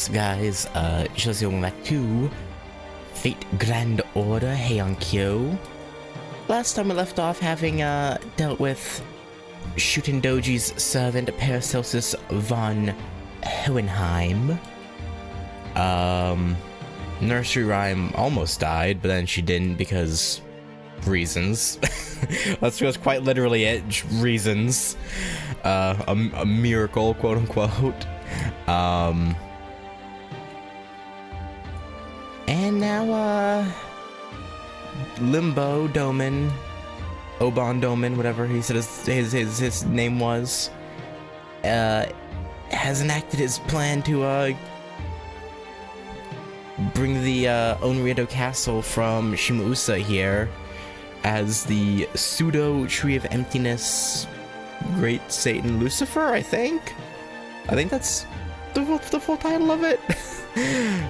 What's up, guys? Just going back to Fate Grand Order Heian-Kyo. Last time we left off having dealt with Shooting Doji's servant Paracelsus von Hohenheim. Nursery Rhyme almost died, but then she didn't because reasons. That's quite literally it, reasons. A miracle, quote unquote. And now, Limbo Doman, Oban Doman, whatever he said his name was, has enacted his plan to, bring the, Onryo Castle from Shimausa here as the pseudo Tree of Emptiness Great Satan Lucifer, I think that's the full title of it.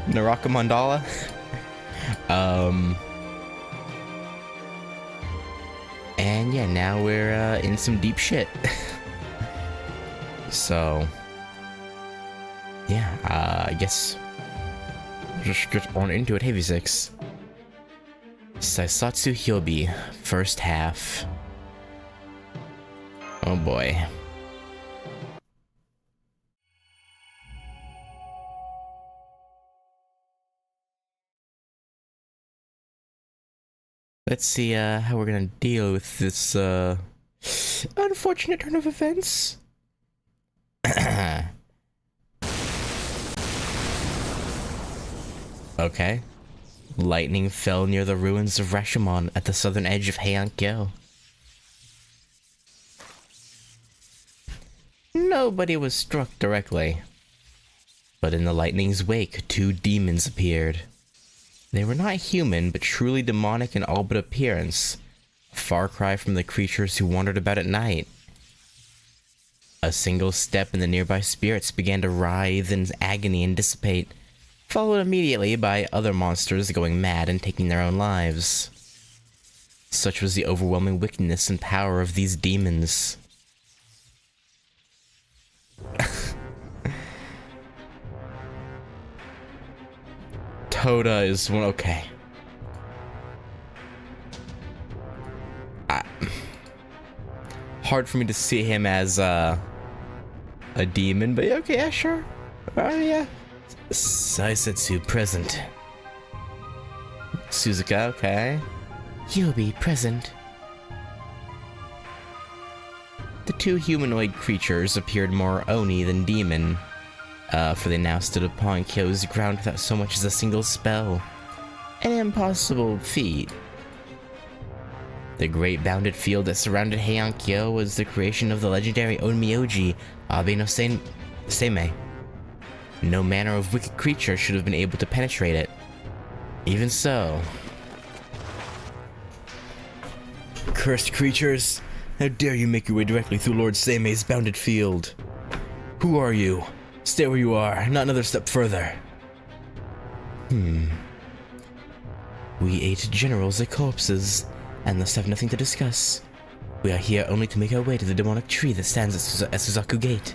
Naraka Mandala. And yeah, now we're in some deep shit. So yeah, I guess just get on into it. Heavy 6. Saisatsu Hyobi, first half. Oh boy. Let's see how we're gonna deal with this unfortunate turn of events. Okay. Lightning fell near the ruins of Rashomon at the southern edge of Heian-Kyo. Nobody was struck directly, but in the lightning's wake, two demons appeared. They were not human, but truly demonic in all but appearance, a far cry from the creatures who wandered about at night. A single step and the nearby spirits began to writhe in agony and dissipate, followed immediately by other monsters going mad and taking their own lives. Such was the overwhelming wickedness and power of these demons. Toda is one. Okay. Hard for me to see him as a demon, but okay, yeah, sure. Yeah. Saisetsu present. Suzuka, okay. Hyobi present. The two humanoid creatures appeared more oni than demon. For they now stood upon Kyo's ground without so much as a single spell. An impossible feat. The great bounded field that surrounded Heian-Kyo was the creation of the legendary Onmyoji Abe no Seimei. No manner of wicked creature should have been able to penetrate it. Even so. Cursed creatures! How dare you make your way directly through Lord Seimei's bounded field? Who are you? Stay where you are, not another step further. We ate generals like corpses, and thus have nothing to discuss. We are here only to make our way to the demonic tree that stands at Suzaku Gate.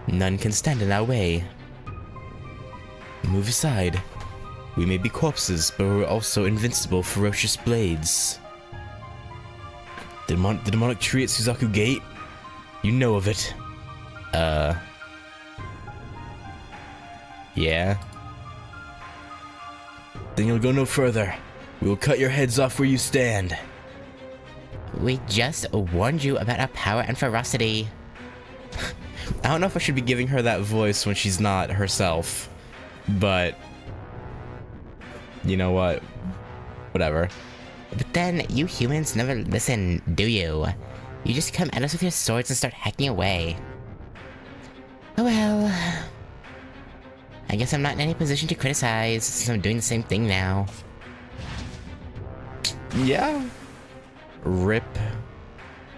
None can stand in our way. Move aside. We may be corpses, but we're also invincible, ferocious blades. The demonic tree at Suzaku Gate? You know of it. Yeah? Then you'll go no further. We will cut your heads off where you stand. We just warned you about our power and ferocity. I don't know if I should be giving her that voice when she's not herself, but you know what? Whatever. But then you humans never listen, do you? You just come at us with your swords and start hacking away. Oh well. I guess I'm not in any position to criticize, since I'm doing the same thing now. Yeah. Rip.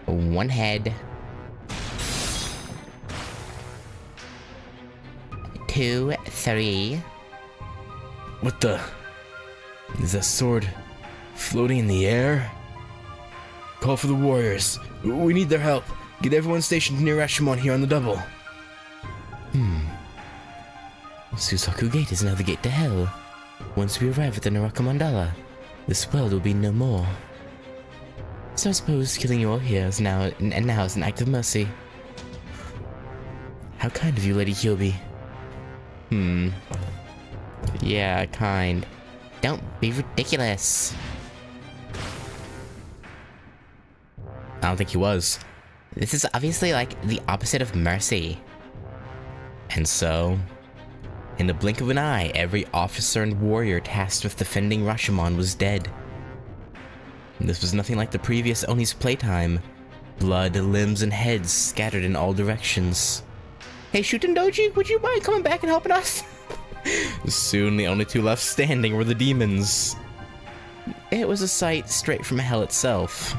One head. 2, 3. What the? Is that sword floating in the air? Call for the warriors. We need their help. Get everyone stationed near Rashomon here on the double. Suzaku Gate is now the gate to hell. Once we arrive at the Naraka Mandala, this world will be no more. So I suppose killing you all here is now is an act of mercy. How kind of you, Lady Hyobi. Yeah, kind. Don't be ridiculous. I don't think he was. This is obviously like the opposite of mercy. And so, in the blink of an eye, every officer and warrior tasked with defending Rashomon was dead. This was nothing like the previous Oni's playtime. Blood, limbs, and heads scattered in all directions. Hey, Shutendoji, would you mind coming back and helping us? Soon, the only two left standing were the demons. It was a sight straight from hell itself.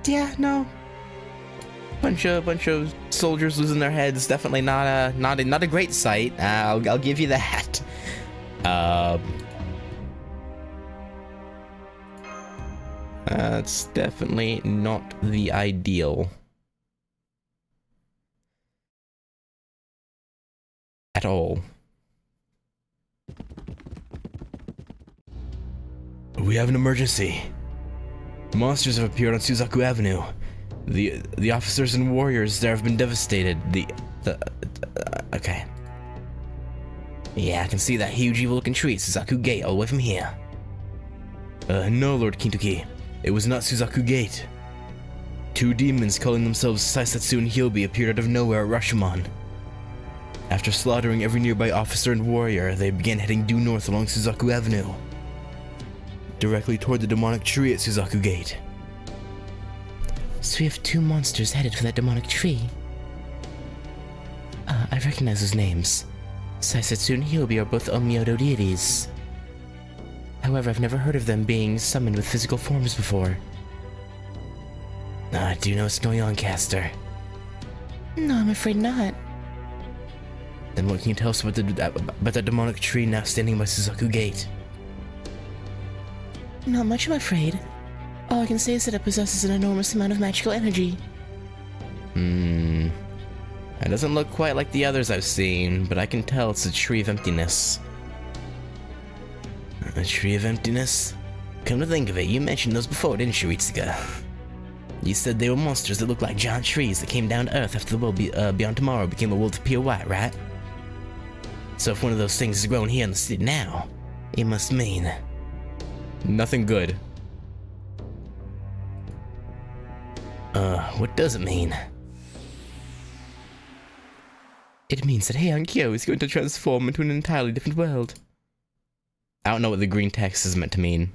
Yeah, no. Bunch of soldiers losing their heads. Definitely not a great sight. I'll give you that. That's definitely not the ideal. At all. We have an emergency. Monsters have appeared on Suzaku Avenue. The officers and warriors there have been devastated. Okay. Yeah, I can see that huge evil-looking tree at Suzaku Gate all the way from here. No, Lord Kintoki. It was not Suzaku Gate. Two demons calling themselves Saisetsu and Hyobi appeared out of nowhere at Rashomon. After slaughtering every nearby officer and warrior, they began heading due north along Suzaku Avenue, directly toward the demonic tree at Suzaku Gate. So we have two monsters headed for that demonic tree. I recognize those names. Saisetsu and Hyobi are both Onmyodo deities. However, I've never heard of them being summoned with physical forms before. Do you know what's going on, Caster? No, I'm afraid not. Then what can you tell us about the demonic tree now standing by Suzaku Gate? Not much, I'm afraid. All I can say is that it possesses an enormous amount of magical energy. It doesn't look quite like the others I've seen, but I can tell it's a tree of emptiness. A tree of emptiness? Come to think of it, you mentioned those before, didn't you, Ritsuka? You said they were monsters that looked like giant trees that came down to Earth after the world beyond tomorrow became a world of pure white, right? So if one of those things is growing here in the city now, it must mean nothing good. What does it mean? It means that Heian-Kyo is going to transform into an entirely different world. I don't know what the green text is meant to mean.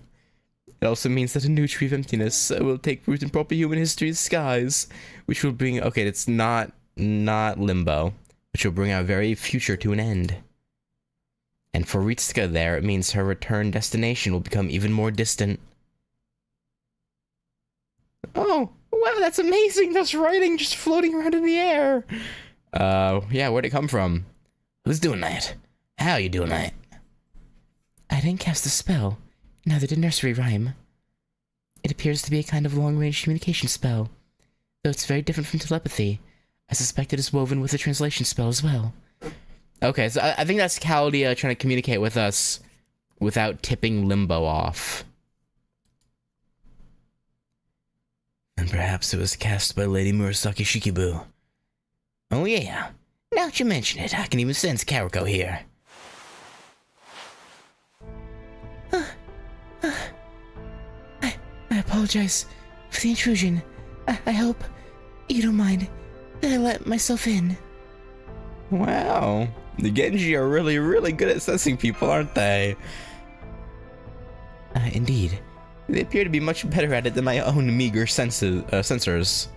It also means that a new tree of emptiness will take root in proper human history's skies, which will bring... Okay, it's not limbo, which will bring our very future to an end. And for Ritsuka there, it means her return destination will become even more distant. Oh, wow, that's amazing! There's writing just floating around in the air! Yeah, where'd it come from? Who's doing that? How are you doing that? I didn't cast the spell, neither did Nursery Rhyme. It appears to be a kind of long-range communication spell. Though it's very different from telepathy, I suspect it is woven with a translation spell as well. Okay, so I think that's Caldia trying to communicate with us without tipping Limbo off. And perhaps it was cast by Lady Murasaki Shikibu. Oh yeah, now that you mention it, I can even sense Kariko here. I apologize for the intrusion. I hope you don't mind that I let myself in. Wow, the Genji are really good at sensing people, aren't they? Indeed. They appear to be much better at it than my own meager sensors.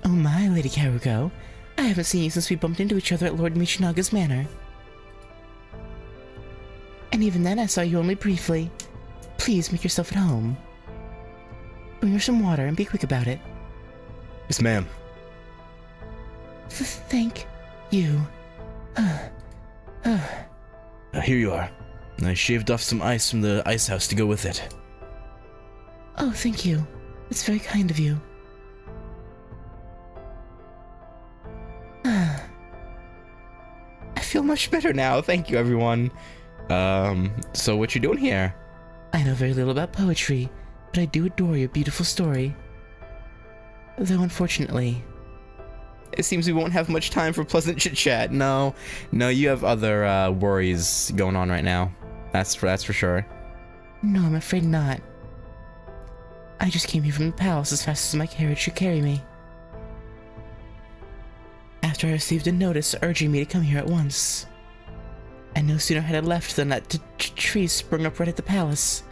Oh my, Lady Kariko. I haven't seen you since we bumped into each other at Lord Michinaga's manor. And even then I saw you only briefly. Please make yourself at home. Bring her some water and be quick about it. Yes, ma'am. Thank you. Here you are. I shaved off some ice from the ice house to go with it. Oh, thank you. It's very kind of you. much better now. Thank you, everyone. So what you doing here? I know very little about poetry, but I do adore your beautiful story. Though unfortunately, it seems we won't have much time for pleasant chit-chat. No, you have other worries going on right now. That's for sure. No, I'm afraid not. I just came here from the palace as fast as my carriage could carry me. After I received a notice urging me to come here at once. And no sooner had I left than that tree sprung up right at the palace.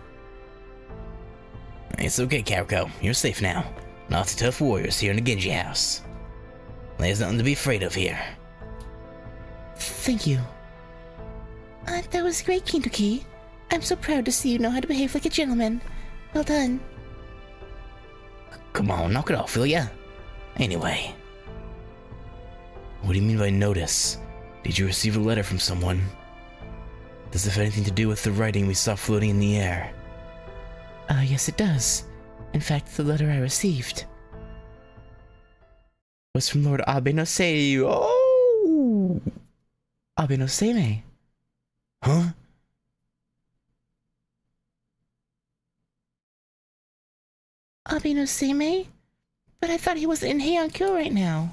It's okay, Kagekiyo. You're safe now. Lots of tough warriors here in the Genji house. There's nothing to be afraid of here. Thank you. That was great, Kintoki. I'm so proud to see you know how to behave like a gentleman. Well done. Come on, knock it off, will ya? Anyway. What do you mean by notice? Did you receive a letter from someone? Does it have anything to do with the writing we saw floating in the air? Yes it does. In fact, the letter I received was from Lord Abe no Seiyu. Oh! Abe no Seimei. Huh? Abe no Seimei? But I thought he was in Heian-Kyo right now.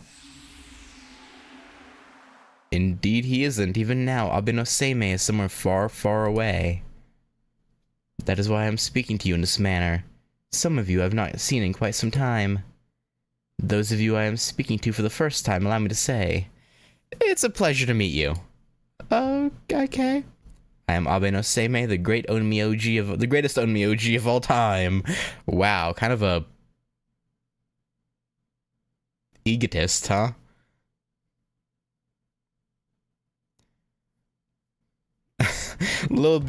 Indeed he isn't. Even now, Abe no Seimei is somewhere far, far away. That is why I'm speaking to you in this manner. Some of you I've not seen in quite some time. Those of you I am speaking to for the first time, allow me to say, it's a pleasure to meet you. Oh, okay. I am Abe no Seimei, the greatest onmyoji of all time. Wow, kind of a egotist, huh? A little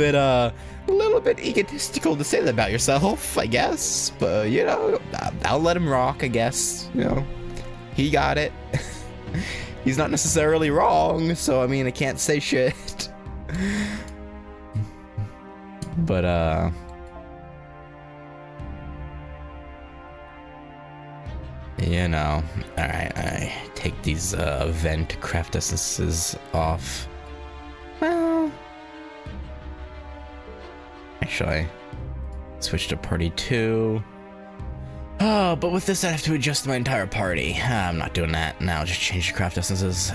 bit egotistical to say that about yourself, I guess. But, you know, I'll let him rock, I guess. You know, he got it. He's not necessarily wrong, so, I mean, I can't say shit. But, you know, alright, I take these, event craft essences off. Well, actually, switch to party 2. Oh, but with this I have to adjust my entire party. I'm not doing that. Now just change the craft essences.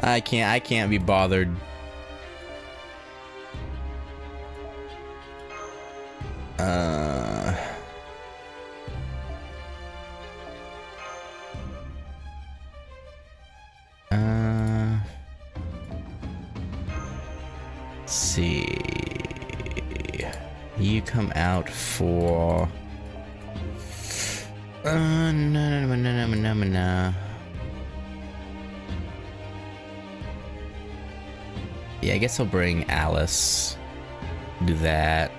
I can't be bothered. Let's see. You come out for no. Yeah, I guess I'll bring Alice. Do that.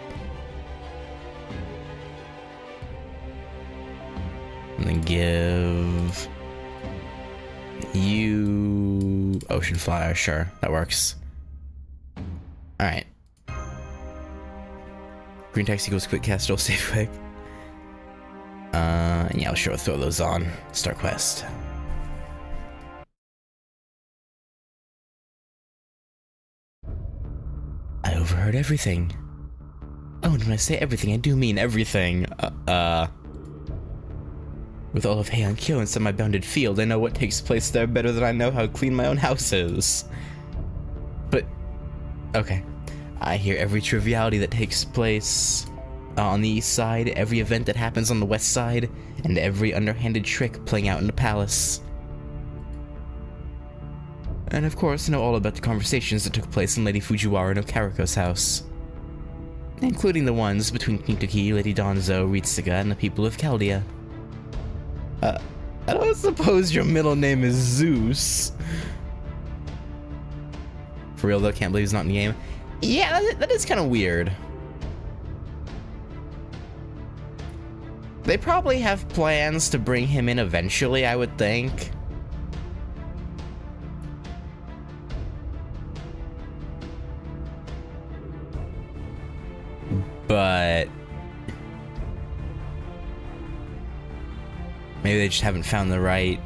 And then give you Ocean Flyer. Sure, that works. Alright. Green text equals quick cast, save quick. Yeah, I'll sure throw those on. Start quest. I overheard everything. Oh, and when I say everything, I do mean everything. With all of Heian-Kyo inside my bounded field, I know what takes place there better than I know how clean my own house is. But, okay. I hear every triviality that takes place on the east side, every event that happens on the west side, and every underhanded trick playing out in the palace. And of course, I know all about the conversations that took place in Lady Fujiwara no Kariko's house. Including the ones between Kintoki, Lady Donzo, Ritsuga, and the people of Chaldea. I don't suppose your middle name is Zeus. For real though, can't believe he's not in the game. Yeah, that is kind of weird. They probably have plans to bring him in eventually, I would think. But maybe they just haven't found the right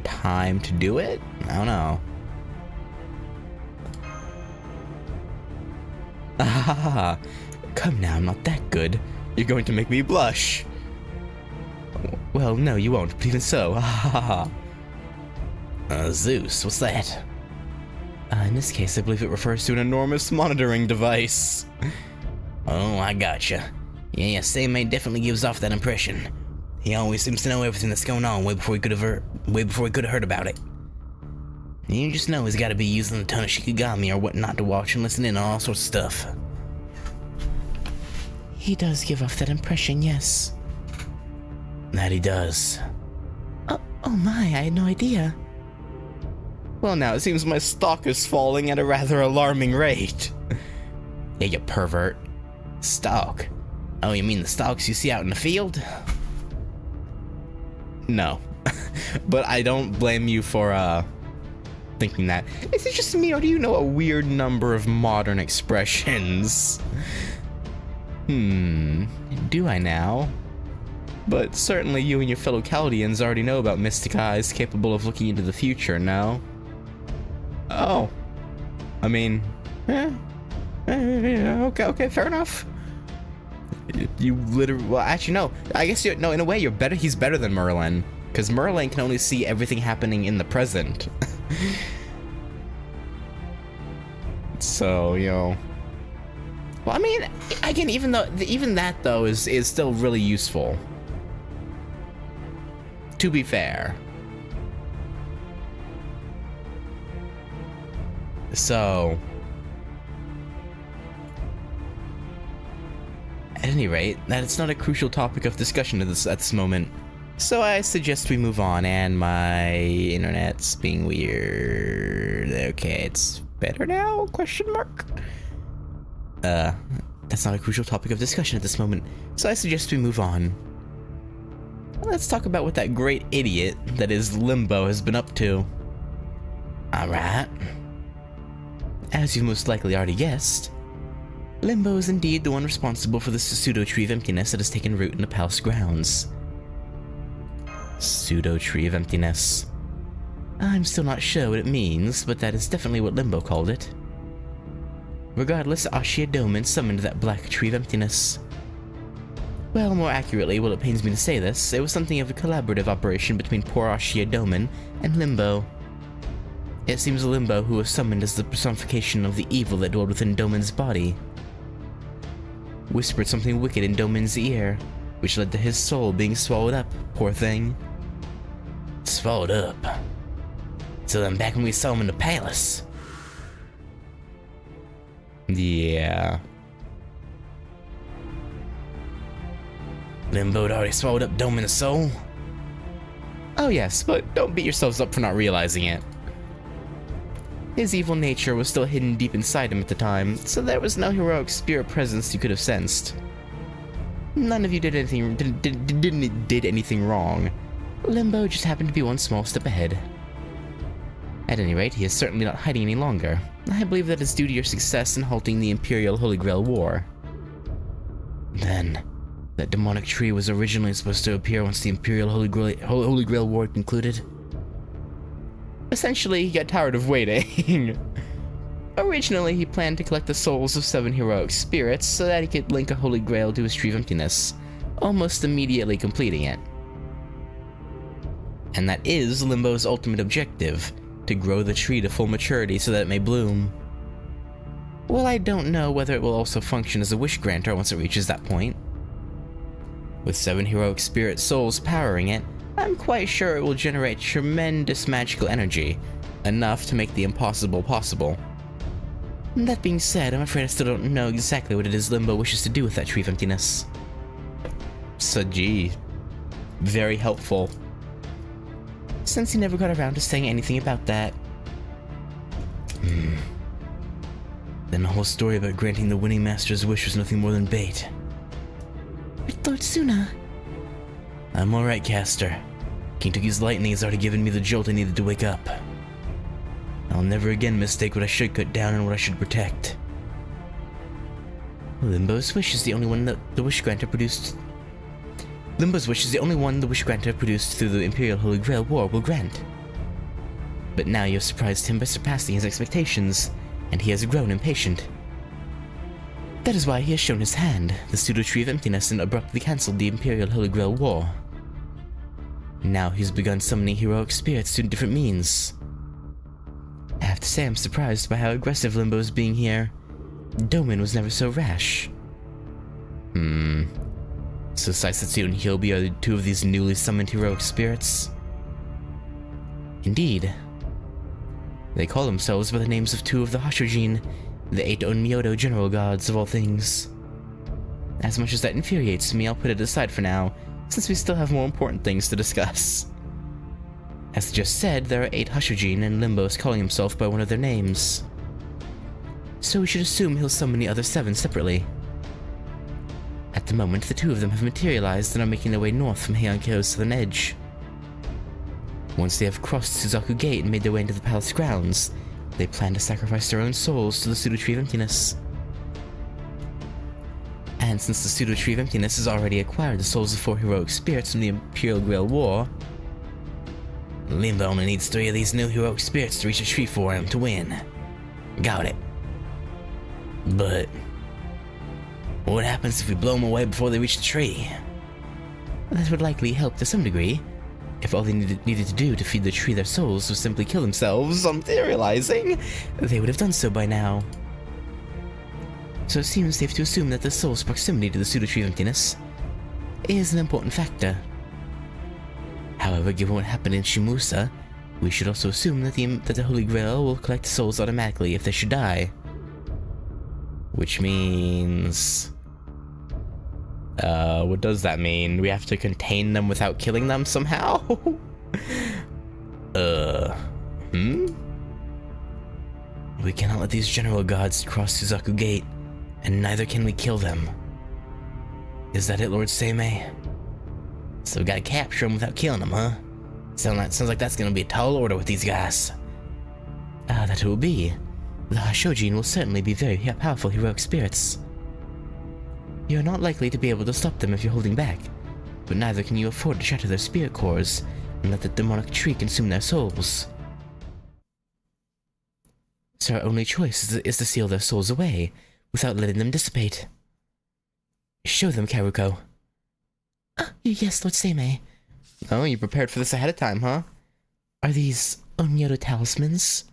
time to do it? I don't know. Ah, come now, I'm not that good. You're going to make me blush. Well, no, you won't, but even so, Zeus, what's that? In this case, I believe it refers to an enormous monitoring device. Oh, I gotcha. Yeah, Seimei definitely gives off that impression. He always seems to know everything that's going on way before he could have heard about it. You just know he's gotta be using a ton of Shikigami or whatnot to watch and listen in on all sorts of stuff. He does give off that impression, yes. That he does. Oh my, I had no idea. Well now, it seems my stock is falling at a rather alarming rate. Yeah, you pervert. Stock? Oh, you mean the stalks you see out in the field? No. But I don't blame you for, thinking that. Is it just me, or do you know a weird number of modern expressions? Do I now? But certainly you and your fellow Chaldeans already know about mystic eyes capable of looking into the future, no? Oh. I mean, okay, fair enough. You literally, well, actually, no. I guess no, in a way, you're better. He's better than Merlin, because Merlin can only see everything happening in the present. So, you know. Well, I mean, again, even that though is still really useful. To be fair. So, at any rate, that it's not a crucial topic of discussion at this moment. So I suggest we move on, and my internet's being weird. Okay, it's better now? Question mark? That's not a crucial topic of discussion at this moment, so I suggest we move on. Let's talk about what that great idiot that is Limbo has been up to. Alright. As you've most likely already guessed, Limbo is indeed the one responsible for the pseudo-tree of emptiness that has taken root in the palace grounds. Pseudo-tree of emptiness. I'm still not sure what it means, but that is definitely what Limbo called it. Regardless, Ashiya-Domin summoned that black tree of emptiness. Well, more accurately, while it pains me to say this, it was something of a collaborative operation between poor Ashiya-Domin and Limbo. It seems Limbo who was summoned as the personification of the evil that dwelled within Domin's body. Whispered something wicked in Domin's ear, which led to his soul being swallowed up, poor thing. Swallowed up? So then back when we saw him in the palace. Yeah. Limbo had already swallowed up Domin's soul? Oh yes, but don't beat yourselves up for not realizing it. His evil nature was still hidden deep inside him at the time, so there was no heroic spirit presence you could have sensed. None of you did anything wrong. Limbo just happened to be one small step ahead. At any rate, he is certainly not hiding any longer. I believe that is due to your success in halting the Imperial Holy Grail War. Then, that demonic tree was originally supposed to appear once the Imperial Holy Grail War concluded. Essentially, he got tired of waiting. Originally, he planned to collect the souls of 7 heroic spirits so that he could link a Holy Grail to his Tree of Emptiness, almost immediately completing it. And that is Limbo's ultimate objective, to grow the tree to full maturity so that it may bloom. Well, I don't know whether it will also function as a wish granter once it reaches that point. With 7 heroic spirit souls powering it, I'm quite sure it will generate tremendous magical energy, enough to make the impossible possible. That being said, I'm afraid I still don't know exactly what it is Limbo wishes to do with that Tree of Emptiness. So gee, very helpful. Since he never got around to saying anything about that. Then the whole story about granting the winning master's wish was nothing more than bait. But Lord Suna... I'm alright, Caster. King Toki's lightning has already given me the jolt I needed to wake up. I'll never again mistake what I should cut down and what I should protect. Limbo's wish is the only one that the wish granter produced. Limbo's wish is the only one the wish granter produced through the Imperial Holy Grail War will grant. But now you have surprised him by surpassing his expectations, and he has grown impatient. That is why he has shown his hand, the pseudo-tree of emptiness, and abruptly cancelled the Imperial Holy Grail War. Now he's begun summoning heroic spirits through different means. I have to say I'm surprised by how aggressive Limbo is being here. Domin was never so rash. So Saisatsu and Hyobi are two of these newly summoned heroic spirits? Indeed. They call themselves by the names of two of the Hashojin, the 8 Onmyoto general gods of all things. As much as that infuriates me, I'll put it aside for now, since we still have more important things to discuss. As I just said, there are 8 Hashojin, and Limbo is calling himself by one of their names. So we should assume he'll summon the other 7 separately. At the moment, the 2 of them have materialized and are making their way north from Heian-Kyo's southern edge. Once they have crossed Suzaku Gate and made their way into the palace grounds, they plan to sacrifice their own souls to the Pseudo-Tree of Emptiness. And since the Pseudo-Tree of Emptiness has already acquired the souls of 4 heroic spirits from the Imperial Grail War, Limbo only needs 3 of these new heroic spirits to reach a tree for him to win. Got it. But what happens if we blow them away before they reach the tree? That would likely help to some degree. If all they needed to do to feed the tree their souls was simply kill themselves, I'm theorizing, they would have done so by now. So it seems safe to assume that the soul's proximity to the Pseudo-Tree of Emptiness is an important factor. However, given what happened in Shimusa, we should also assume that the Holy Grail will collect souls automatically if they should die. Which means... what does that mean? We have to contain them without killing them somehow? We cannot let these general gods cross Suzaku Gate, and neither can we kill them. Is that it, Lord Seimei? So we gotta capture them without killing them, huh? Sounds like that's gonna be a tall order with these guys. That it will be. The Hashojin will certainly be very powerful heroic spirits. You are not likely to be able to stop them if you're holding back, but neither can you afford to shatter their spirit cores and let the demonic tree consume their souls. So our only choice is to seal their souls away, without letting them dissipate. Show them, Karuko. Yes, Lord Seimei. Oh, you prepared for this ahead of time, huh? Are these Onmyoto talismans?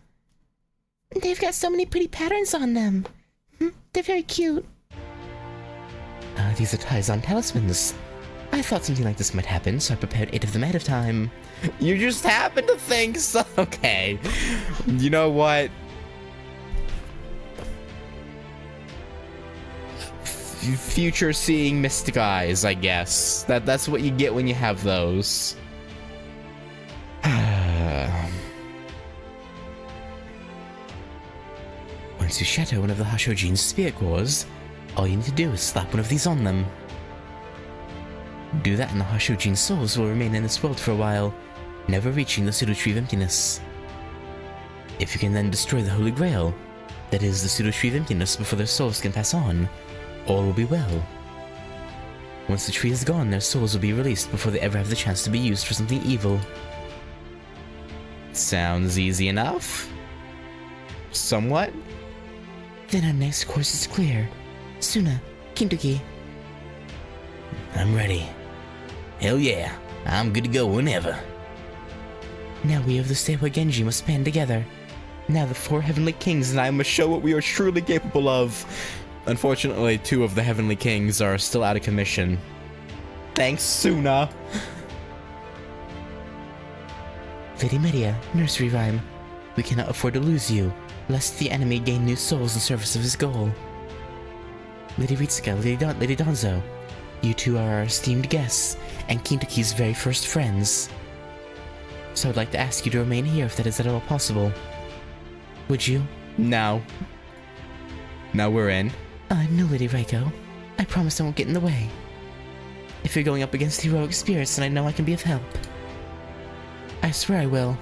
They've got so many pretty patterns on them. They're very cute. These are Taizan talismans. I thought something like this might happen, so I prepared 8 of them ahead of time. You just happened to think so. Okay. You know what? Future seeing mystic eyes, I guess. That's what you get when you have those. Once you shatter one of the Hashojin's spirit cores, all you need to do is slap one of these on them. Do that and the Hashojin souls will remain in this world for a while, never reaching the Pseudo-Tree of Emptiness. If you can then destroy the Holy Grail, that is, the Pseudo-Tree of Emptiness, before their souls can pass on, all will be well. Once the tree is gone, their souls will be released before they ever have the chance to be used for something evil. Sounds easy enough? Somewhat? Then our next course is clear. Suna, Kintoki. I'm ready. Hell yeah, I'm good to go whenever. Now we of the Seiwa Genji must band together. Now the 4 Heavenly Kings and I must show what we are truly capable of. Unfortunately, 2 of the Heavenly Kings are still out of commission. Thanks, Suna. Lady Media, nursery rhyme. We cannot afford to lose you, lest the enemy gain new souls in service of his goal. Lady Ritsuka, Lady Donzo, you 2 are our esteemed guests, and Kintoki's very first friends. So I'd like to ask you to remain here if that is at all possible. Would you? No. Now we're in. No, Lady Reiko. I promise I won't get in the way. If you're going up against heroic spirits, then I know I can be of help. I swear I will.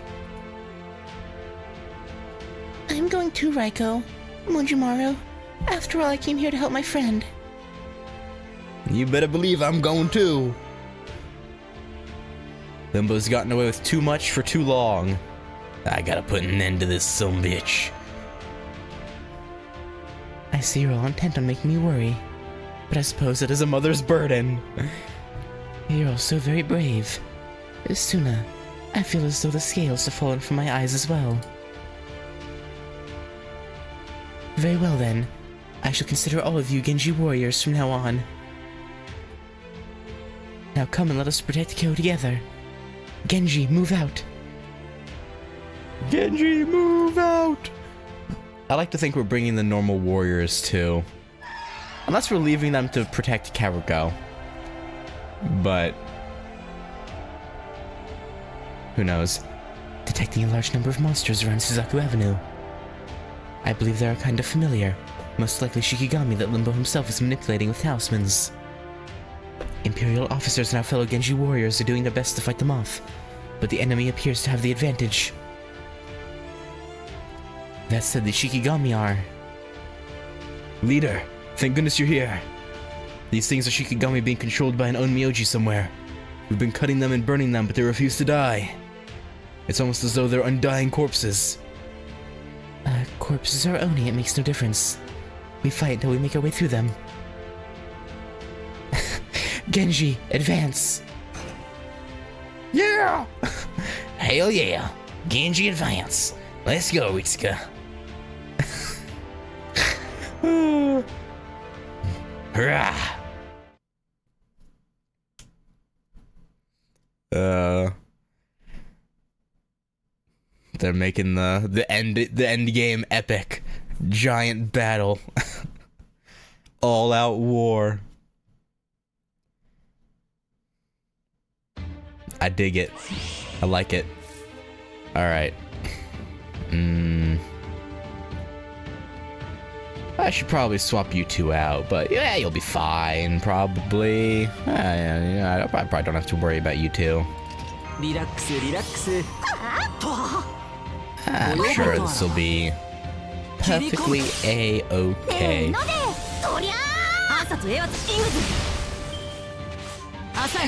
I'm going too, Reiko. Mujimaru. After all, I came here to help my friend. You better believe I'm going too. Limbo's gotten away with too much for too long. I gotta put an end to this sumbitch. I see you're all intent on making me worry, but I suppose it is a mother's burden. You're all so very brave. Suna, I feel as though the scales have fallen from my eyes as well. Very well then. I shall consider all of you Genji warriors from now on. Now come and let us protect Kyo together. Genji, move out. Genji, move out! I like to think we're bringing the normal warriors too. Unless we're leaving them to protect Karuko. But who knows? Detecting a large number of monsters around Suzaku Avenue. I believe they are kind of familiar. Most likely Shikigami that Limbo himself is manipulating with talismans. Imperial officers and our fellow Genji warriors are doing their best to fight them off, but the enemy appears to have the advantage. That said, the Shikigami are... Leader, thank goodness you're here. These things are Shikigami being controlled by an Onmyoji somewhere. We've been cutting them and burning them, but they refuse to die. It's almost as though they're undying corpses. Corpses or Oni, it makes no difference. We fight until we make our way through them. Genji, advance! Yeah! Hell yeah! Genji, advance! Let's go, Itsuka. Hurrah! They're making the end game epic. Giant battle. All out war. I dig it. I like it. Alright. I should probably swap you two out, but yeah, you'll be fine, probably. I probably don't have to worry about you two. I'm sure this will be perfectly a-okay.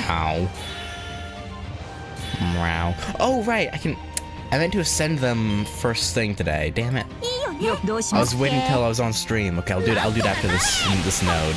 Ow. Wow. Oh, right, I meant to ascend them first thing today. Damn it. I was waiting till I was on stream. Okay, I'll do it after this node.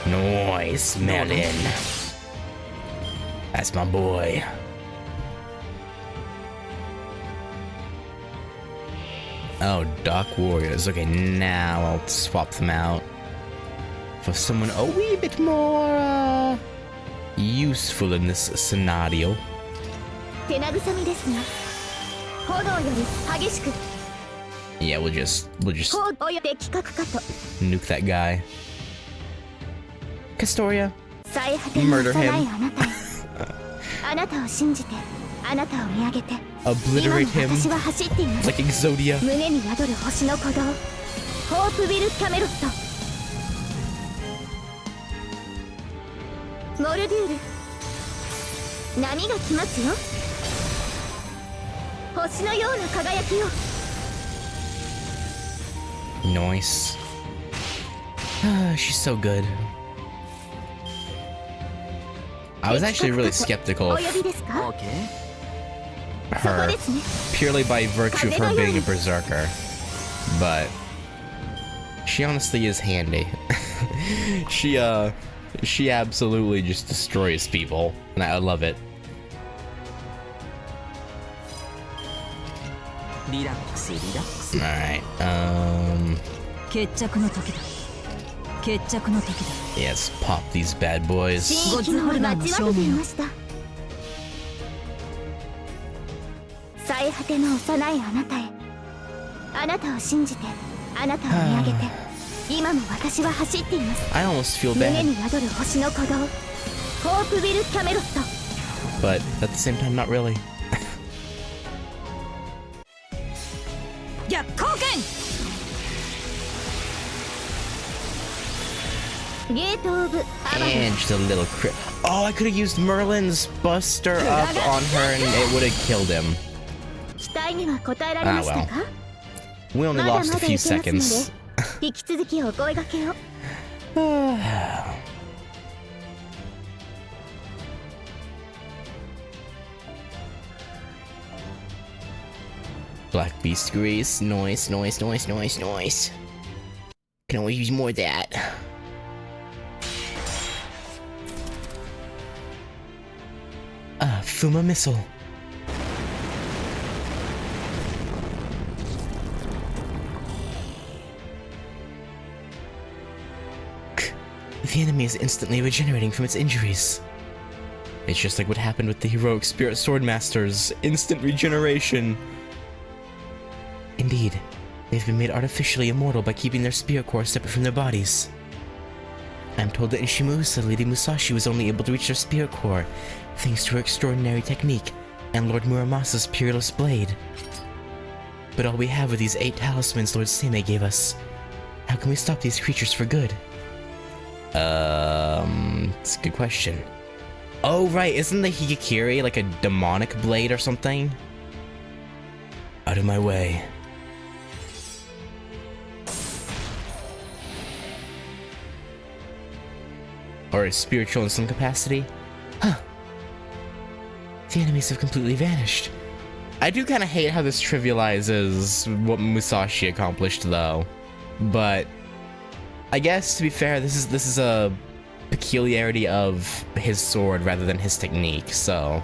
Nice, Melon. That's my boy. Oh, Dark Warriors. Okay, now I'll swap them out for someone a wee bit more useful in this scenario. Yeah, we'll just nuke that guy. Castoria, murder him. Obliterate him like Exodia. Nice. She's so good. I was actually really skeptical of her, purely by virtue of her being a berserker, but she honestly is handy. She absolutely just destroys people, and I love it. Alright, yes, pop these bad boys. I almost feel bad, but at the same time, not really. And just a little crit. Oh, I could have used Merlin's Buster up on her and it would have killed him. Ah, well. We only lost a few seconds. Black Beast Grease. Nice. Can always use more of that. Fuma Missile. The enemy is instantly regenerating from its injuries. It's just like what happened with the heroic spirit swordmasters. Instant regeneration. Indeed, they've been made artificially immortal by keeping their spirit core separate from their bodies. I'm told that in Shimuusa, Lady Musashi was only able to reach their spirit core thanks to her extraordinary technique and Lord Muramasa's peerless blade. But all we have are these 8 talismans Lord Seimei gave us. How can we stop these creatures for good? It's a good question. Oh, right, isn't the Higekiri like a demonic blade or something? Out of my way. Or spiritual in some capacity? Huh. The enemies have completely vanished. I do kind of hate how this trivializes what Musashi accomplished, though. But I guess, to be fair, this is a peculiarity of his sword rather than his technique, so...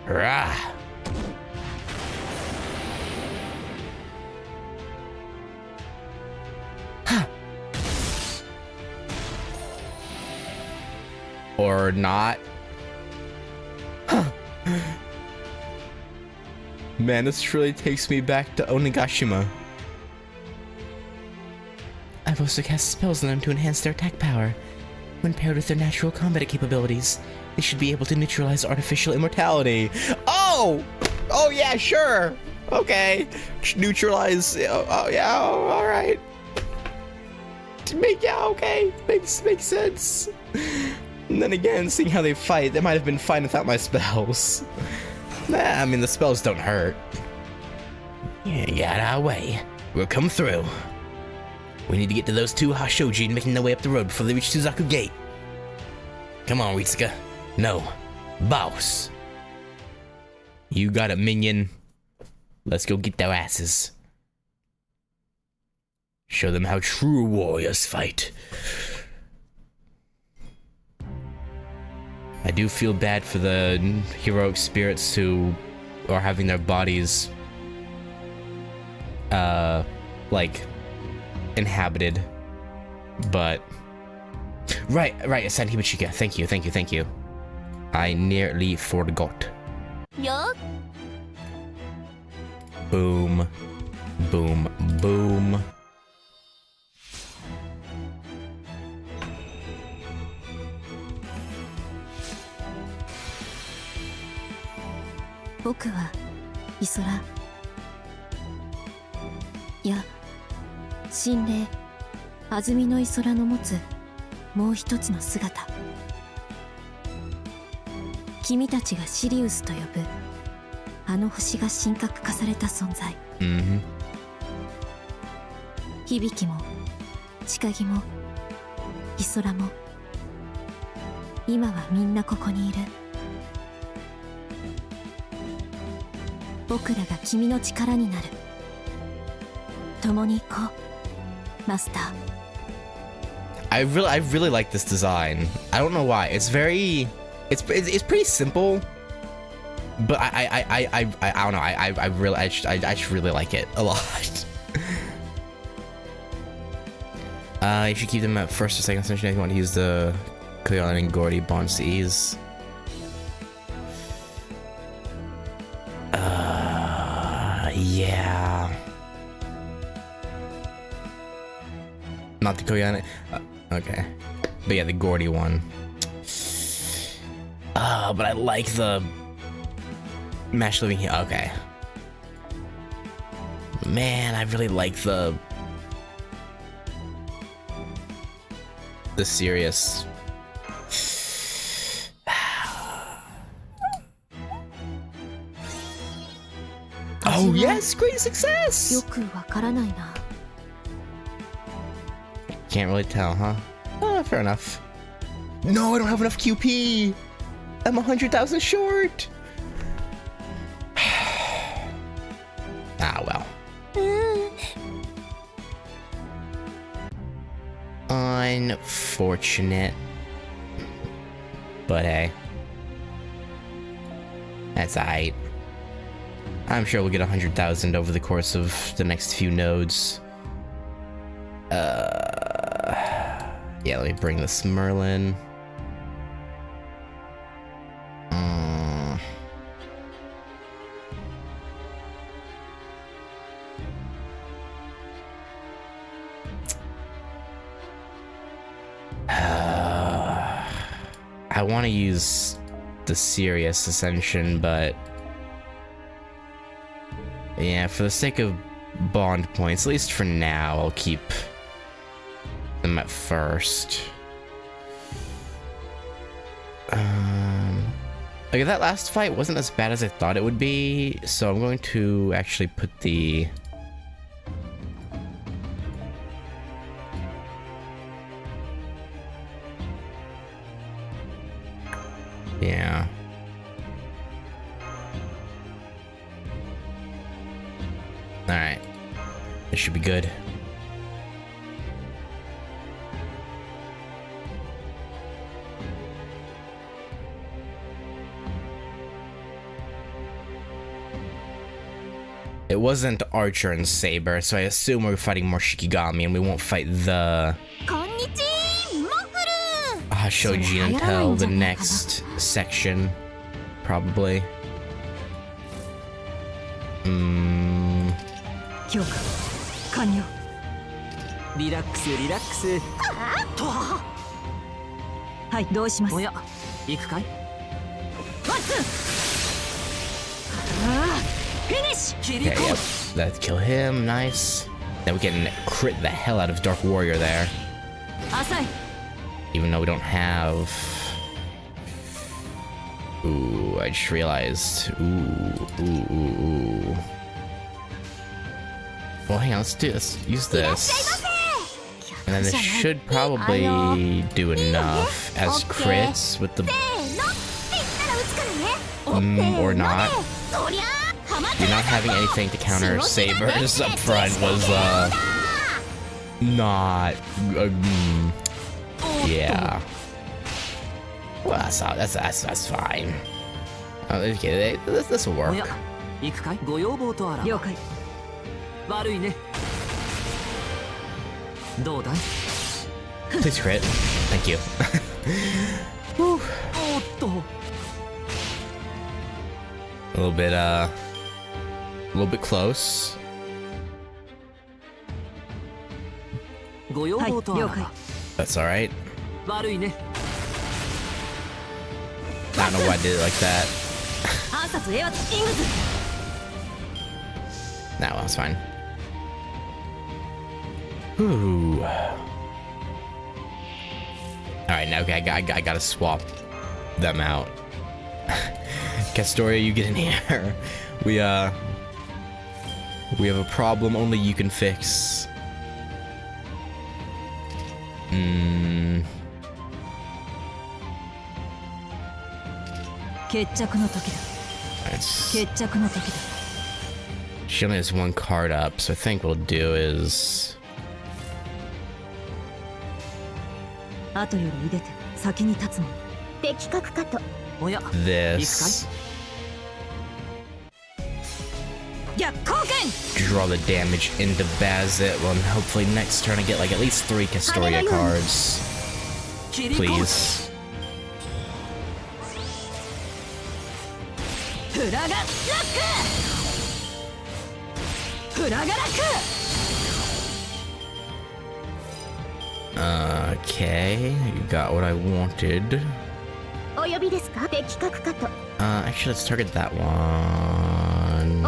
Rah! Huh. Or not. Huh. Man, this truly takes me back to Onigashima. I've also cast spells on them to enhance their attack power. When paired with their natural combat capabilities, they should be able to neutralize artificial immortality. Oh! Oh yeah, sure! Okay. Neutralize... Oh yeah, alright. Yeah, okay. Makes sense. And then again, seeing how they fight, they might have been fine without my spells. Nah, I mean, the spells don't hurt. Yeah, get out of our way. We'll come through. We need to get to those 2 Hashojin making their way up the road before they reach Suzaku Gate. Come on, Ritsuka. No. Boss. You got it, minion. Let's go get their asses. Show them how true warriors fight. I do feel bad for the heroic spirits who are having their bodies, like, inhabited, but... Right, San Hibachika, thank you. I nearly forgot. Boom. Boom, boom. Yeah. 神霊安曇の磯らの持つもう一つの姿。君たちがシリウスと呼ぶあの星が神格化された存在。響きも千影も磯らも今はみんなここにいる。僕らが君の力になる。共に行こう、マスター。I really like this design. I don't know why. It's very, it's pretty simple, but I don't know. I just really like it a lot. You should keep them at first or second session if you want to use the Koyan and Gordy bonds to ease. Yeah. Not the Koyan. Okay. But yeah, the Gordy one. But I like the Mash Living here. Okay. Man, I really like the serious. Oh yes, great success! よくわからないな。 Can't really tell, huh? Oh, fair enough. No, I don't have enough QP! I'm 100,000 short! Ah, well. Unfortunate. But hey. That's alright. I'm sure we'll get 100,000 over the course of the next few nodes. Yeah, let me bring this Merlin. I want to use the Sirius Ascension, but yeah, for the sake of bond points, at least for now, I'll keep them at first. Okay, that last fight wasn't as bad as I thought it would be, so I'm going to actually put the... Yeah. Alright. This should be good. It wasn't Archer and Saber, so I assume we're fighting more Shikigami and we won't fight the Shoji until the next section, probably. Okay, yep, let's kill him, nice. Then we can crit the hell out of Dark Warrior there. Even though we don't have... Ooh, I just realized. Ooh. Well, hang on, let's use this. And then this should probably do enough as crits with the... or not. You're not having anything to counter Sabers up front was, not... yeah. Well, that's fine. Okay, this will work. Please crit. Thank you. A little bit close. That's alright. I don't know why I did it like that. Nah, well, it's fine. Ooh. Alright, now okay, I gotta swap them out. Castoria, you get in here. We have a problem only you can fix. She only has one card up, so I think what we'll do is... this. Draw the damage into Bazit. Well, and hopefully next turn I get like at least 3 Castoria cards. Please. Okay, you got what I wanted. Actually, let's target that one.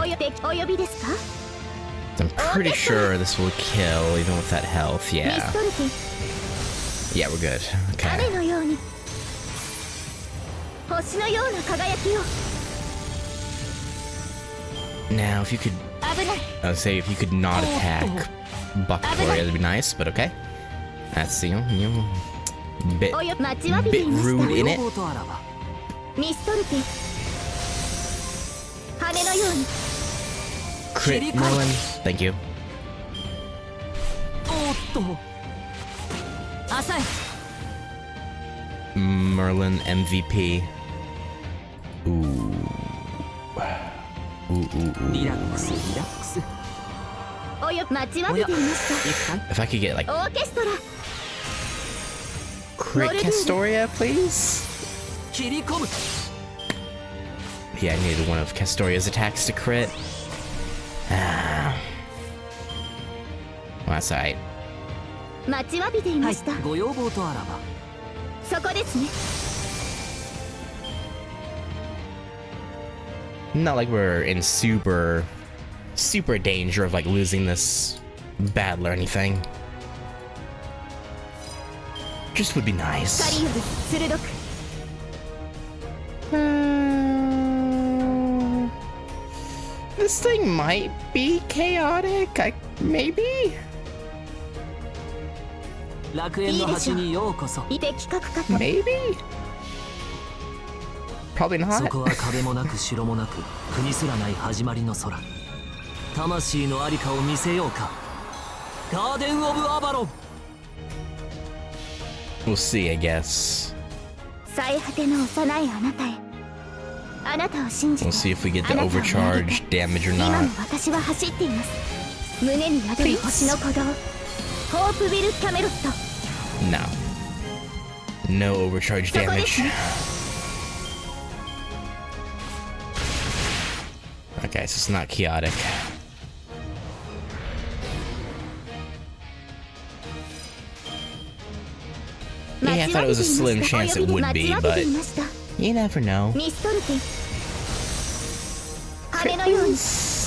I'm pretty sure this will kill, even with that health, yeah. Yeah, we're good. Okay. Now, if you could... I would say if you could not attack Bakutoria, that'd be nice, but okay. That's, you know, bit rude in it. Crit Merlin, thank you. Merlin MVP. Ooh. If I could get like crit Castoria, please. Yeah, I needed one of Castoria's attacks to crit. Well, that's alright. Not like we're in super danger of like losing this battle or anything. Just would be nice. This thing might be chaotic. Maybe? Maybe? Probably not. We'll see, I guess. We'll see if we get the overcharge damage or not. No. No overcharge damage. Okay, so it's not chaotic. Yeah, I thought it was a slim chance it would be, but you never know.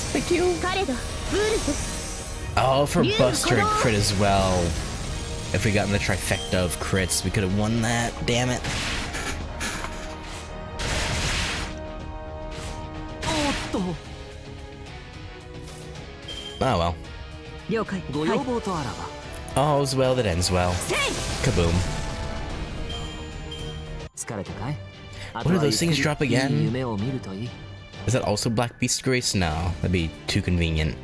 Thank you. Oh, for Buster and crit as well. If we got in the trifecta of crits, we could have won that. Damn it. Oh well. All's well that ends well. Kaboom. What do those things drop again? Is that also Black Beast Grace? No, that'd be too convenient.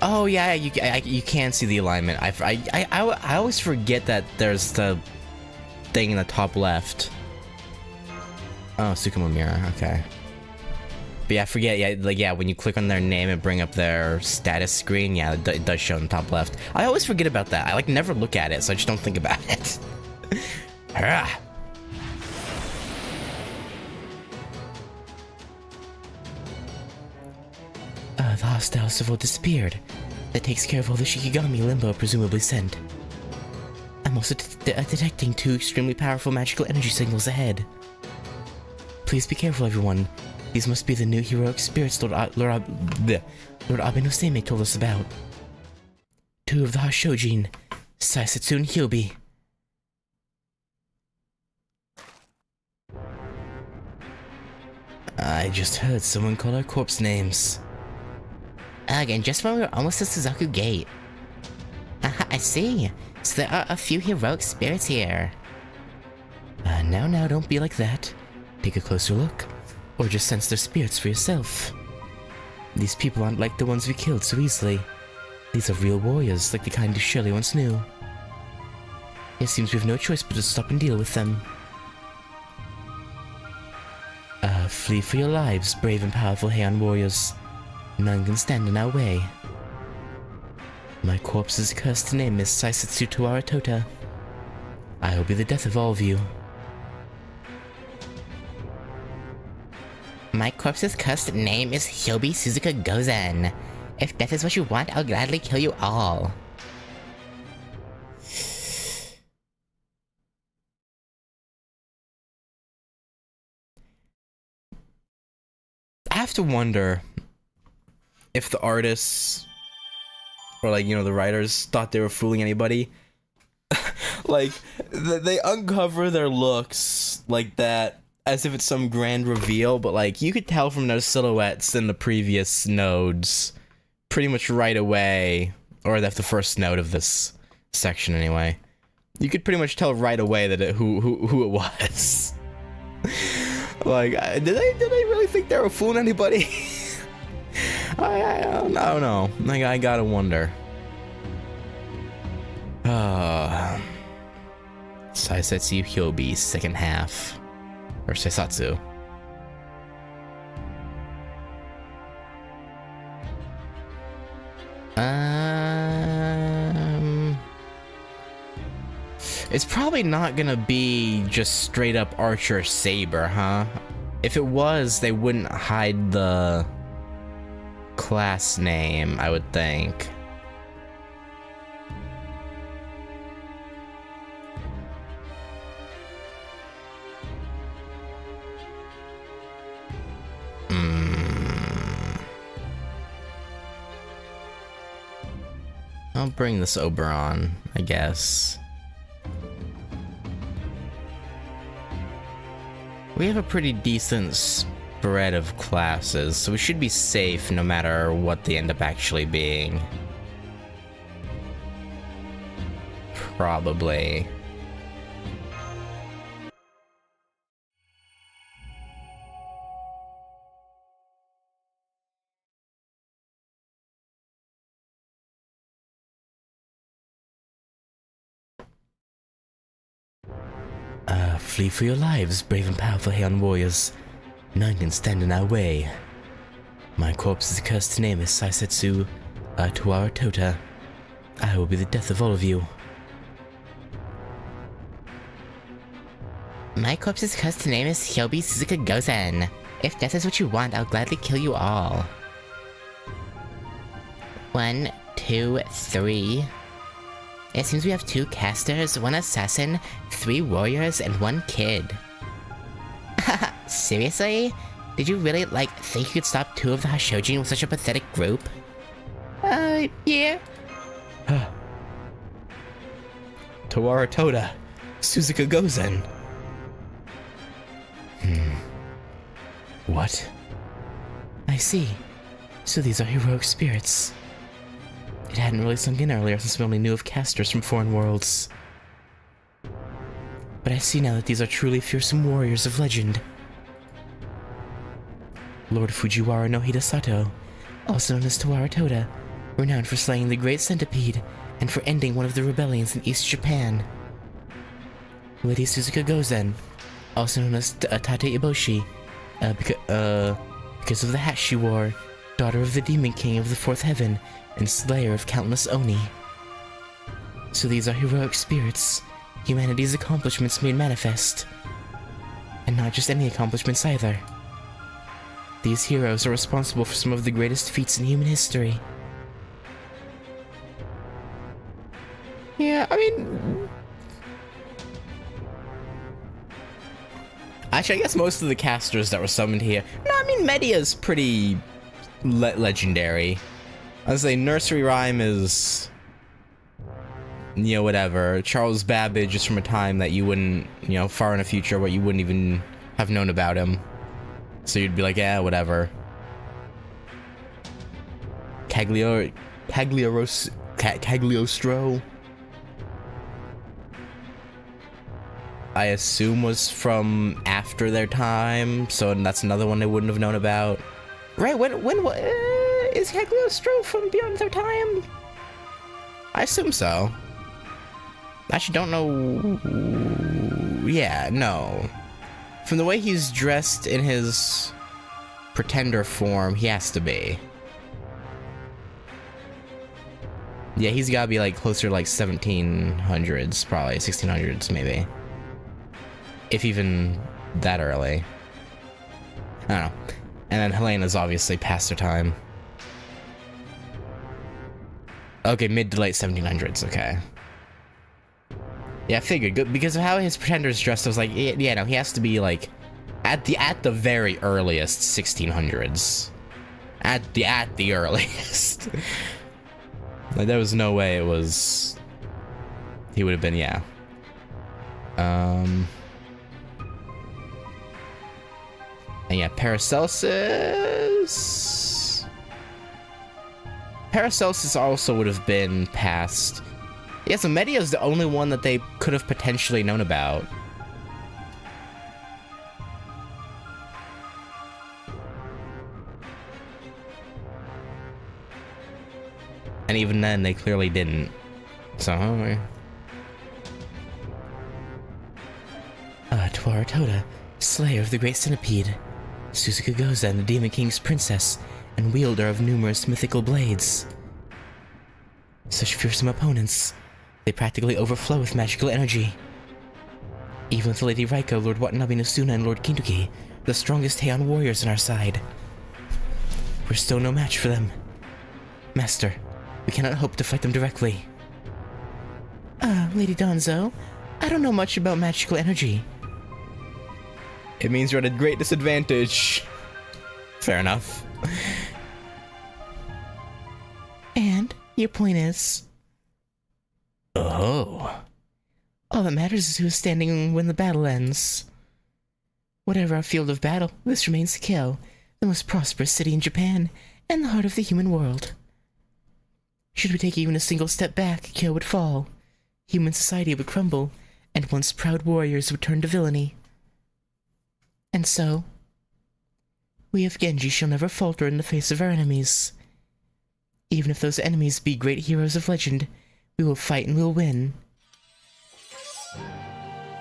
Oh yeah, you can see the alignment. I always forget that there's the thing in the top left. Oh, Tsukumo Mirror, okay. But yeah, I forget, yeah, when you click on their name and bring up their status screen, yeah, it does show in the top left. I always forget about that. I like never look at it, so I just don't think about it. The hostiles have all disappeared. That takes care of all the Shikigami Limbo presumably sent. I'm also detecting 2 extremely powerful magical energy signals ahead. Please be careful, everyone. These must be the new heroic spirits Lord Abe-no-Seimei told us about. 2 of the Hashojin, Saisetsu and Hyobi. I just heard someone call our corpse names. Ugh, and just when we were almost to Suzaku Gate. I see. So there are a few heroic spirits here. Now, don't be like that. Take a closer look, or just sense their spirits for yourself. These people aren't like the ones we killed so easily. These are real warriors, like the kind Shirley once knew. It seems we have no choice but to stop and deal with them. Flee for your lives, brave and powerful Heian warriors. None can stand in our way. My corpse's cursed name is Saisetsu Tawara Tota. I will be the death of all of you. My corpse's cursed name is Hyobi Suzuka Gozen. If death is what you want, I'll gladly kill you all. I have to wonder if the artists, or like, the writers thought they were fooling anybody. Like, they uncover their looks like that as if it's some grand reveal, but like you could tell from their silhouettes in the previous nodes pretty much right away, or the first node of this section anyway. You could pretty much tell right away that who it was. Like, did they really think they were fooling anybody? I don't know. Like, I gotta wonder. Saisetsu Hyobi, second half. Or Seisatsu. It's probably not gonna be just straight up Archer Saber, huh? If it was, they wouldn't hide the class name, I would think. I'll bring this Oberon, I guess. We have a pretty decent spread of classes, so we should be safe no matter what they end up actually being. Probably. Flee for your lives, brave and powerful Heian warriors. None can stand in our way. My corpse is cursed to name as Saisetsu Tuara Tota. I will be the death of all of you. My corpse is cursed to name as Hyobi Suzuka Gozen. If death is what you want, I'll gladly kill you all. 1, 2, 3. It seems we have 2 casters, 1 assassin, 3 warriors, and 1 kid. Seriously? Did you really, think you could stop 2 of the Hashojin with such a pathetic group? Yeah. Tuara Tota, Suzuka Gozen. What? I see. So these are heroic spirits. It hadn't really sunk in earlier since we only knew of casters from foreign worlds. But I see now that these are truly fearsome warriors of legend. Lord Fujiwara no Hidesato, also known as Tuara Tota, renowned for slaying the Great Centipede and for ending one of the rebellions in East Japan. Lady Suzuka Gozen, also known as Tate Iboshi, because of the hat she wore, daughter of the Demon King of the Fourth Heaven, and slayer of countless Oni. So these are heroic spirits, humanity's accomplishments made manifest. And not just any accomplishments either. These heroes are responsible for some of the greatest feats in human history. Yeah, I mean... Actually, I guess most of the casters that were summoned here... No, I mean, Media's pretty legendary. I was say Nursery Rhyme is, whatever. Charles Babbage is from a time that you wouldn't, far in the future, where you wouldn't even have known about him. So you'd be like, yeah, whatever. Cagliostro, I assume was from after their time, so that's another one they wouldn't have known about. Right, when is Cagliostro from beyond their time? I assume so. Actually, don't know. Yeah, no. From the way he's dressed in his pretender form, he has to be. Yeah, he's gotta be closer to 1700s, probably 1600s, maybe. If even that early. I don't know. And then Helena's obviously past her time. Okay, mid to late 1700s, okay. Yeah, I figured, good, because of how his pretender's dressed, I was like, yeah, no, he has to be at the very earliest 1600s. At the earliest. There was no way it was... He would have been, yeah. And yeah, Paracelsus... Paracelsus also would have been past. Yeah, so Media's the only one that they could have potentially known about. And even then, they clearly didn't. So, Taira-Toda, slayer of the Great Centipede. Suzuka Gozen, the Demon King's princess, and wielder of numerous mythical blades. Such fearsome opponents. They practically overflow with magical energy. Even with Lady Raiko, Lord Watanabe no Suna, and Lord Kintoki, the strongest Heian warriors on our side. We're still no match for them. Master, we cannot hope to fight them directly. Lady Danzo, I don't know much about magical energy. It means you're at a great disadvantage. Fair enough. And your point is? Oh. All that matters is who is standing when the battle ends. Whatever our field of battle, this remains Kyo, the most prosperous city in Japan, and the heart of the human world. Should we take even a single step back, Kyo would fall. Human society would crumble, and once proud warriors would turn to villainy. And so, we of Genji shall never falter in the face of our enemies. Even if those enemies be great heroes of legend, we will fight and we'll win.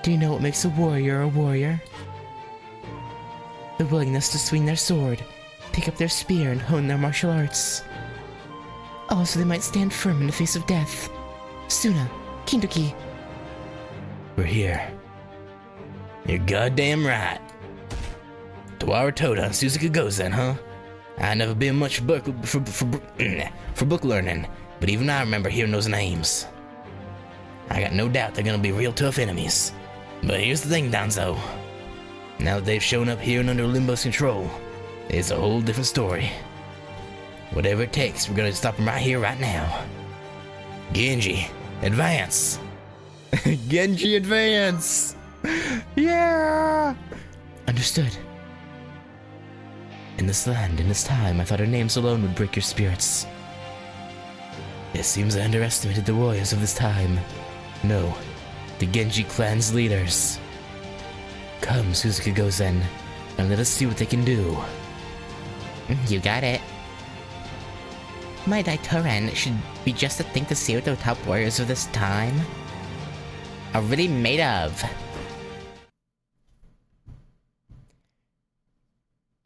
Do you know what makes a warrior a warrior? The willingness to swing their sword, pick up their spear, and hone their martial arts. Also, they might stand firm in the face of death. Suna, Kintoki. We're here. You're goddamn right. Taira-Toda and Suzuka Gozen, huh? I never been much for book learning, but even I remember hearing those names. I got no doubt they're gonna be real tough enemies. But here's the thing, Danzo. Now that they've shown up here and under Limbo's control, it's a whole different story. Whatever it takes, we're gonna stop them right here, right now. Genji, advance! Genji, advance! Yeah! Understood. In this land, in this time, I thought our names alone would break your spirits. It seems I underestimated the warriors of this time. No, the Genji clan's leaders. Come, Suzuka Gozen, and let us see what they can do. You got it. My Daitoran should be just a thing to see what the top warriors of this time are really made of.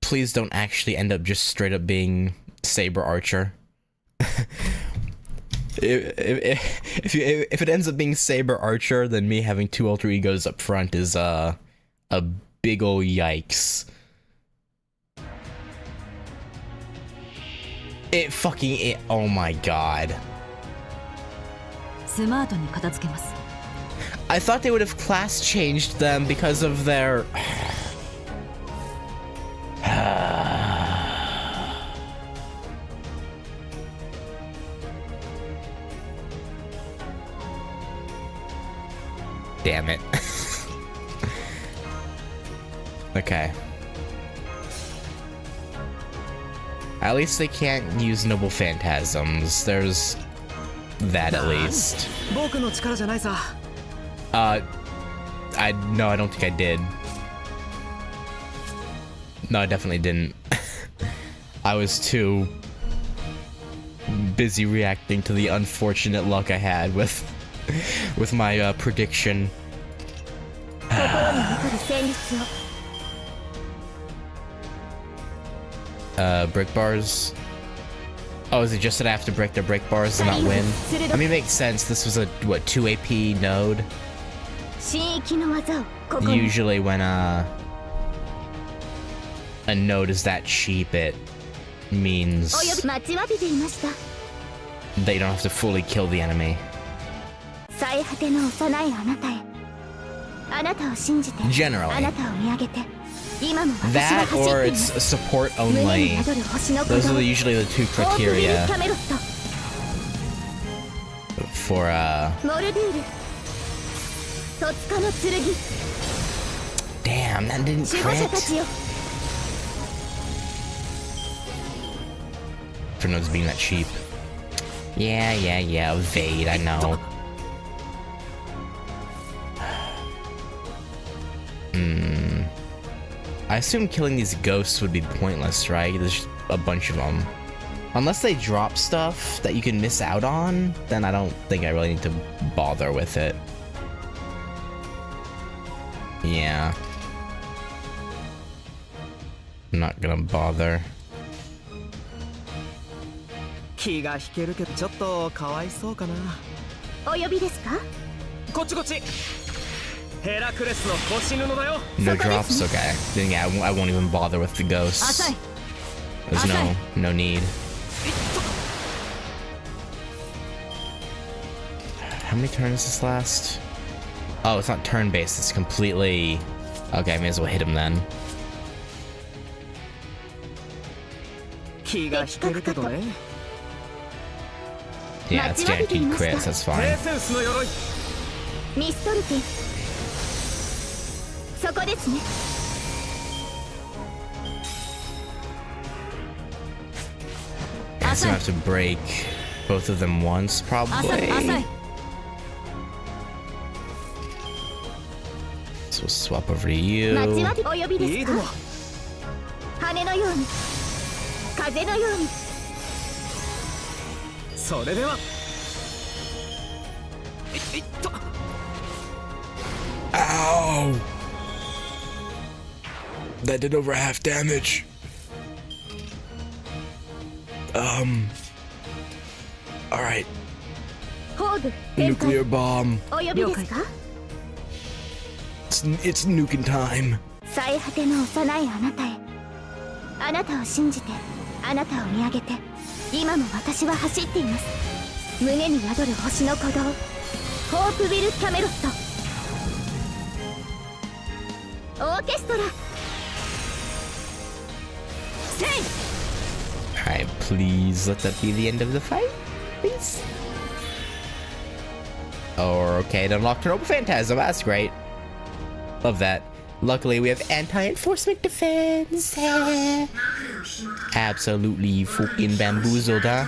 Please don't actually end up just straight up being Saber Archer. If it ends up being Saber Archer, then me having two alter egos up front is a big ol' yikes. Oh my god. I thought they would have class changed them because of their... Damn it. Okay. At least they can't use noble phantasms. There's that at least. No, I don't think I did. No, I definitely didn't. I was too busy reacting to the unfortunate luck I had with my prediction. Brick bars. Oh, is it just that I have to break their break bars and not win? I mean, it makes sense. This was a, what, 2 AP node? Usually when, a node is that cheap, it means that you don't have to fully kill the enemy. Generally. That, or it's support only. Those are usually the two criteria for, Damn, that didn't crit. Master Node's being that cheap. Yeah, evade, I know. I assume killing these ghosts would be pointless, right? There's just a bunch of them. Unless they drop stuff that you can miss out on, then I don't think I really need to bother with it. Yeah. I'm not gonna bother. 気が引けるけどちょっとかわいそうかな。お呼びですか？こっちこっち。ヘラクレスの腰布だよ。 No drops? Okay. Then yeah, I won't even bother with the ghosts. There's no need. How many turns does this last? Oh, it's not turn-based, it's completely... Okay, I may as well hit him then. 気が引けるけどね。 Yeah, it's guaranteed crits, that's fine. センスの鎧。ミストルティ。そこですね。 I still have to break both of them once, probably. So we'll swap over to you. お呼びですか？羽のように、風のように。それでは。いっと。 Ow! That did over half damage. Alright. Nuclear bomb. お呼びですか？ It's nuking time. 最果ての幼いあなたへ。あなたを信じて、あなたを見上げて、今も私は走っています。胸に宿る星の鼓動、ホープビル・キャメロット。オーケストラ。せい。 Alright, please let that be the end of the fight, please. Or okay, it unlocked an open phantasm. That's great. Love that. Luckily, we have anti-enforcement defense. Absolutely fucking bamboozled, huh?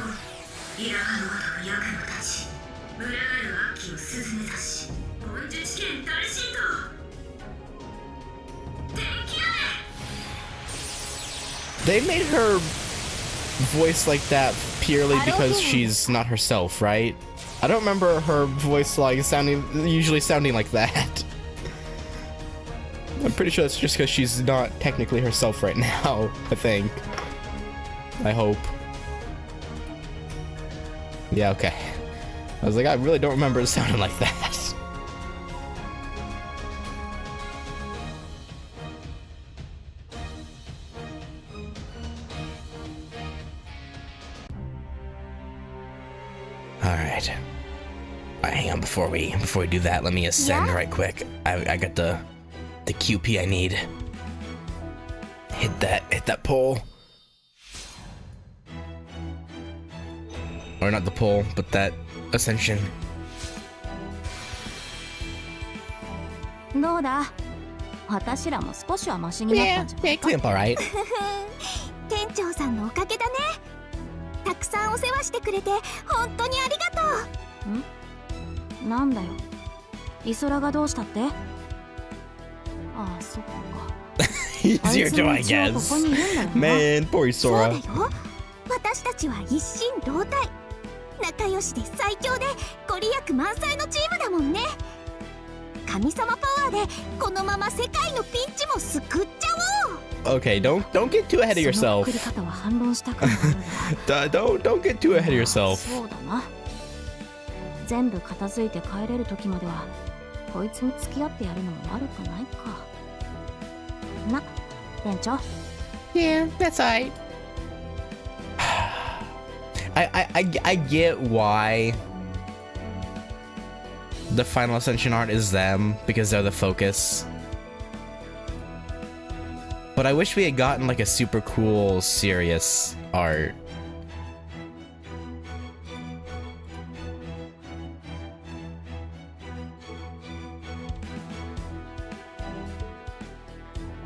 They made her voice like that purely because she's not herself, right? I don't remember her voice like usually sounding like that. I'm pretty sure it's just because she's not technically herself right now, I think. I hope. Yeah, okay. I was like, I really don't remember it sounding like that. Alright. Alright, hang on, before we do that, let me ascend right quick. I got the QP I need. Hit that pole. Or not the pole, but that ascension. どうだ？私らも少しはマシになったんじゃないか？ clean up alright. 店長さんのおかげだね。たくさんお世話してくれて本当にありがとう。なんだよ。イソラがどうしたって？ああ、そっか。Easier to, I guess. Man, poor Isora. そうだよ。私たちは一心同体。仲良しで最強でご利益満載のチームだもんね。神様パワーでこのまま世界のピンチも救っちゃおう。 Okay, don't get too ahead of yourself. Don't get too ahead of yourself. そうだな。全部片付いて帰れる時まではこいつに付き合ってやるのも悪くないか。な、店長。 Yeah, that's alright. I get why the final ascension art is them, because they're the focus. But I wish we had gotten like a super cool, serious art.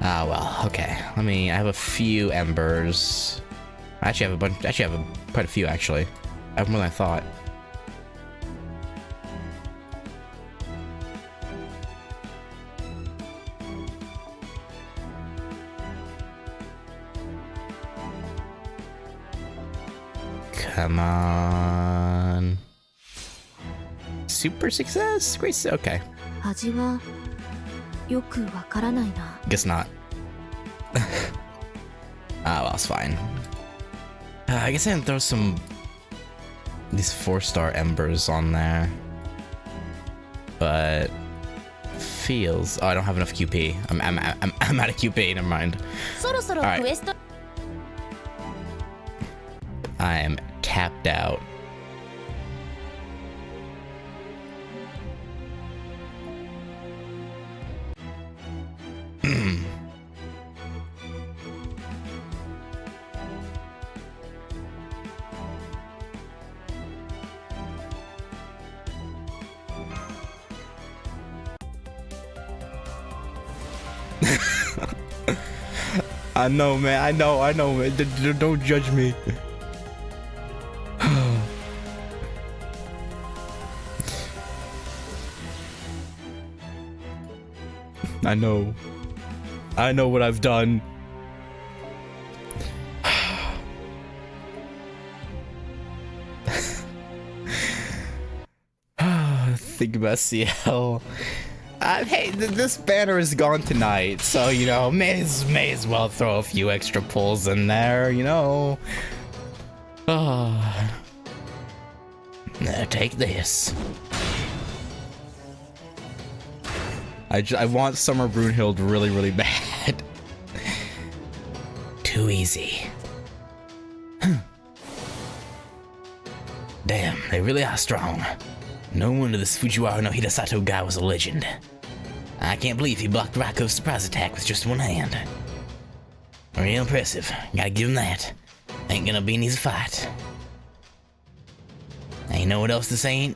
Ah, well, okay. I have a few embers. I actually have a bunch. Actually, I have quite a few. Actually, I have more than I thought. Come on. Super success? Great. Okay. 味はよくわからないな。 Guess not. Well, it's fine. I guess I can throw these 4-star embers on there. But feels. Oh, I don't have enough QP. I'm out of QP. Never mind. そろそろ Alright. クエスト I am tapped out. I know, man. I know, man. Don't judge me. I know what I've done. Think about CL. Hey, this banner is gone tonight, so, you know, may as well throw a few extra pulls in there, you know. Now take this. I want Summer Brunhild really, really bad. Too easy. Damn, they really are strong. No wonder this Fujiwara no Hidesato guy was a legend. I can't believe he blocked Raiko's surprise attack with just one hand. Real impressive, gotta give him that. Ain't gonna be an easy fight. And you know what else this ain't?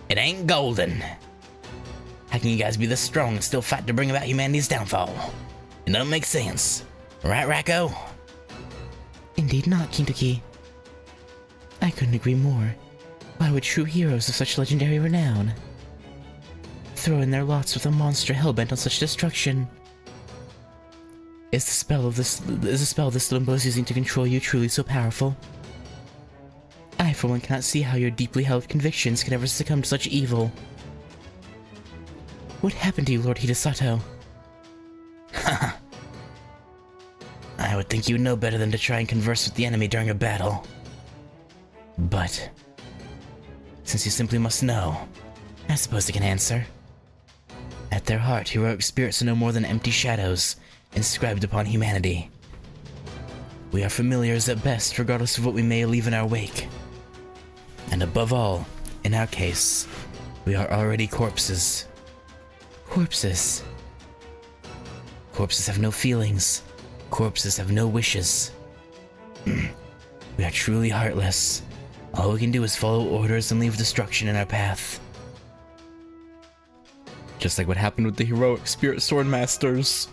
It ain't golden. How can you guys be this strong and still fight to bring about humanity's downfall? It doesn't make sense. Right, Raiko? Indeed not, Kintoki. I couldn't agree more. Why would true heroes of such legendary renown throw in their lots with a monster hellbent on such destruction? Is the spell this limbo is using to control you truly so powerful? I, for one, cannot see how your deeply held convictions can ever succumb to such evil. What happened to you, Lord Hidesato? Haha. I would think you would know better than to try and converse with the enemy during a battle. But since you simply must know, I suppose I can answer. At their heart, heroic spirits are no more than empty shadows inscribed upon humanity. We are familiars at best, regardless of what we may leave in our wake. And above all, in our case, we are already corpses. Corpses. Corpses have no feelings. Corpses have no wishes. We are truly heartless. All we can do is follow orders and leave destruction in our path. Just like what happened with the heroic spirit sword masters.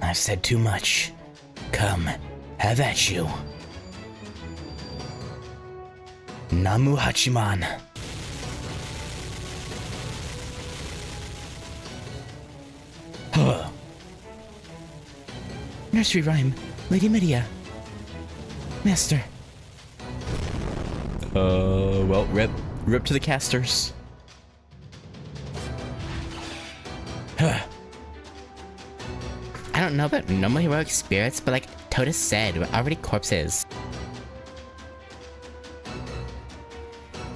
I've said too much. Come, have at you. Namu Hachiman. Huh. Nursery rhyme, Lady Medea. Master. Well, rip to the casters. Huh. I don't know about normal heroic spirits, but like Toda said, we're already corpses.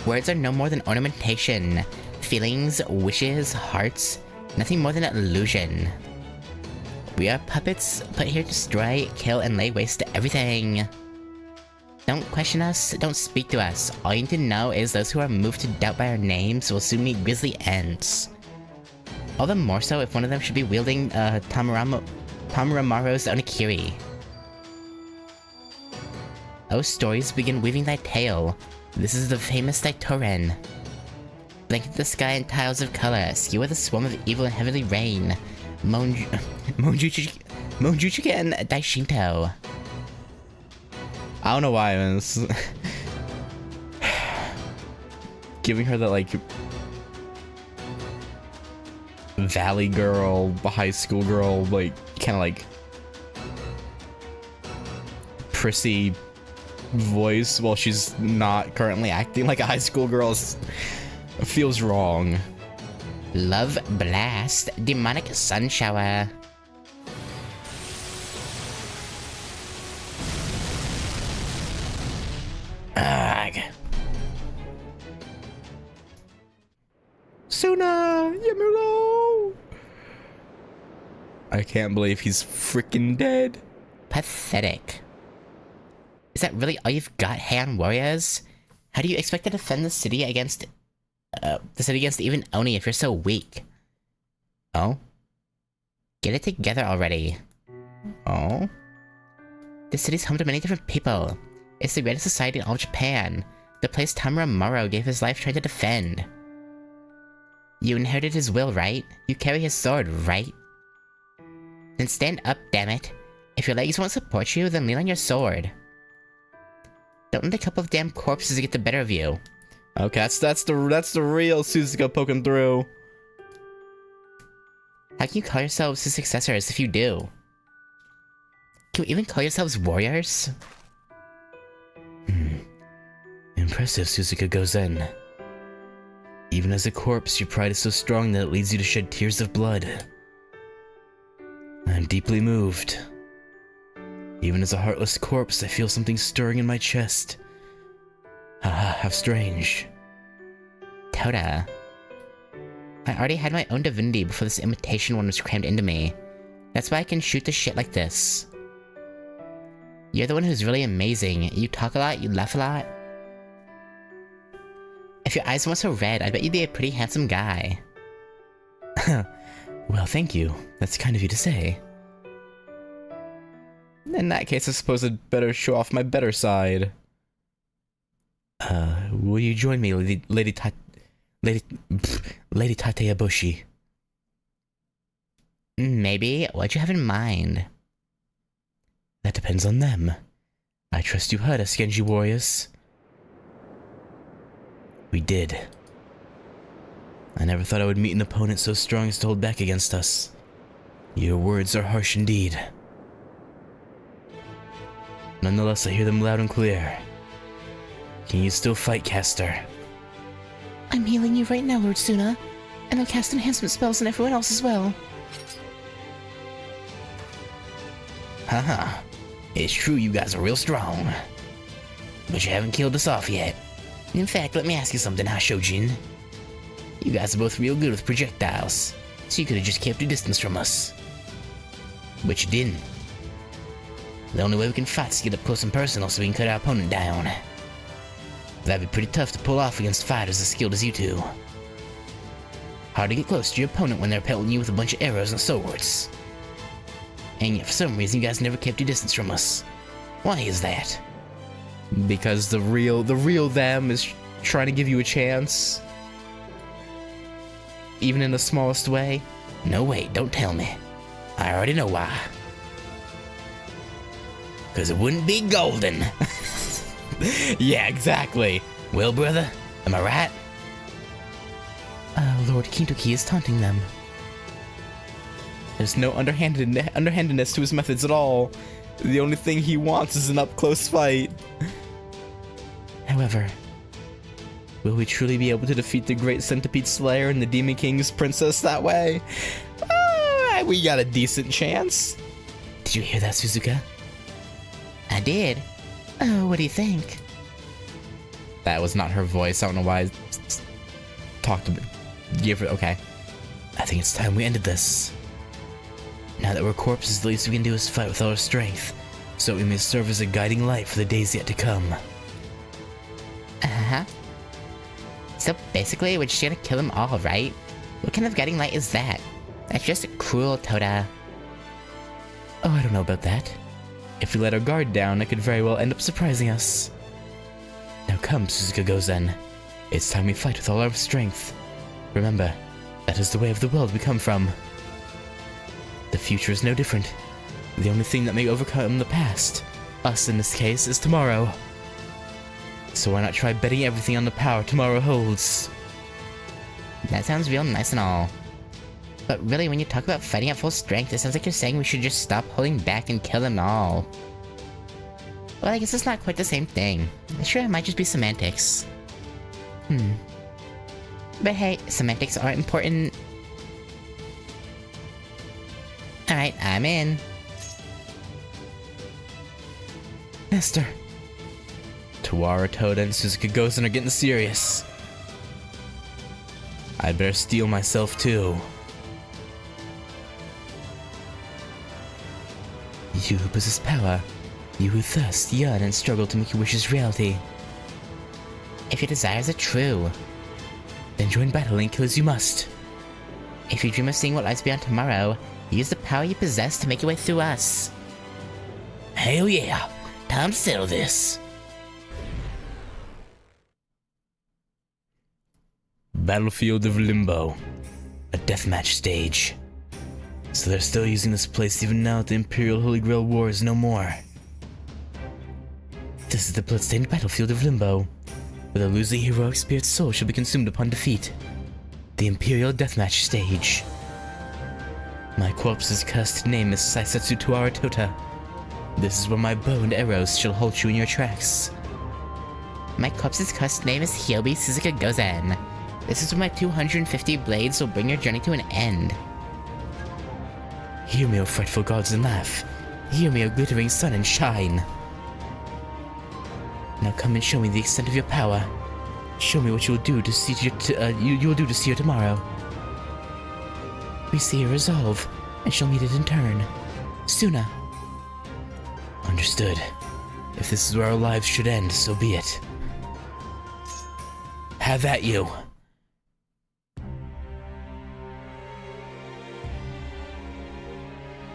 Words are no more than ornamentation. Feelings, wishes, hearts, nothing more than an illusion. We are puppets put here to destroy, kill, and lay waste to everything. Don't question us, don't speak to us. All you need to know is those who are moved to doubt by our names will soon meet grisly ends. All the more so if one of them should be wielding Tamaramaro's Onigiri. Oh, stories, begin weaving thy tale. This is the famous Daitoren. Blanket the sky in tiles of color, skewer the swarm of evil and heavenly rain. Monjuchika and Daishinto. I don't know why, man. Giving her that, like, valley girl, high school girl, like, kind of like prissy voice while she's not currently acting like a high school girl feels wrong. Love blast, demonic sun shower. Ugh. Suna, Yamuro. I can't believe he's freaking dead. Pathetic. Is that really all you've got, Heian warriors? How do you expect to defend the city against even Oni if you're so weak? Oh? Get it together already. Oh? The city's home to many different people. It's the greatest society in all of Japan. The place Tamura Morrow gave his life trying to defend. You inherited his will, right? You carry his sword, right? Then stand up, damn it. If your legs won't support you, then lean on your sword. Don't let a couple of damn corpses get the better of you. Okay, that's the real Suzuka poking through. How can you call yourselves his successors if you do? Can we even call yourselves warriors? Impressive, Suzuka Gozen. Even as a corpse, your pride is so strong that it leads you to shed tears of blood. I'm deeply moved. Even as a heartless corpse, I feel something stirring in my chest. Ah, how strange. Toda. I already had my own divinity before this imitation one was crammed into me. That's why I can shoot the shit like this. You're the one who's really amazing. You talk a lot, you laugh a lot. If your eyes weren't so red, I bet you'd be a pretty handsome guy. Well, thank you. That's kind of you to say. In that case, I suppose I'd better show off my better side. Will you join me, Lady Tateyaboshi? Maybe. What'd you have in mind? That depends on them. I trust you heard us, Genji warriors. We did. I never thought I would meet an opponent so strong as to hold back against us. Your words are harsh indeed. Nonetheless, I hear them loud and clear. Can you still fight, caster? I'm healing you right now, Lord Suna, and I'll cast enhancement spells on everyone else as well. Haha. It's true you guys are real strong. But you haven't killed us off yet. In fact, let me ask you something, Hashojin. You guys are both real good with projectiles, so you could have just kept your distance from us. But you didn't. The only way we can fight is to get up close and personal so we can cut our opponent down. That'd be pretty tough to pull off against fighters as skilled as you two. Hard to get close to your opponent when they're pelting you with a bunch of arrows and swords. And yet for some reason you guys never kept your distance from us. Why is that? Because the real them is trying to give you a chance. Even in the smallest way. No, wait, don't tell me. I already know why. Because it wouldn't be golden. Yeah, exactly. Well, brother, am I right? Lord Kintoki is taunting them. There's no underhandedness to his methods at all. The only thing he wants is an up-close fight. However, will we truly be able to defeat the Great Centipede Slayer and the Demon King's princess that way? We got a decent chance. Did you hear that, Suzuka? I did. Oh, what do you think? That was not her voice. I don't know why I talked to give her. Okay. I think it's time we ended this. Now that we're corpses, the least we can do is fight with all our strength, so we may serve as a guiding light for the days yet to come. Uh-huh. So basically, we're just gonna kill them all, right? What kind of guiding light is that? That's just cruel, Toda. Oh, I don't know about that. If we let our guard down, it could very well end up surprising us. Now come, Suzuka Gozen. It's time we fight with all our strength. Remember, that is the way of the world we come from. The future is no different. The only thing that may overcome the past us in this case, is tomorrow. So why not try betting everything on the power tomorrow holds? That sounds real nice and all. But really, when you talk about fighting at full strength, it sounds like you're saying we should just stop holding back and kill them all. Well, I guess it's not quite the same thing. Sure, it might just be semantics. But hey, semantics are important. Alright, I'm in. Master. Tawara, Toda, and Suzuka Gozen are getting serious. I'd better steel myself too. You who possess power, you who thirst, yearn, and struggle to make your wishes reality. If your desires are true, then join battle and kill as you must. If you dream of seeing what lies beyond tomorrow, use the power you possess to make your way through us. Hell yeah! Time to settle this. Battlefield of Limbo. A deathmatch stage. So they're still using this place even now that the Imperial Holy Grail War is no more. This is the bloodstained battlefield of Limbo, where the losing heroic spirit's soul shall be consumed upon defeat. The Imperial Deathmatch stage. My corpse's cursed name is Saisetsu Tawara Tota. This is where my bow and arrows shall halt you in your tracks. My corpse's cursed name is Hyobi Suzuka Gozen. This is where my 250 blades will bring your journey to an end. Hear me, O frightful gods, and laugh. Hear me, O glittering sun, and shine. Now come and show me the extent of your power. Show me what you will do to see you will do to see her tomorrow. We see your resolve, and shall meet it in turn. Sooner. Understood. If this is where our lives should end, so be it. Have at you.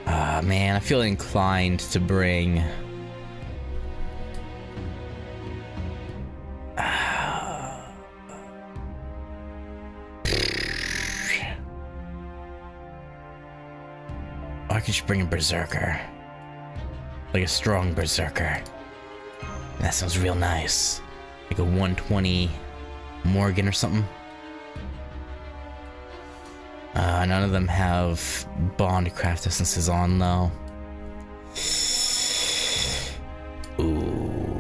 Ah, man, I feel inclined to bring... I could just bring a berserker. Like a strong berserker. That sounds real nice. Like a 120 Morgan or something. None of them have bond craft essences on though. Ooh.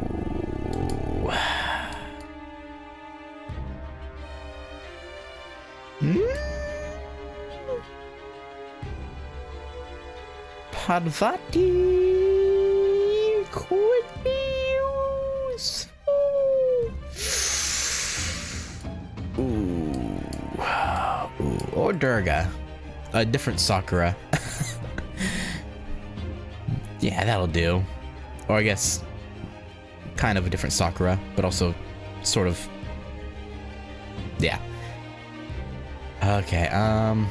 Parvati could be useful. Ooh. Or Durga. A different Sakura. Yeah, that'll do. Or I guess kind of a different Sakura, but also sort of. Yeah. Okay, I'm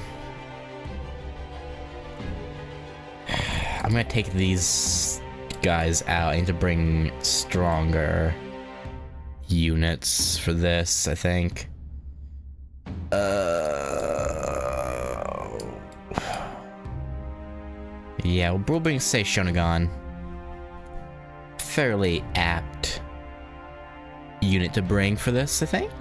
gonna take these guys out. I need to bring stronger units for this, I think. Yeah, we'll bring Sei Shonagon. Fairly apt unit to bring for this, I think.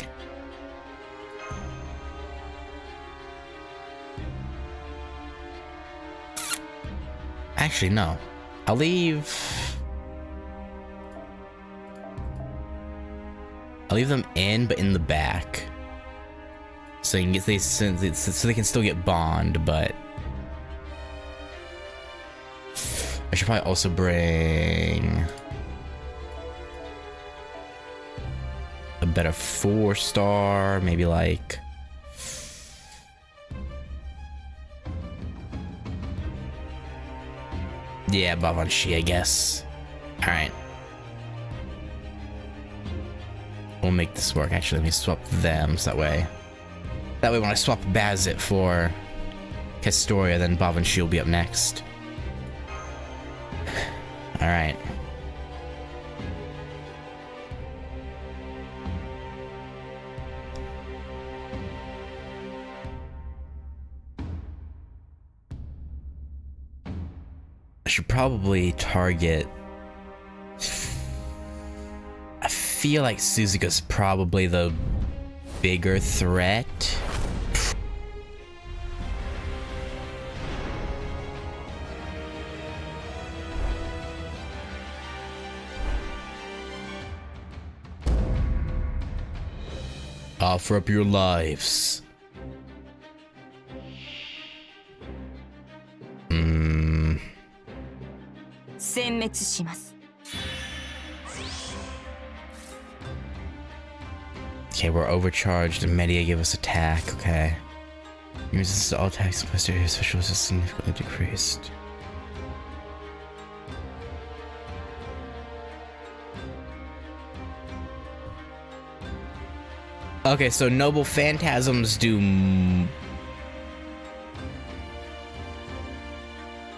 Actually, no. I'll leave them in, but in the back, so you can get so they can still get bond. But I should probably also bring a better 4-star, maybe like. Yeah, Bavanshi, I guess. Alright. We'll make this work. Actually, let me swap them so that way when I swap Bazit for Castoria, then Bavanshi will be up next. Alright. I should probably target feel like Suzuka's probably the bigger threat. Offer up your lives. Okay, we're overcharged and Media give us attack, okay. Your resistance to all attacks plus your special is significantly decreased. Okay, so noble phantasms do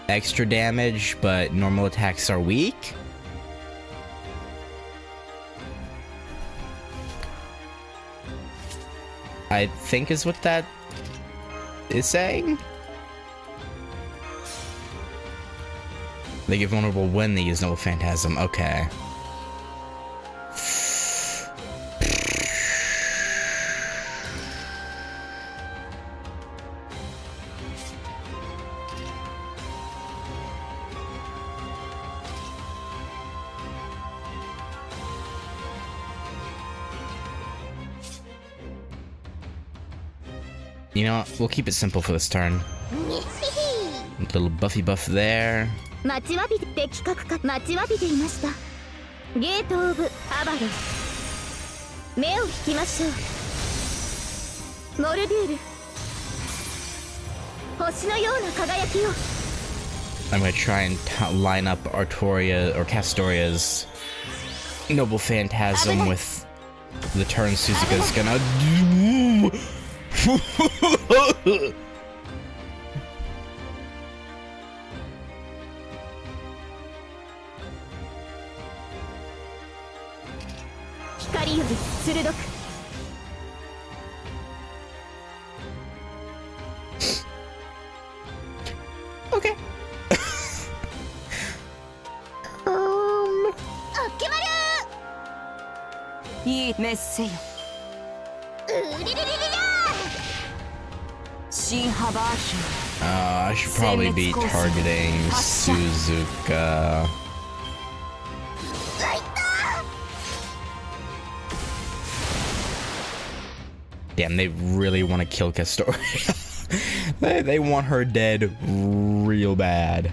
extra damage, but normal attacks are weak? I think is what that is saying. They get vulnerable when they use noble phantasm, okay. You know what? We'll keep it simple for this turn. Little buffy buff there. 待ちわびて的確か待ちわびていました。ゲートオブアバロン。目を引きましょう。モルデュール。星のような輝きを。I'm gonna try and line up Artoria or Castoria's noble phantasm with the turn Suzuka's gonna do. Okay. I should probably be targeting Suzuka. Damn, they really want to kill Castoria. they want her dead real bad.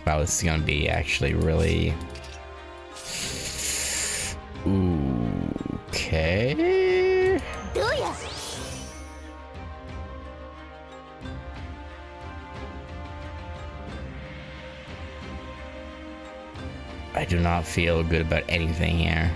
Wow, this is gonna be actually really... Okay... I do not feel good about anything here.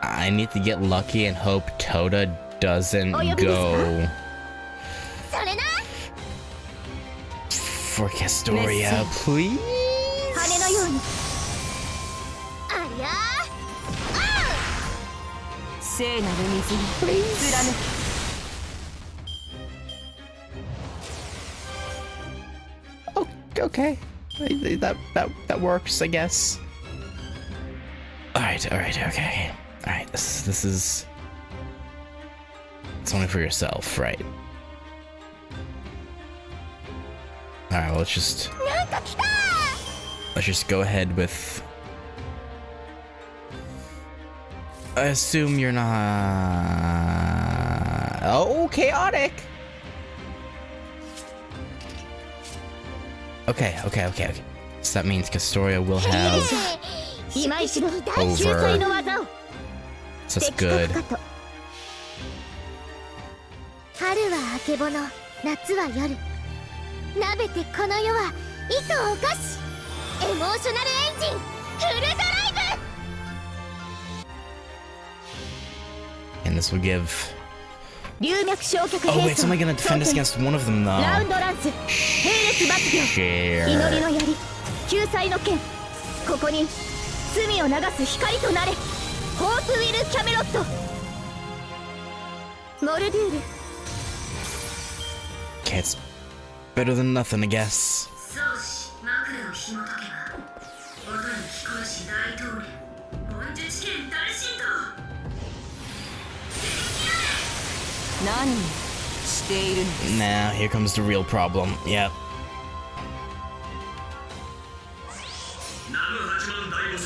I need to get lucky and hope Toda doesn't go for Castoria, please. Oh, okay. That works, I guess. Alright, okay. Alright, this is... It's only for yourself, right? Alright, well, let's just go ahead with... I assume you're not... Oh, chaotic! Okay. So that means Castoria will have... over... So that's good. And this will give... 龍脈焼却 Oh 兵 wait, it's 装 only gonna defend us against one of them ラウン though. ドランス並列抜業 Share. 祈りの槍救済の剣ここに罪を流す光となれホープウィル・キャメロットモルデュール Okay, it's better than nothing, I guess. 宗師枕を紐解けば音に聞こえし大統領本術権大神道何しているの Now, here comes the real problem. Yep. 南無八幡大菩薩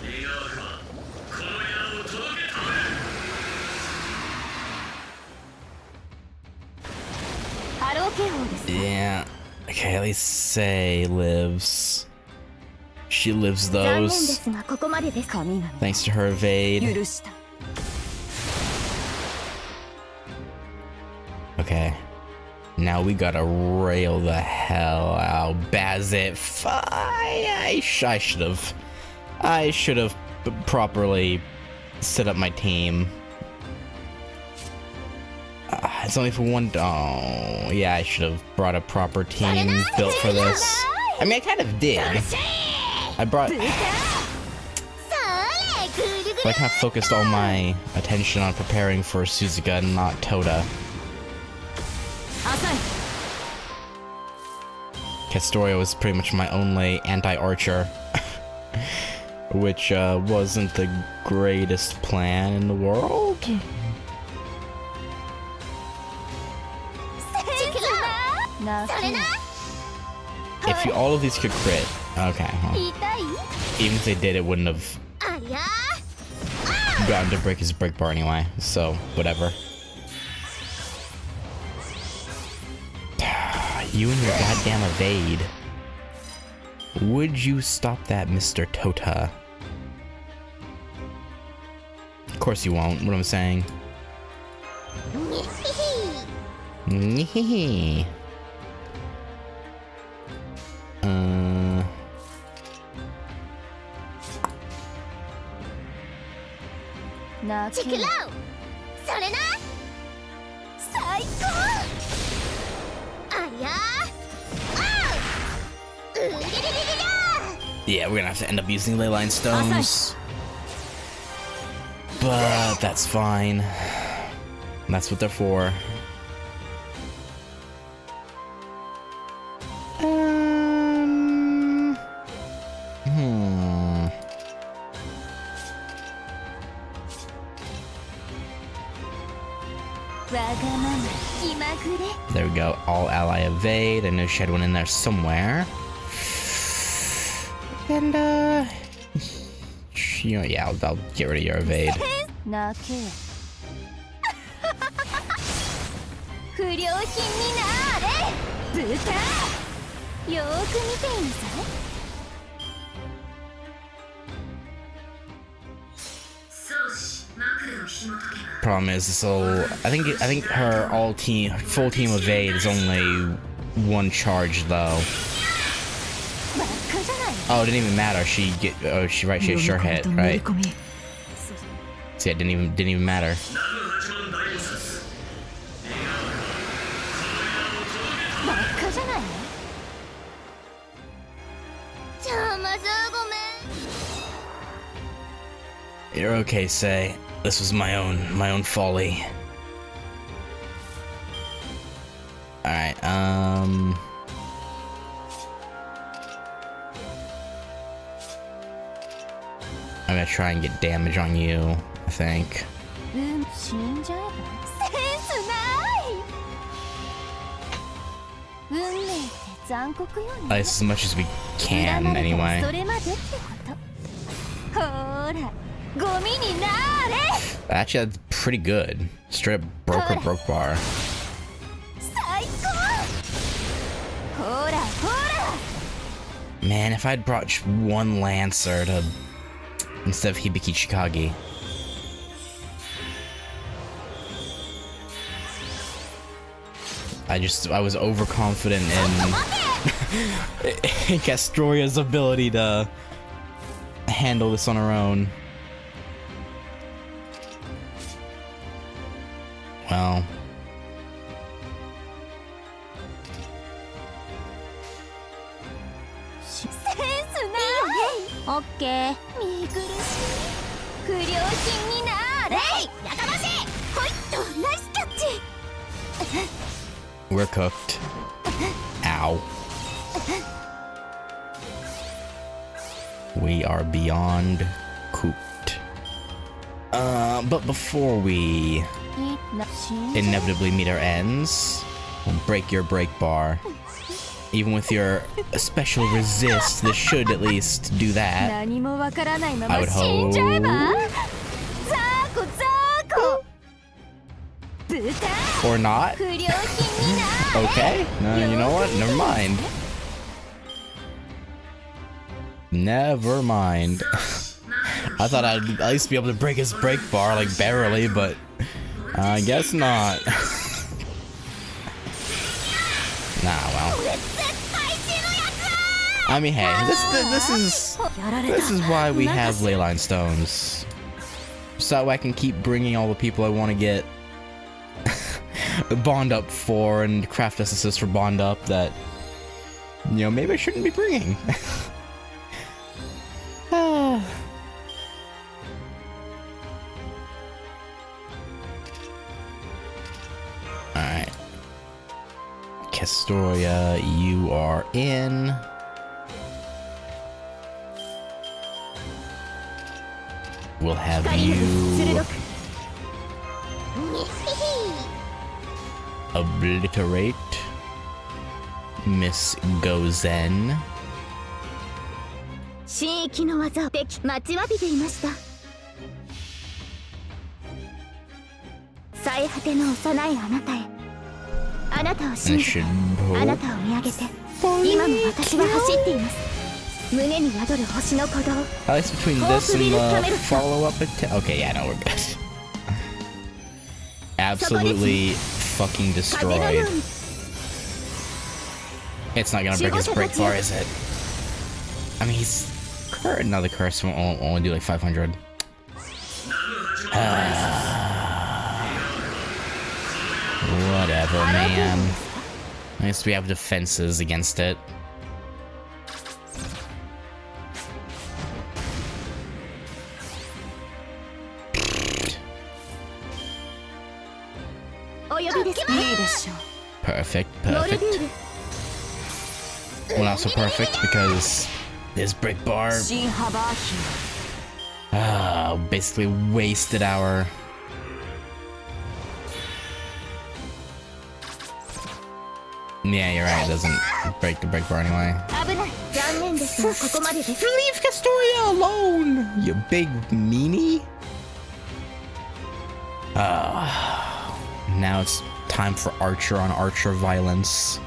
願わくはこの矢を届けたまえハロー警報です Yeah. Okay, at least Sei lives. She lives 残念で those すがここまでです神々 thanks to her evade. 許した Okay. Now we gotta rail the hell out. Bazit. Fine. I should have properly set up my team. It's only for one. Oh, yeah. I should have brought a proper team built for this. I mean, I kind of did. I brought. I kind of focused all my attention on preparing for Suzuka and not Toda. Castoria was pretty much my only anti-archer, which wasn't the greatest plan in the world. If all of these could crit, okay. Well, even if they did, it wouldn't have gotten to break his break bar anyway. So whatever. You and your goddamn evade. Would you stop that, Mr. Tota? Of course you won't, what I'm saying. Nyeh. Yeah, we're gonna have to end up using leyline stones. But that's fine. That's what they're for. There we go. All ally evade. I know she had one in there somewhere. And you know, yeah, I'll get rid of your evade. Problem is, this'll. I think her full team evade is only one charge though. Oh, it didn't even matter. She had sure hit, right? See, it didn't even matter. You're okay, Sei. This was my own folly. Alright, I'm gonna try and get damage on you, I think. As much as we can, anyway. Actually, that's pretty good. Straight up broke her broke bar. Man, if I'd brought one Lancer to instead of Hibiki Chikagi. I was overconfident in Castoria's ability to handle this on her own. well. Okay. 見苦しい。不良品になれい。やかましい。ほいっとナイスキャッチ。We're cooked. Ow. We are beyond cooked. But before we inevitably meet our ends, we'll break your break bar. Even with your special resist, this should at least do that. I would hope. Or not? Okay. No, you know what? Never mind. Never mind. I thought I'd at least be able to break his break bar, like barely, but I guess not. Nah, well. I mean, hey, this is why we have leyline stones, so I can keep bringing all the people I want to get bond up for and craft essences for bond up that, you know, maybe I shouldn't be bringing. Alright. Castoria, you are in. We'll have you obliterate Miss Gozen. 新域の技を待ちわびていました。最果ての幼いあなたへ。あなたを信じて、あなたを見上げて、今も私は走っています。 At least between this and the follow-up attempt. Okay, yeah, no, we're good. Absolutely fucking destroyed. It's not gonna break his break bar, is it? I mean, he's another curse will only do like 500. Whatever, man. At least we have defenses against it. Perfect, perfect. Well, not so perfect because this break bar basically wasted our... Yeah, you're right, it doesn't break the break bar anyway. Leave Castoria alone, you big meanie. Now it's time for Archer on Archer violence.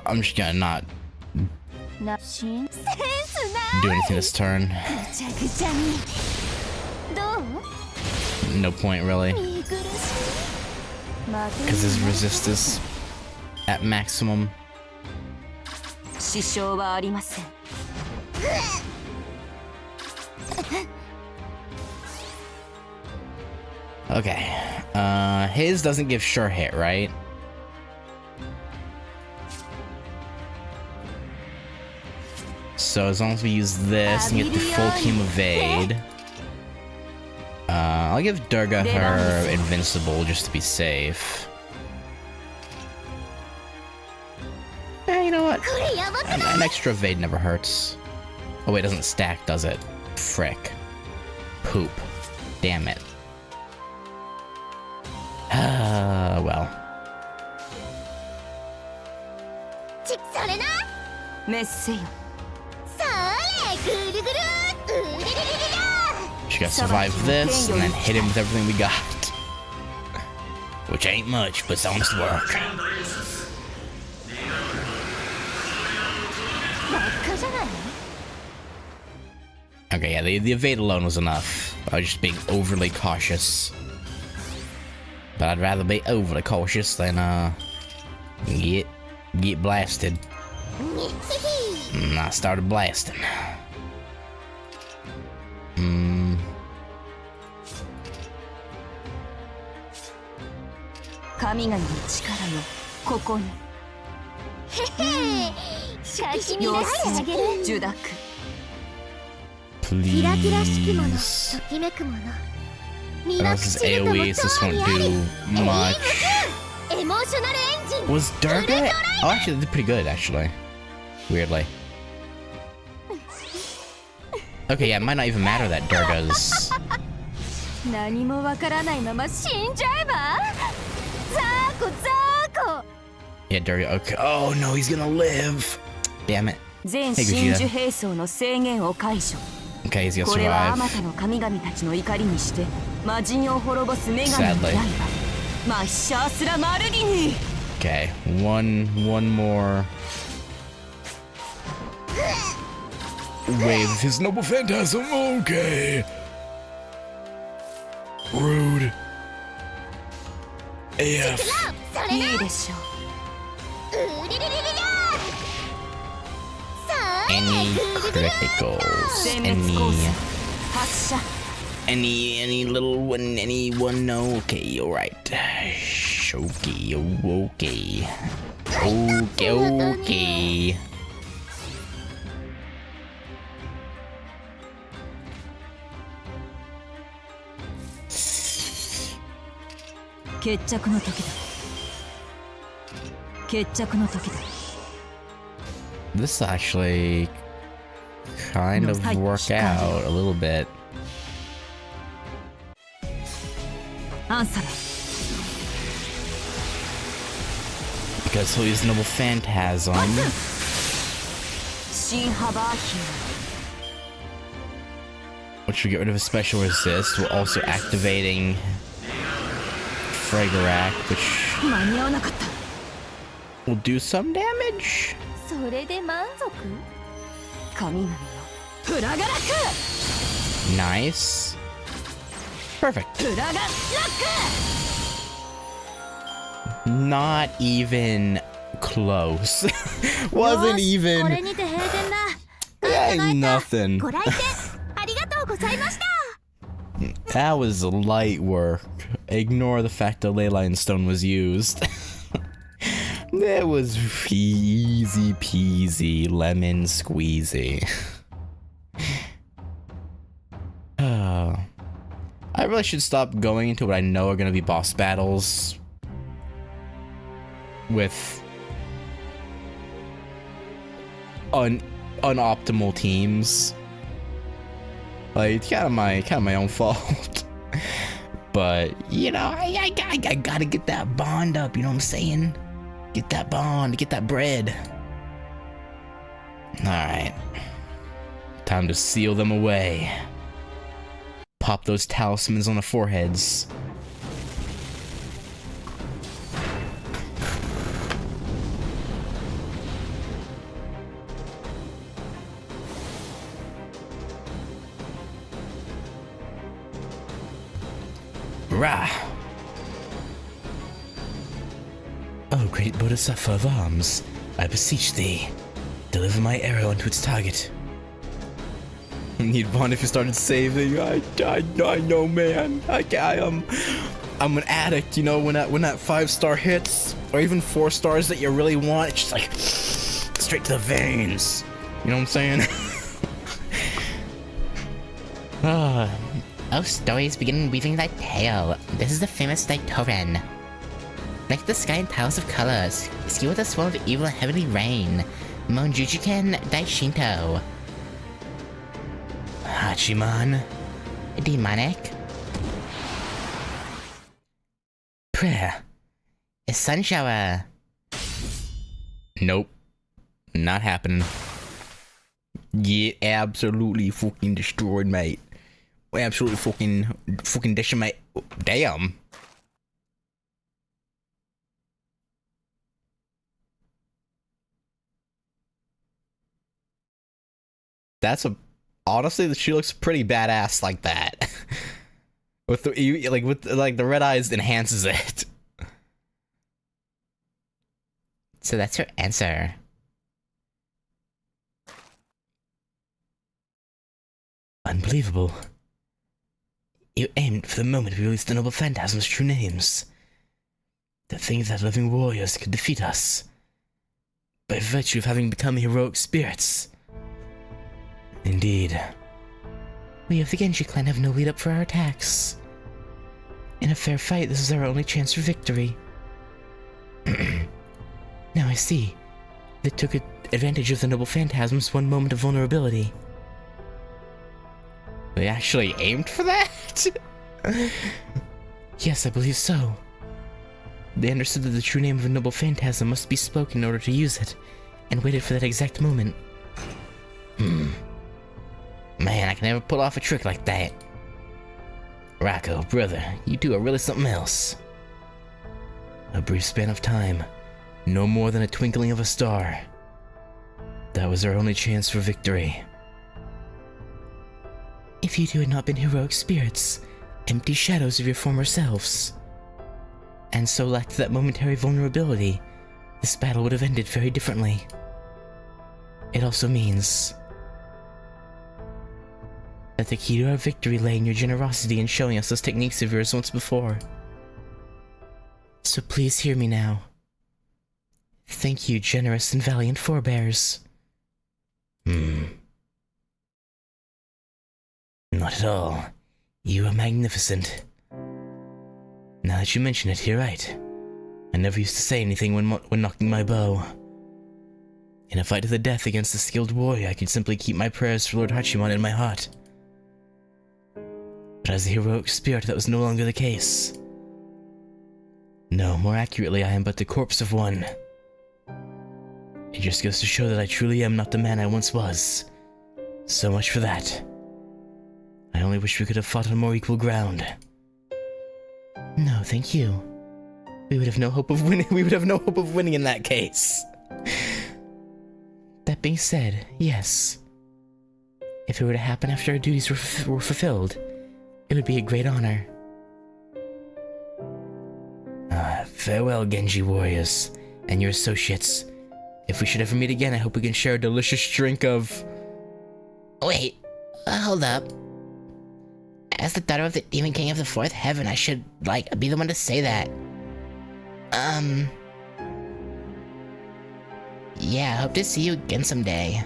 I'm just gonna not do anything this turn. No point really. Because his resist is at maximum. Okay. His doesn't give sure hit, right? So as long as we use this and get the full team evade, I'll give Durga her invincible just to be safe. You know what? An extra evade never hurts. Oh wait, it doesn't stack, does it? Frick. Poop. Damn it. Well. She gotta survive this and then hit him with everything we got. Which ain't much, but it's honest work. Okay, yeah, the evade alone was enough. I was just being overly cautious. But I'd rather be overly cautious than, get blasted. And I started blasting. 神々の力よ、ここに。よし、受諾。キラキラ式もの、 Please. ときめくもの。 What else is AoE? So this won't do much. エモーショナルエンジン Was Durga? Oh, actually, they did pretty good, actually. Weirdly. Okay, yeah, it might not even matter that Durga's. 何もわからないまま死んじゃえば。ザーコザーコ。 Yeah, Durga. Okay. Oh no, he's gonna live. Damn it. 全真珠兵装の制限を解除。 Okay, he's gonna これはあ survive. またの神々たちの怒りにして魔人を滅ぼす女神の刃。マッシャースラマルギニ。 Okay, one more wave of his noble phantasm. Okay. Rude. AF. それいいでしょう。うりりりりりさあ Any criticals? 殲滅コー Any ス発射。 any little one? Anyone? No. Okay, alright. Okay, okay. Okay, okay. 決着の時だ。決着の時だ。 This actually kind of work out a little bit. アンサラ。 Because he'll use Noble Phantasm. 新ハバーヒ Which will get rid of his special resist, while also activating Fragarak, which ー。間に合わなかった。 will do some damage. それで満足神々よ。フラガラッ Nice. Perfect. クフラガラッ Not even close. Wasn't これ even. にて閉店だ Yeah, nothing. ご来店ありがとうございました That was light work. Ignore the fact that Leyline Stone was used. That was easy peasy lemon squeezy. I really should stop going into what I know are going to be boss battles with unoptimal teams. Like, it's kind of my own fault. But, you know, I gotta get that bond up, you know what I'm saying? Get that bond, get that bread. Alright. Time to seal them away. Pop those talismans on the foreheads. Rah! Oh, great Bodhisattva of arms, I beseech thee, deliver my arrow unto its target. Need bond if you started saving. I know, man. I'm an addict, you know. When that 5-star hits, or even 4 stars that you really want, it's just like straight to the veins. You know what I'm saying? Oh, stories begin weaving thy tale. This is the famous Daitoren. Like the sky in tiles of colors, skew with a swirl of evil and heavenly rain. Monjujiken Daishinto. Hachiman. Demonic. Prayer. A sun shower. Nope. Not happening. Get absolutely fucking destroyed, mate. Absolutely fucking decimate. Damn. Honestly, she looks pretty badass like that. with the red eyes enhances it. So that's your answer. Unbelievable. You aimed for the moment we released the Noble Phantasm's true names. To think that living warriors could defeat us by virtue of having become heroic spirits. Indeed. We of the Genji clan have no lead up for our attacks. In a fair fight, this is our only chance for victory. Now I see. They took advantage of the noble phantasm's one moment of vulnerability. They actually aimed for that? Yes, I believe so. They understood that the true name of a noble phantasm must be spoken in order to use it, and waited for that exact moment. Man, I can never pull off a trick like that. Rocco, brother, you two are really something else. A brief span of time, no more than a twinkling of a star. That was our only chance for victory. If you two had not been heroic spirits, empty shadows of your former selves, and so lacked that momentary vulnerability, this battle would have ended very differently. It also means that the key to our victory lay in your generosity in showing us those techniques of yours once before. So please hear me now. Thank you, generous and valiant forebears. Not at all. You are magnificent. Now that you mention it, you're right. I never used to say anything when knocking my bow. In a fight to the death against a skilled warrior, I could simply keep my prayers for Lord Hachiman in my heart. But as a heroic spirit, that was no longer the case. No, more accurately, I am but the corpse of one. It just goes to show that I truly am not the man I once was. So much for that. I only wish we could have fought on more equal ground. No, thank you. We would have no hope of winning. We would have no hope of winning in that case. That being said, yes. If it were to happen after our duties were fulfilled, it would be a great honor. Farewell, Genji warriors, and your associates. If we should ever meet again, I hope we can share a delicious drink of... Wait, hold up. As the daughter of the Demon King of the Fourth Heaven, I should, be the one to say that. Yeah, hope to see you again someday.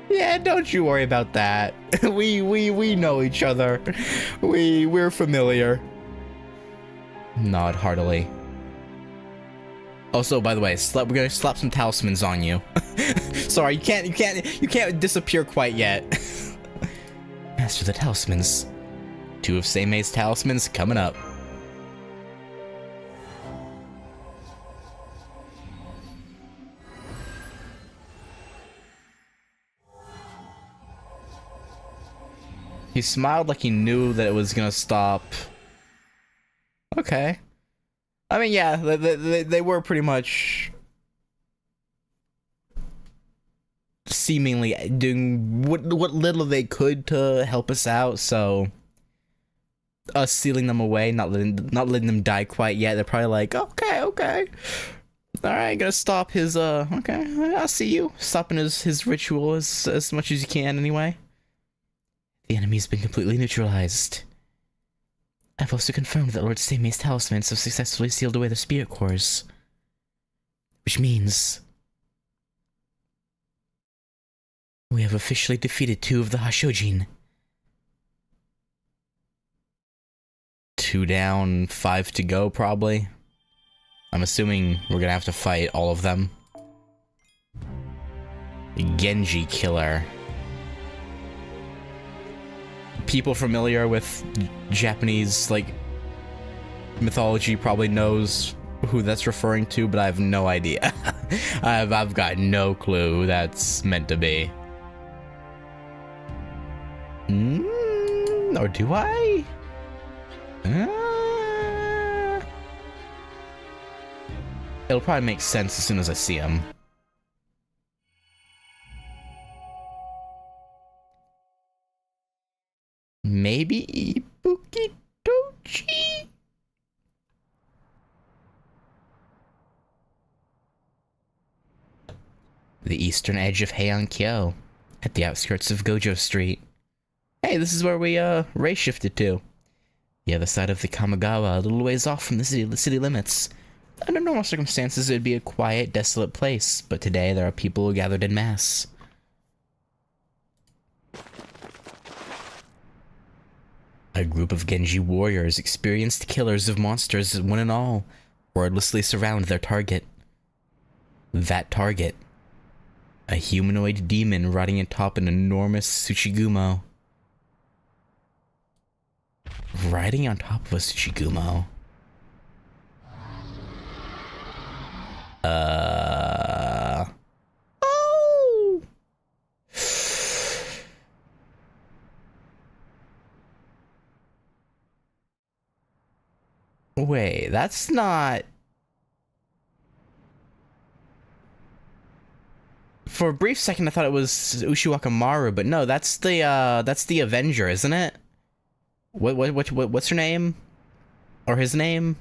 Yeah, don't you worry about that. We know each other. We're familiar. Nod heartily. Also, by the way, we're gonna slap some talismans on you. Sorry, you can't disappear quite yet. Master the talismans. 2 of Seimei's talismans coming up. He smiled like he knew that it was gonna stop. Okay. I mean, yeah, they were pretty much seemingly doing what little they could to help us out, so us sealing them away, not letting them die quite yet, they're probably like, okay. Alright, gonna stop his, okay, I'll see you. Stopping his ritual as much as you can anyway. The enemy's been completely neutralized. I've also confirmed that Lord Seimei's talismans have successfully sealed away the spirit cores. Which means we have officially defeated 2 of the Hashojin. 2 down, 5 to go, probably. I'm assuming we're gonna have to fight all of them. Genji killer. People familiar with Japanese, mythology probably knows who that's referring to, but I have no idea. I've got no clue who that's meant to be. Or do I? It'll probably make sense as soon as I see him. Maybe Ibuki Tochi? The eastern edge of Heian-Kyo, at the outskirts of Gojo Street. Hey, this is where we, race shifted to. The other side of the Kamigawa, a little ways off from the city limits. Under normal circumstances, it would be a quiet, desolate place, but today there are people who gathered in mass. A group of Genji warriors, experienced killers of monsters, one and all, wordlessly surround their target. That target. A humanoid demon riding atop an enormous Tsuchigumo. Riding on top of a Tsuchigumo? Oh! Wait, that's not... For a brief second, I thought it was Ushiwakamaru, but no, that's the Avenger, isn't it? What's her name? Or his name?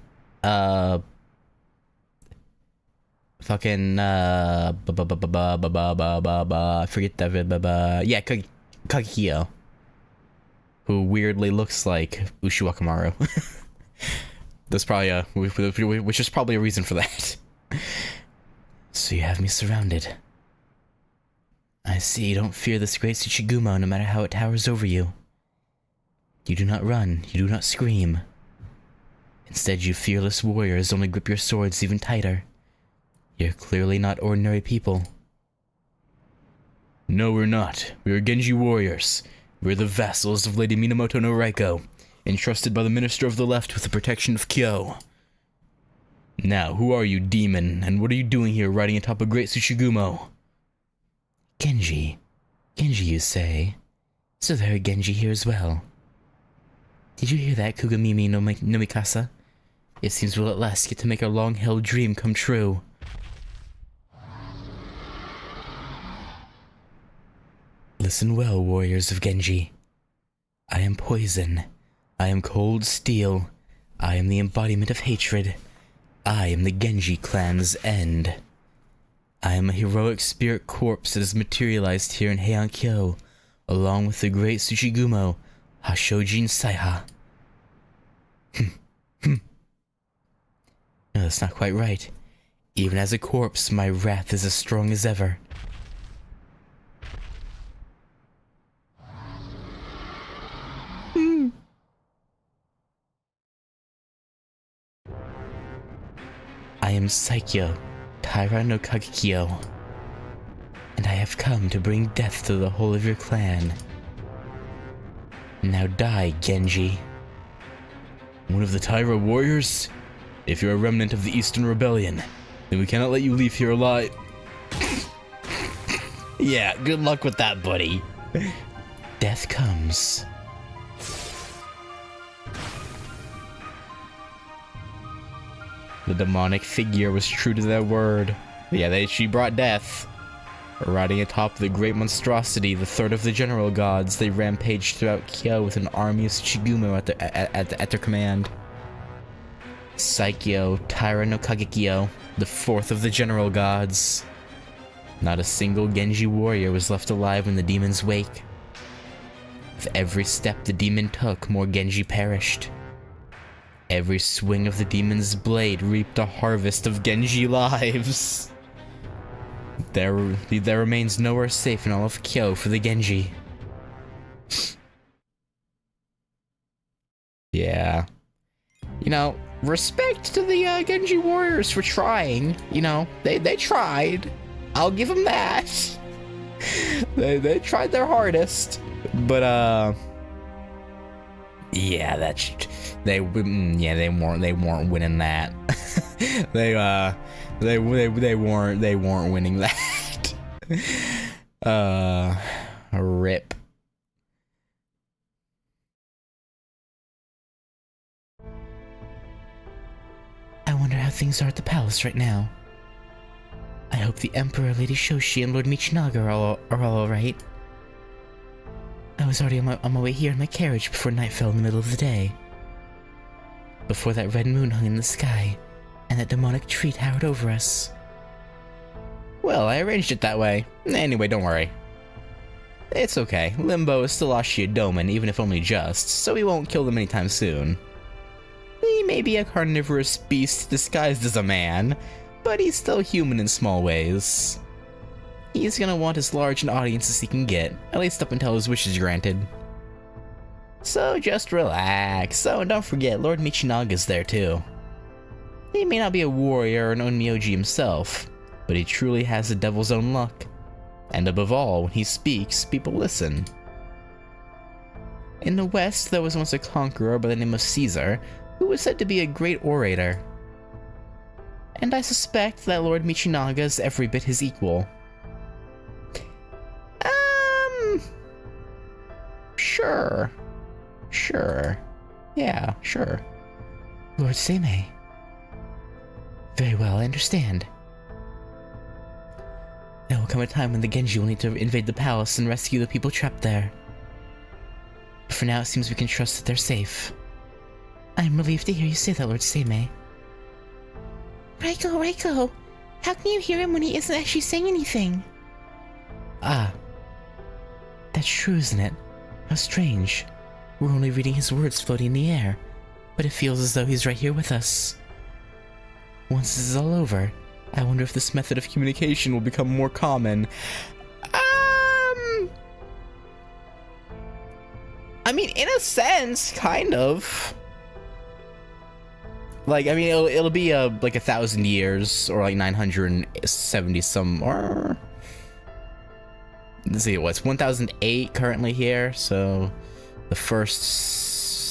Fucking, I forget that, yeah, Kagekiyo. Who weirdly looks like Ushiwakamaru. That's probably which is probably a reason for that. So you have me surrounded. I see you don't fear this great Tsuchigumo no matter how it towers over you. You do not run, you do not scream. Instead, you fearless warriors only grip your swords even tighter. You're clearly not ordinary people. No, we're not. We are Genji warriors. We're the vassals of Lady Minamoto no Raiko, entrusted by the Minister of the Left with the protection of Kyo. Now, who are you, demon, and what are you doing here riding atop a great Tsuchigumo? Genji. Genji, you say? So there are Genji here as well. Did you hear that, Kugamimi no Mikasa? It seems we'll at last get to make our long-held dream come true. Listen well, warriors of Genji. I am poison. I am cold steel. I am the embodiment of hatred. I am the Genji clan's end. I am a heroic spirit corpse that has materialized here in Heian-Kyo, along with the great Tsuchigumo, Hashojin Saiha. No, that's not quite right. Even as a corpse, my wrath is as strong as ever. I am Saikyo, Taira-no-Kagekiyo, and I have come to bring death to the whole of your clan. Now die, Genji. One of the Taira warriors? If you're a remnant of the Eastern Rebellion, then we cannot let you leave here alive. Yeah, good luck with that, buddy. Death comes. The demonic figure was true to their word. Yeah, she brought death. Riding atop the great monstrosity, the third of the general gods, they rampaged throughout Kyo with an army of Tsuchigumo at their command. Saikyo, Taira-no-Kagekiyo, the fourth of the general gods. Not a single Genji warrior was left alive in the demon's wake. With every step the demon took, more Genji perished. Every swing of the demon's blade reaped a harvest of Genji lives. There remains nowhere safe in all of Kyo for the Genji. Yeah. You know, respect to the Genji warriors for trying. You know, they tried. I'll give them that. they tried their hardest. But yeah, they weren't winning that. they weren't winning that. Rip. I wonder how things are at the palace right now. I hope the Emperor, Lady Shoshi, and Lord Michinaga are all alright. I was already on my way here in my carriage before night fell in the middle of the day. Before that red moon hung in the sky, and that demonic tree towered over us. Well, I arranged it that way. Anyway, don't worry. It's okay. Limbo is still Ashiya Doman, even if only just, so we won't kill them anytime soon. He may be a carnivorous beast disguised as a man, but he's still human in small ways. He's gonna want as large an audience as he can get, at least up until his wish is granted. So just relax. Oh, and don't forget, Lord Michinaga's there too. He may not be a warrior or an onmyoji himself, but he truly has the devil's own luck. And above all, when he speaks, people listen. In the West, there was once a conqueror by the name of Caesar, who was said to be a great orator. And I suspect that Lord Michinaga is every bit his equal. Sure. Sure. Yeah, sure. Lord Seimei. Very well, I understand. There will come a time when the Genji will need to invade the palace and rescue the people trapped there. But for now, it seems we can trust that they're safe. I am relieved to hear you say that, Lord Seimei. Raiko! How can you hear him when he isn't actually saying anything? Ah. That's true, isn't it? How strange. We're only reading his words floating in the air, but it feels as though he's right here with us. Once this is all over, I wonder if this method of communication will become more common. I mean, in a sense, kind of. Like, I mean, it'll be like 1,000 years, or like 970 some, or... Let's see, what's 1008 currently here, so the first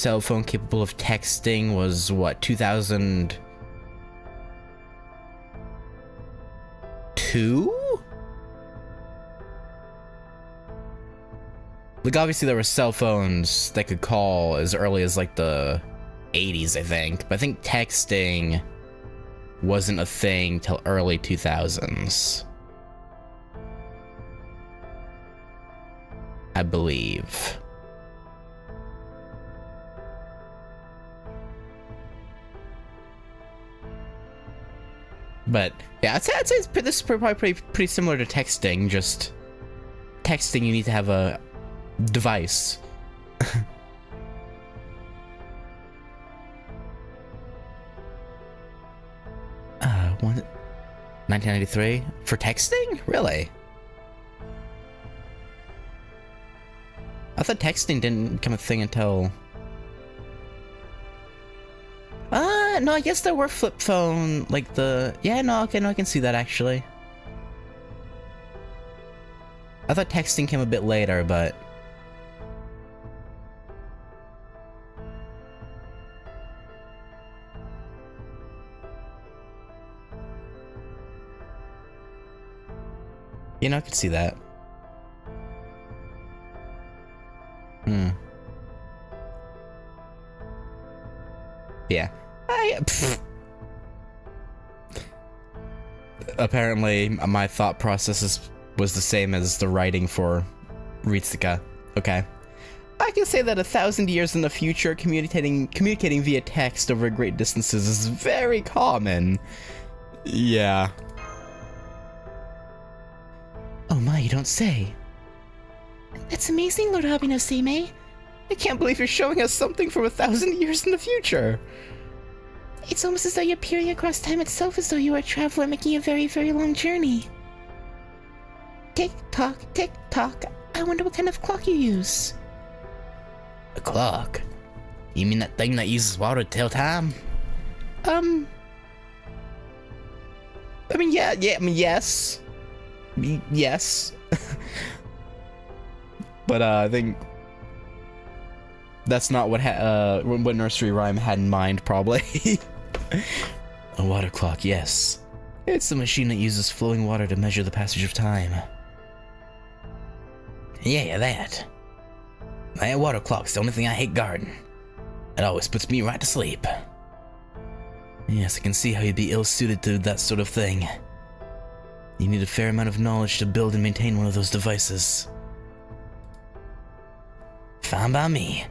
cell phone capable of texting was, what, 2002? Like, obviously there were cell phones that could call as early as, like, the 80s, I think, but I think texting wasn't a thing till early 2000s. I believe. But yeah, I'd say this is probably pretty similar to texting. Just texting, you need to have a device. 1993 for texting? Really? I thought texting didn't become a thing until... no, I guess there were flip phone, like the... Yeah, no, okay, no, I can see that, actually. I thought texting came a bit later, but... You know, I could see that. Yeah. Apparently, my thought process was the same as the writing for Ritsuka. Okay. I can say that 1,000 years in the future, communicating via text over great distances is very common. Yeah. Oh my, you don't say. That's amazing, Lord Habino Seimei. I can't believe you're showing us something from 1,000 years in the future. It's almost as though you're peering across time itself, as though you are a traveler making a very, very long journey. Tick-tock, tick-tock. I wonder what kind of clock you use. A clock? You mean that thing that uses water to tell time? I mean, yes. Yes. But, I think... That's not what Nursery Rhyme had in mind, probably. A water clock, yes. It's a machine that uses flowing water to measure the passage of time. Yeah, that. That water clock's the only thing I hate guarding. It always puts me right to sleep. Yes, I can see how you'd be ill-suited to that sort of thing. You need a fair amount of knowledge to build and maintain one of those devices. Fine by me.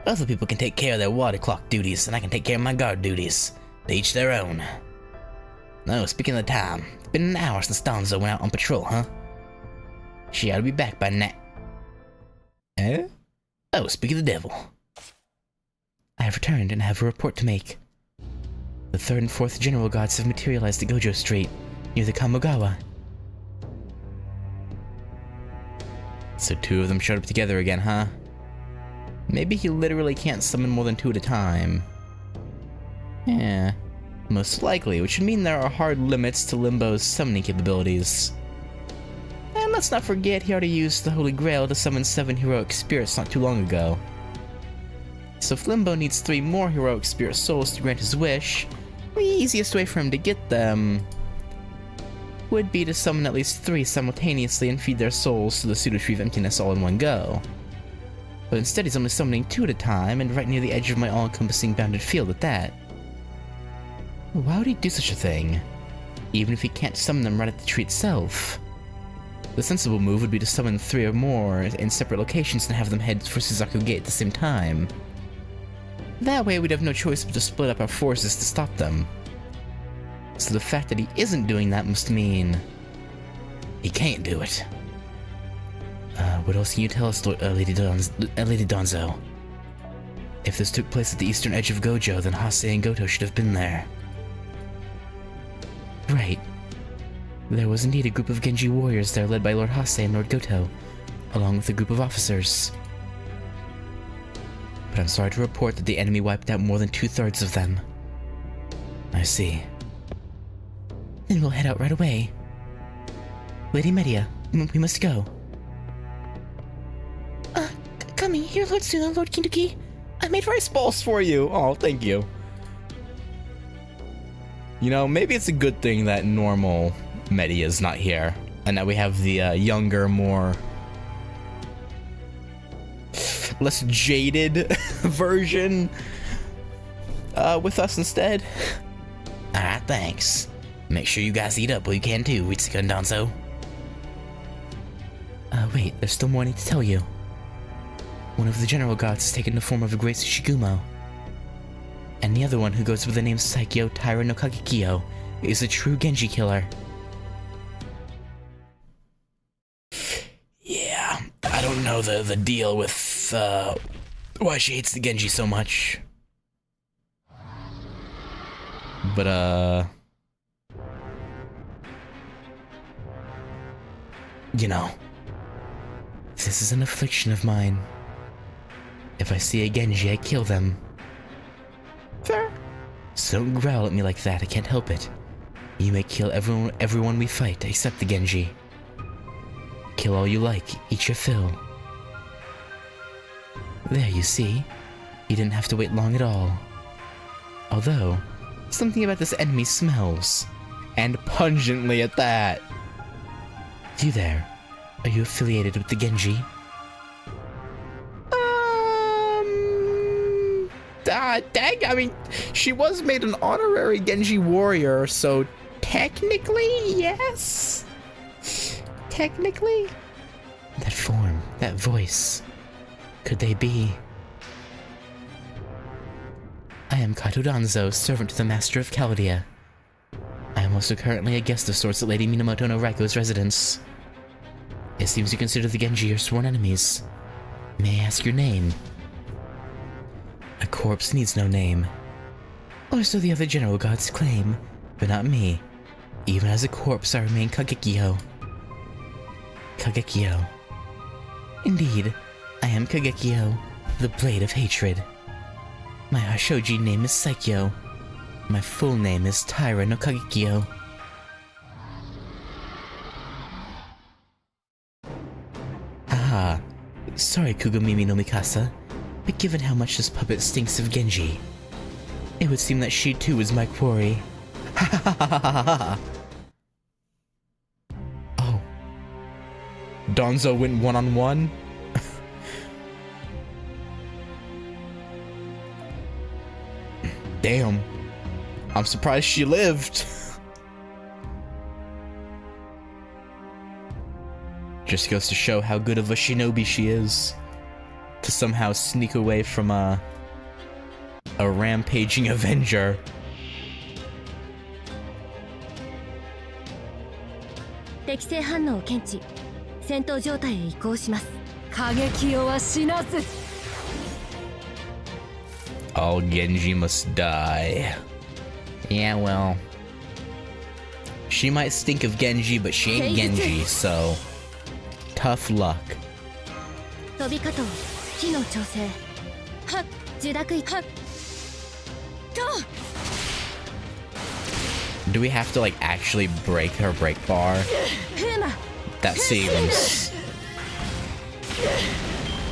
Other people can take care of their water clock duties, and I can take care of my guard duties. To each their own. Oh, speaking of the time, it's been an hour since Danzo went out on patrol, huh? She ought to be back by now. Eh? Oh, speak of the devil. I have returned and have a report to make. The 3rd and 4th general gods have materialized at Gojo Street, near the Kamogawa. So 2 of them showed up together again, huh? Maybe he literally can't summon more than 2 at a time. Yeah, most likely, which would mean there are hard limits to Limbo's summoning capabilities. And let's not forget he already used the Holy Grail to summon 7 heroic spirits not too long ago. So if Limbo needs 3 more heroic spirit souls to grant his wish, the easiest way for him to get them would be to summon at least 3 simultaneously and feed their souls to the pseudo-tree of emptiness all in one go. But instead he's only summoning 2 at a time, and right near the edge of my all-encompassing bounded field at that. Why would he do such a thing? Even if he can't summon them right at the tree itself. The sensible move would be to summon 3 or more in separate locations and have them head for Suzaku Gate at the same time. That way we'd have no choice but to split up our forces to stop them. So the fact that he isn't doing that must mean he can't do it. What else can you tell us, Lady Donzo? If this took place at the eastern edge of Gojo, then Hase and Goto should have been there. Right. There was indeed a group of Genji warriors there led by Lord Hase and Lord Goto, along with a group of officers. But I'm sorry to report that the enemy wiped out more than 2/3 of them. I see. Then we'll head out right away. Lady Media, we must go. Coming here, Lord Suna, Lord Kinduki. I made rice balls for you. Oh, thank you. You know, maybe it's a good thing that normal Media's not here, and that we have the younger, less jaded version with us instead. Alright, thanks. Make sure you guys eat up while you can too, Ritsuka and Danzo. Wait, there's still more I need to tell you. One of the general gods has taken the form of a great Shigumo. And the other one, who goes by the name Saikyo Taira-no-Kagekiyo, is a true Genji killer. Yeah, I don't know the deal with why she hates the Genji so much. But you know, this is an affliction of mine. If I see a Genji, I kill them. Fair. So don't growl at me like that, I can't help it. You may kill everyone we fight, except the Genji. Kill all you like, eat your fill. There, you see? You didn't have to wait long at all. Although, something about this enemy smells. And pungently at that. You there, are you affiliated with the Genji? Dang, I mean, she was made an honorary Genji warrior, so technically, yes? Technically? That form, that voice, could they be? I am Kato Danzo, servant to the Master of Caldia. I am also currently a guest of sorts at Lady Minamoto no Raiko's residence. It seems you consider the Genji your sworn enemies. May I ask your name? A corpse needs no name. Or so the other general gods claim, but not me. Even as a corpse, I remain Kagekiyo. Kagekiyo. Indeed, I am Kagekiyo, the Blade of Hatred. My Hashoji name is Saikyo. My full name is Taira-no-Kagekiyo. Haha. Sorry, Kugumimi no Mikasa, but given how much this puppet stinks of Genji, it would seem that she too is my quarry. Ha ha ha ha ha ha! Oh. Danzo went one-on-one? Damn. I'm surprised she lived. Just goes to show how good of a shinobi she is. To somehow sneak away from a rampaging Avenger. All Genji must die. Yeah, well. She might stink of Genji, but she ain't Genji, so... Tough luck. 飛び方を火の調整はっ受諾はっと Do we have to, like, actually break her break bar? フーマ That seems...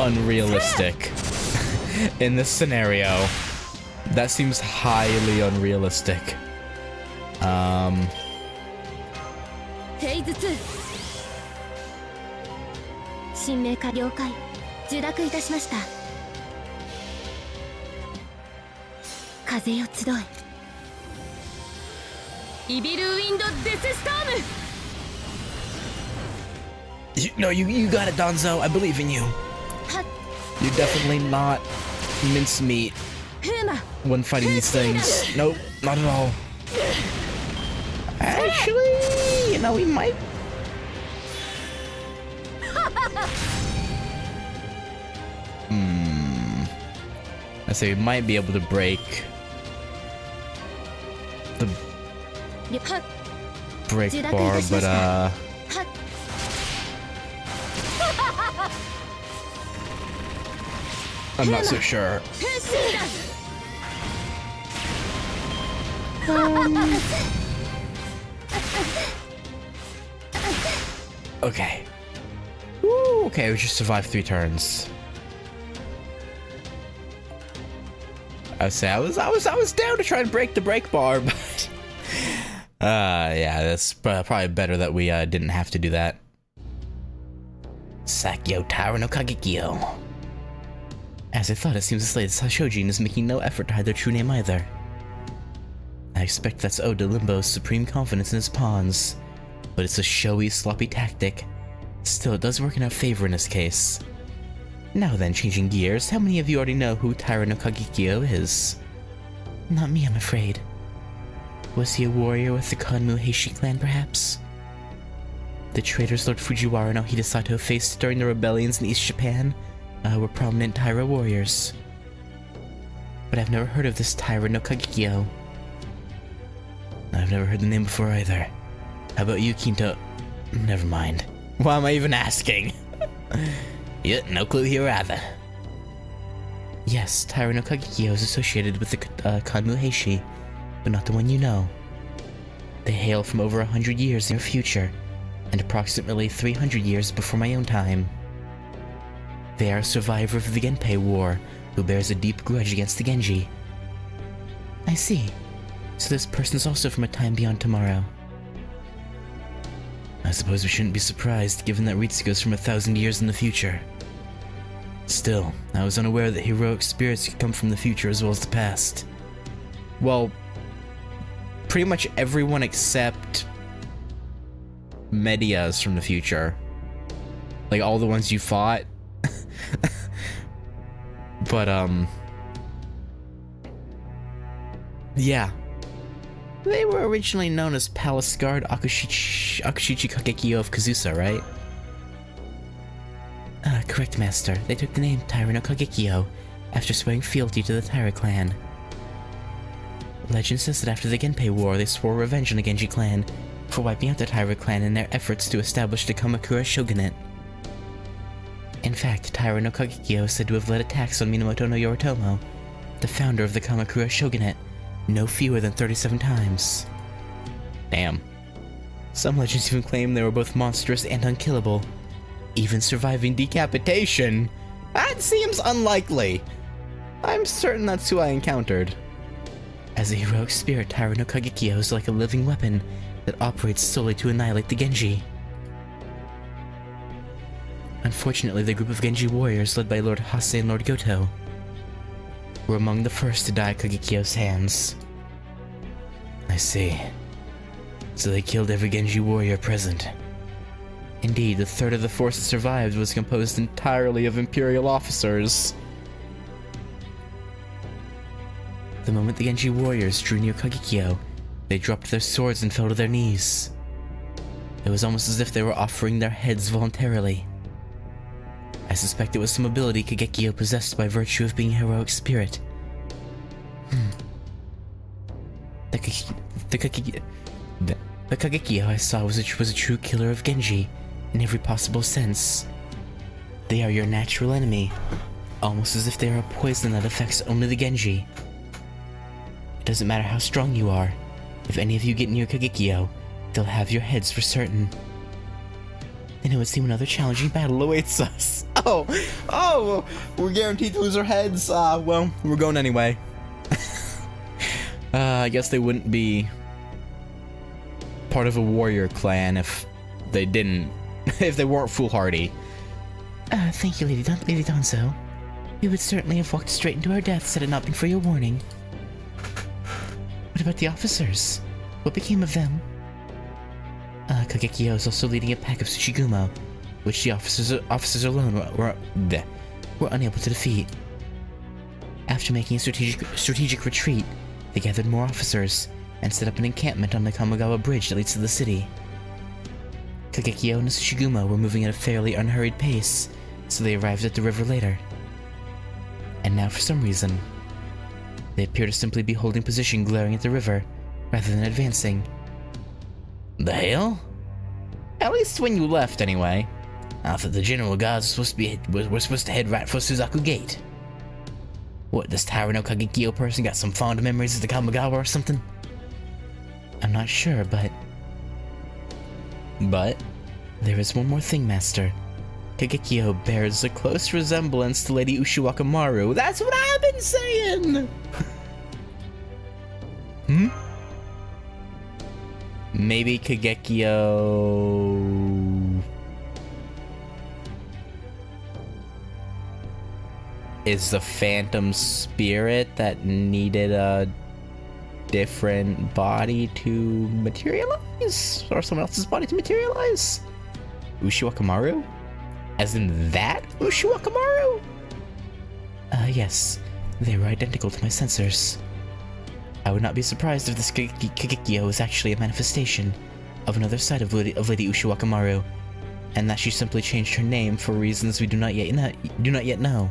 unrealistic. In this scenario. That seems highly unrealistic. フェイズ2新メーカー了解受諾いたしました風よ集えイビルウィンドデスストーム No, you got it, Donzo. I believe in you. はっ You're definitely not mincemeat フーマ when fighting these things. Nope, not at all. Actually, you know, we might... I say we might be able to break the はっ break bar, but I'm not so sure. 変身だ Okay. Woo, okay, we just survived 3 turns. I was down to try and break the break bar, but yeah, that's probably better that we didn't have to do that. Sakyo Taira-no-Kagekiyo. As I thought, it seems this latest Hashojin is making no effort to hide their true name either. I expect that's owed to Limbo's supreme confidence in his pawns, but it's a showy, sloppy tactic. Still, it does work in our favor in this case. Now then, changing gears, how many of you already know who Taira-no-Kagekiyo is? Not me, I'm afraid. Was he a warrior with the Kanmu Heishi clan, perhaps? The traitors Lord Fujiwara no Hidesato faced during the rebellions in East Japan were prominent Taira warriors. But I've never heard of this Taira-no-Kagekiyo. I've never heard the name before either. How about you, Kinto? Never mind. Why am I even asking? Yeah, no clue here either. Yes, Taira-no-Kagekiyo is associated with the Kanmu Heishi, but not the one you know. They hail from over 100 years in the future, and approximately 300 years before my own time. They are a survivor of the Genpei War, who bears a deep grudge against the Genji. I see. So this person's also from a time beyond tomorrow. I suppose we shouldn't be surprised, given that Ritsuko's from 1,000 years in the future. Still, I was unaware that heroic spirits could come from the future as well as the past. Well, pretty much everyone except Media is from the future. Like, all the ones you fought. But, yeah. They were originally known as Palace Guard Akushichi Kagekiyo of Kazusa, right? Correct, Master. They took the name Taira-no-Kagekiyo after swearing fealty to the Taira clan. Legend says that after the Genpei War, they swore revenge on the Genji clan for wiping out the Taira clan in their efforts to establish the Kamakura shogunate. In fact, Taira-no-Kagekiyo is said to have led attacks on Minamoto no Yoritomo, the founder of the Kamakura shogunate, no fewer than 37 times. Damn. Some legends even claim they were both monstrous and unkillable, even surviving decapitation. That seems unlikely. I'm certain that's who I encountered. As a heroic spirit, Taira-no-Kagekiyo is like a living weapon that operates solely to annihilate the Genji. Unfortunately, the group of Genji warriors led by Lord Hase and Lord Goto were among the first to die at Kagekiyo's hands. I see. So they killed every Genji warrior present. Indeed, a third of the force that survived was composed entirely of Imperial officers. The moment the Genji warriors drew near Kagekiyo, they dropped their swords and fell to their knees. It was almost as if they were offering their heads voluntarily. I suspect it was some ability Kagekiyo possessed by virtue of being a heroic spirit. The Kagekiyo I saw was a true killer of Genji in every possible sense. They are your natural enemy, almost as if they are a poison that affects only the Genji. It doesn't matter how strong you are. If any of you get near Kagekiyo, they'll have your heads for certain. Then it would seem another challenging battle awaits us. Oh, we're guaranteed to lose our heads. Well, we're going anyway. I guess they wouldn't be part of a warrior clan if they weren't foolhardy. Thank you, Lady Donzo. We would certainly have walked straight into our deaths had it not been for your warning. What about the officers? What became of them? Kagekiyo is also leading a pack of Tsuchigumo, which the officers alone were unable to defeat. After making a strategic retreat, they gathered more officers and set up an encampment on the Kamogawa Bridge that leads to the city. Kagekiyo and Tsuchigumo were moving at a fairly unhurried pace, so they arrived at the river later. And now, for some reason, they appear to simply be holding position glaring at the river, rather than advancing. The hell? At least when you left, anyway. I thought the general guards were supposed to head right for Suzaku Gate. What, this Taira-no-Kagekiyo person got some fond memories of the Kamogawa or something? I'm not sure, but there is one more thing, Master. Kagekiyo bears a close resemblance to Lady Ushiwaka-Maru. That's what I've been saying! Maybe Kagekiyo is the phantom spirit that needed a different body to materialize? Or someone else's body to materialize? Ushiwaka-Maru? As in that Ushiwaka-Maru? Yes. They were identical to my sensors. I would not be surprised if this Kagekiyo is actually a manifestation of another side of Lady Ushiwaka-Maru, and that she simply changed her name for reasons we do not yet know.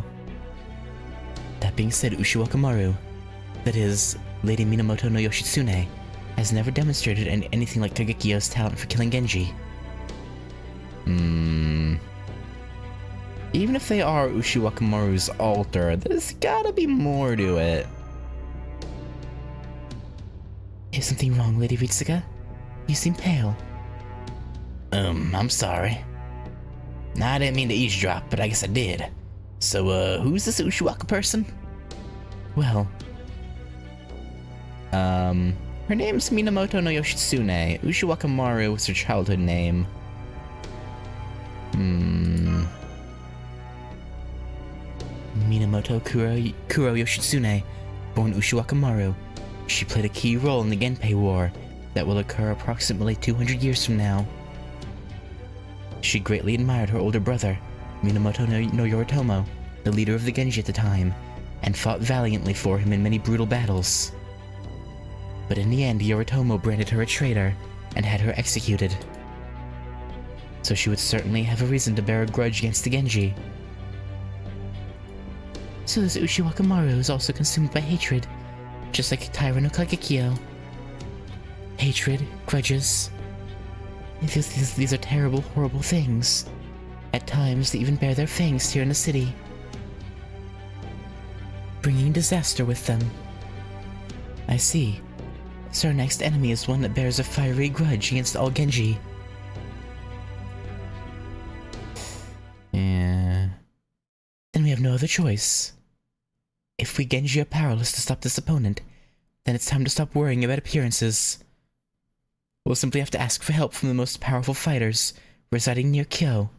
That being said, Ushiwaka-Maru, that is, Lady Minamoto no Yoshitsune, has never demonstrated anything like Kagekiyo's talent for killing Genji. Even if they are Ushiwaka-Maru's alter, there's gotta be more to it. Is something wrong, Lady Ritsuka? You seem pale. I'm sorry. I didn't mean to eavesdrop, but I guess I did. So, who's this Ushiwaka person? Well, her name's Minamoto no Yoshitsune. Ushiwaka-Maru was her childhood name. Minamoto Kuro Yoshitsune, born Ushiwaka-Maru. She played a key role in the Genpei War that will occur approximately 200 years from now. She greatly admired her older brother, Minamoto no Yoritomo, the leader of the Genji at the time, and fought valiantly for him in many brutal battles. But in the end, Yoritomo branded her a traitor and had her executed. So she would certainly have a reason to bear a grudge against the Genji. So this Ushiwaka-Maru is also consumed by hatred, just like Taira-no-Kagekiyo. Hatred, grudges. These are terrible, horrible things. At times, they even bear their fangs here in the city, bringing disaster with them. I see. So our next enemy is one that bears a fiery grudge against all Genji. Yeah. Then we have no other choice. If we Genji are powerless to stop this opponent, then it's time to stop worrying about appearances. We'll simply have to ask for help from the most powerful fighters residing near Kyo.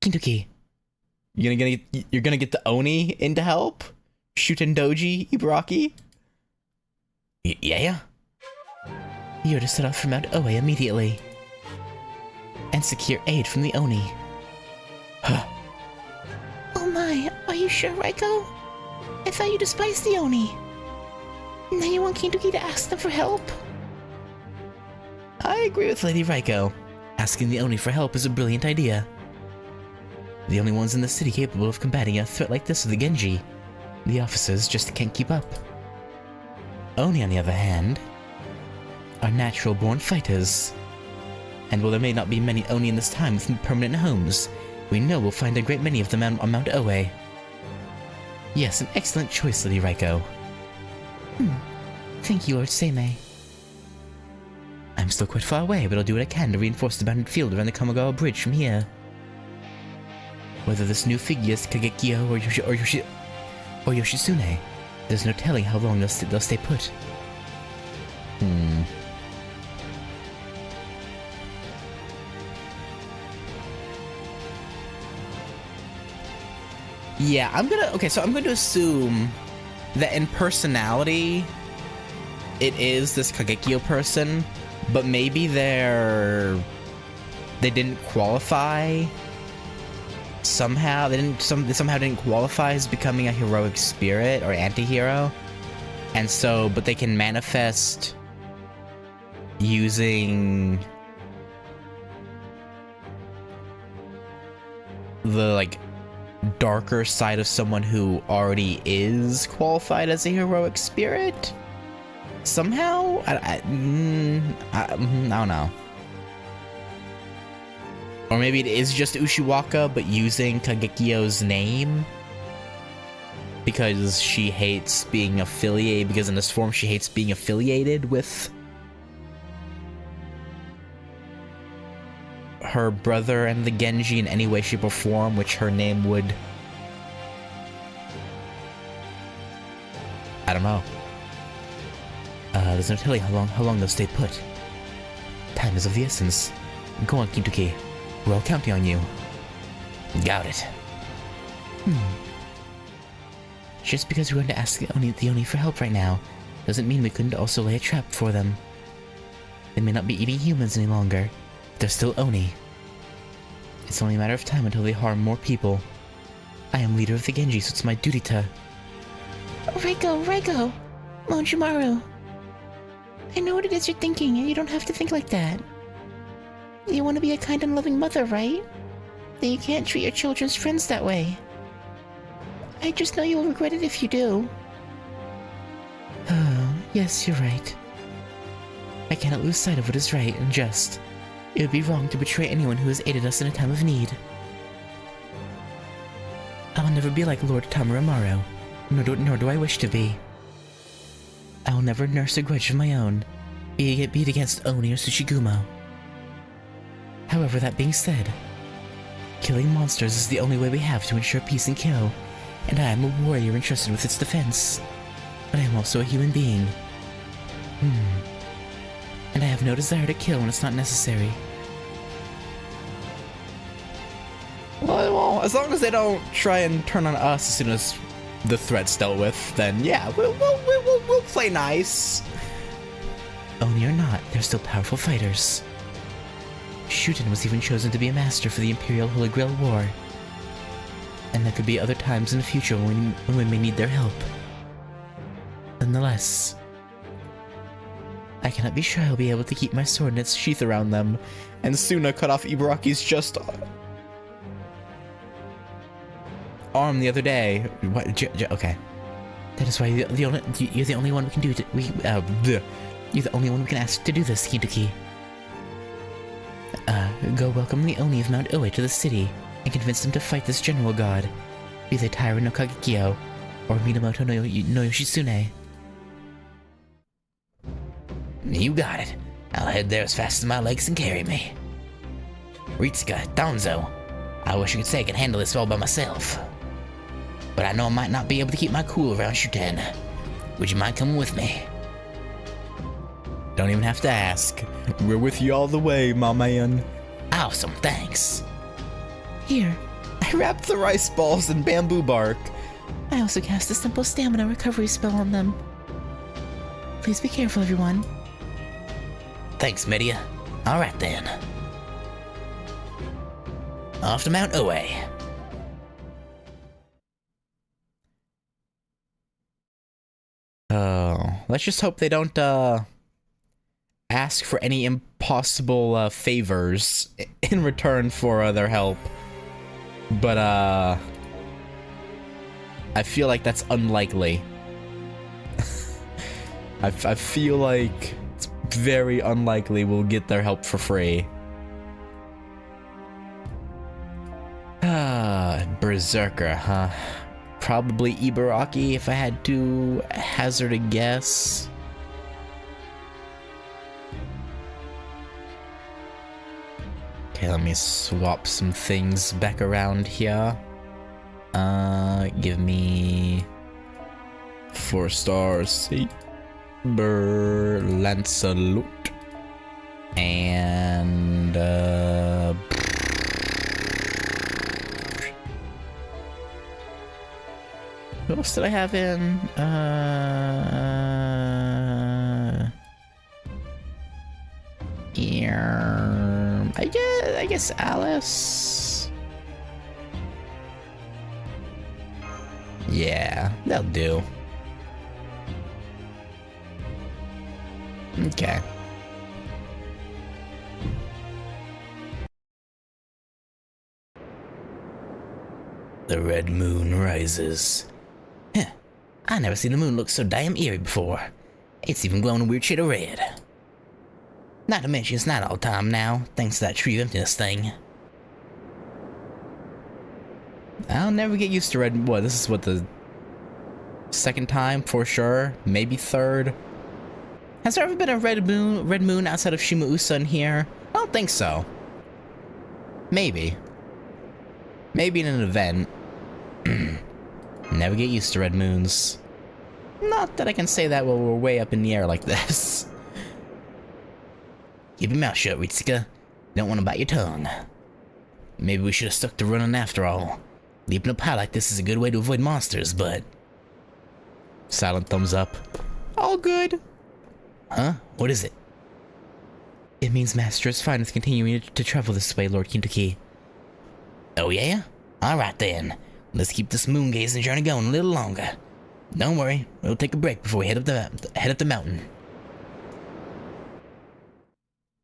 Kintoki. You're gonna get the Oni in to help? Shutendoji Ibaraki? Yeah? You're to set off from Mount Oe immediately and secure aid from the Oni. Huh. Oh my, are you sure, Raiko? I thought you despised the Oni. Now you want Kintoki to ask them for help? I agree with Lady Raiko. Asking the Oni for help is a brilliant idea. The only ones in the city capable of combating a threat like this are the Genji. The officers just can't keep up. Oni, on the other hand, are natural-born fighters. And while there may not be many Oni in this time with permanent homes, we know we'll find a great many of them on Mount Oe. Yes, an excellent choice, Lady Raiko. Thank you, Lord Seimei. I'm still quite far away, but I'll do what I can to reinforce the bounded field around the Kamogawa Bridge from here. Whether this new figure is Kagekiyo or Yoshitsune, there's no telling how long they'll stay put. Yeah, I'm going to assume that in personality, it is this Kagekiyo person, but maybe they didn't qualify. Somehow they somehow didn't qualify as becoming a heroic spirit or anti-hero. And so, but they can manifest using the, like, darker side of someone who already is qualified as a heroic spirit? Somehow? I don't know. Or maybe it is just Ushiwaka, but using Kagekiyo's name? Because she hates being affiliated, because in this form she hates being affiliated with her brother and the Genji in any way, shape, or form, which her name would... I don't know. There's no telling how long they'll stay put. Time is of the essence. Go on, Kintoki. We're all counting on you. Got it. Just because we're going to ask the Oni for help right now, doesn't mean we couldn't also lay a trap for them. They may not be eating humans any longer, but they're still Oni. It's only a matter of time until they harm more people. I am leader of the Genji, so it's my duty to... Raiko! Monjumaru! I know what it is you're thinking, and you don't have to think like that. You want to be a kind and loving mother, right? Then you can't treat your children's friends that way. I just know you'll regret it if you do. Oh, yes, you're right. I cannot lose sight of what is right and just. It would be wrong to betray anyone who has aided us in a time of need. I will never be like Lord Tamura, nor do I wish to be. I will never nurse a grudge of my own, be it against Oni or Tsuchigumo. However, that being said, killing monsters is the only way we have to ensure peace in Kyo, and I am a warrior entrusted with its defense. But I am also a human being. And I have no desire to kill when it's not necessary. Well, as long as they don't try and turn on us as soon as the threat's dealt with, then yeah, we'll play nice. Oni or not, they're still powerful fighters. Shuten was even chosen to be a master for the Imperial Holy Grail War. And there could be other times in the future when we may need their help. Nonetheless, I cannot be sure I'll be able to keep my sword in its sheath around them. And Suna cut off Ibaraki's just arm the other day. What? Okay, that is why you're the only one we can do. You're the only one we can ask to do this, Kintoki. Go welcome the Oni of Mount Oe to the city and convince them to fight this general god, be they Taira-no-Kagekiyo or Minamoto no Yoshitsune. You got it. I'll head there as fast as my legs can carry me. Ritsuka, Danzo, I wish I could say I can handle this all by myself. But I know I might not be able to keep my cool around Shuten. Would you mind coming with me? Don't even have to ask. We're with you all the way, my man. Awesome, thanks. Here, I wrapped the rice balls in bamboo bark. I also cast a simple stamina recovery spell on them. Please be careful, everyone. Thanks, Media. Alright then. Off to Mount Oe. Oh, let's just hope they don't, ask for any impossible, favors in return for, their help. But, I feel like that's unlikely. I feel like it's very unlikely we'll get their help for free. Berserker, huh? Probably Ibaraki if I had to hazard a guess. Okay, let me swap some things back around here. Give me 4 stars, Saber Lancelot. And, what else did I have in? I guess Alice. Yeah, that'll do. Okay. The red moon rises. Huh. I never seen the moon look so damn eerie before. It's even glowing a weird shade of red. Not to mention it's not all time now, thanks to that tree of emptiness thing. I'll never get used to red. What, this is what, the second time for sure? Maybe third? Has there ever been a red moon outside of Shimausa in here? I don't think so. Maybe. Maybe in an event. Never get used to red moons. Not that I can say that while we're way up in the air like this. Keep your mouth shut, Ritsuka. Don't want to bite your tongue. Maybe we should have stuck to running after all. Leaping up high like this is a good way to avoid monsters, but... Silent thumbs up. All good. Huh? What is it? It means Master is fine with continuing to travel this way, Lord Kintoki. Oh yeah? Alright then. Let's keep this moon gazing journey going a little longer. Don't worry, we'll take a break before we head up the mountain.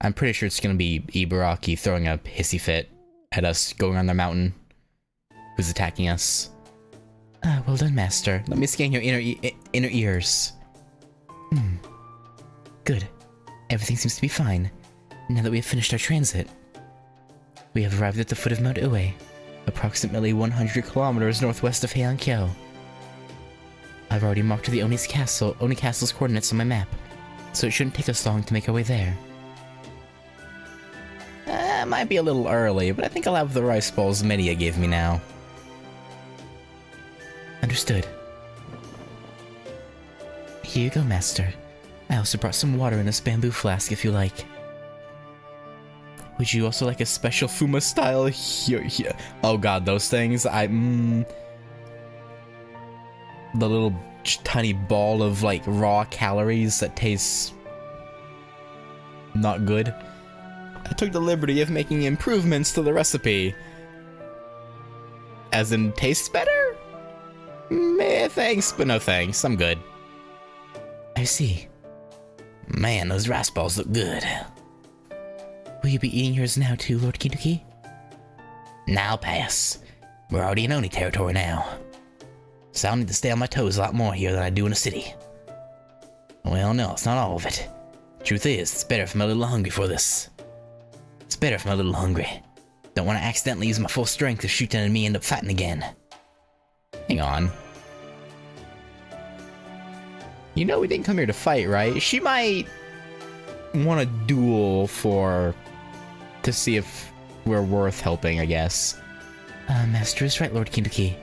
I'm pretty sure it's gonna be Ibaraki throwing a hissy fit at us going on the mountain. Who's attacking us? Well done, Master. Let me scan your inner ears. Good. Everything seems to be fine. Now that we have finished our transit. We have arrived at the foot of Mount Ue, approximately 100 kilometers northwest of Heian-Kyo. I've already marked the Oni Castle's coordinates on my map, so it shouldn't take us long to make our way there. It might be a little early, but I think I'll have the rice balls Media gave me now. Understood. Here you go, Master. I also brought some water in this bamboo flask if you like. Would you also like a special Fuma style here? Oh god, those things. The little tiny ball of like raw calories that tastes not good. I took the liberty of making improvements to the recipe. As in, tastes better? Thanks, but no thanks. I'm good. I see. Man, those rice balls look good. Will you be eating yours now too, Lord Kintoki? Nah, I'll pass. We're already in Oni territory now. So I'll need to stay on my toes a lot more here than I do in a city. Well, no, it's not all of it. Truth is, it's better if I'm a little hungry for this. It's better if I'm a little hungry. Don't want to accidentally use my full strength to shoot an enemy and end up fighting again. Hang on. You know we didn't come here to fight, right? She might want a duel to see if we're worth helping, I guess. Master is right, Lord Kintoki.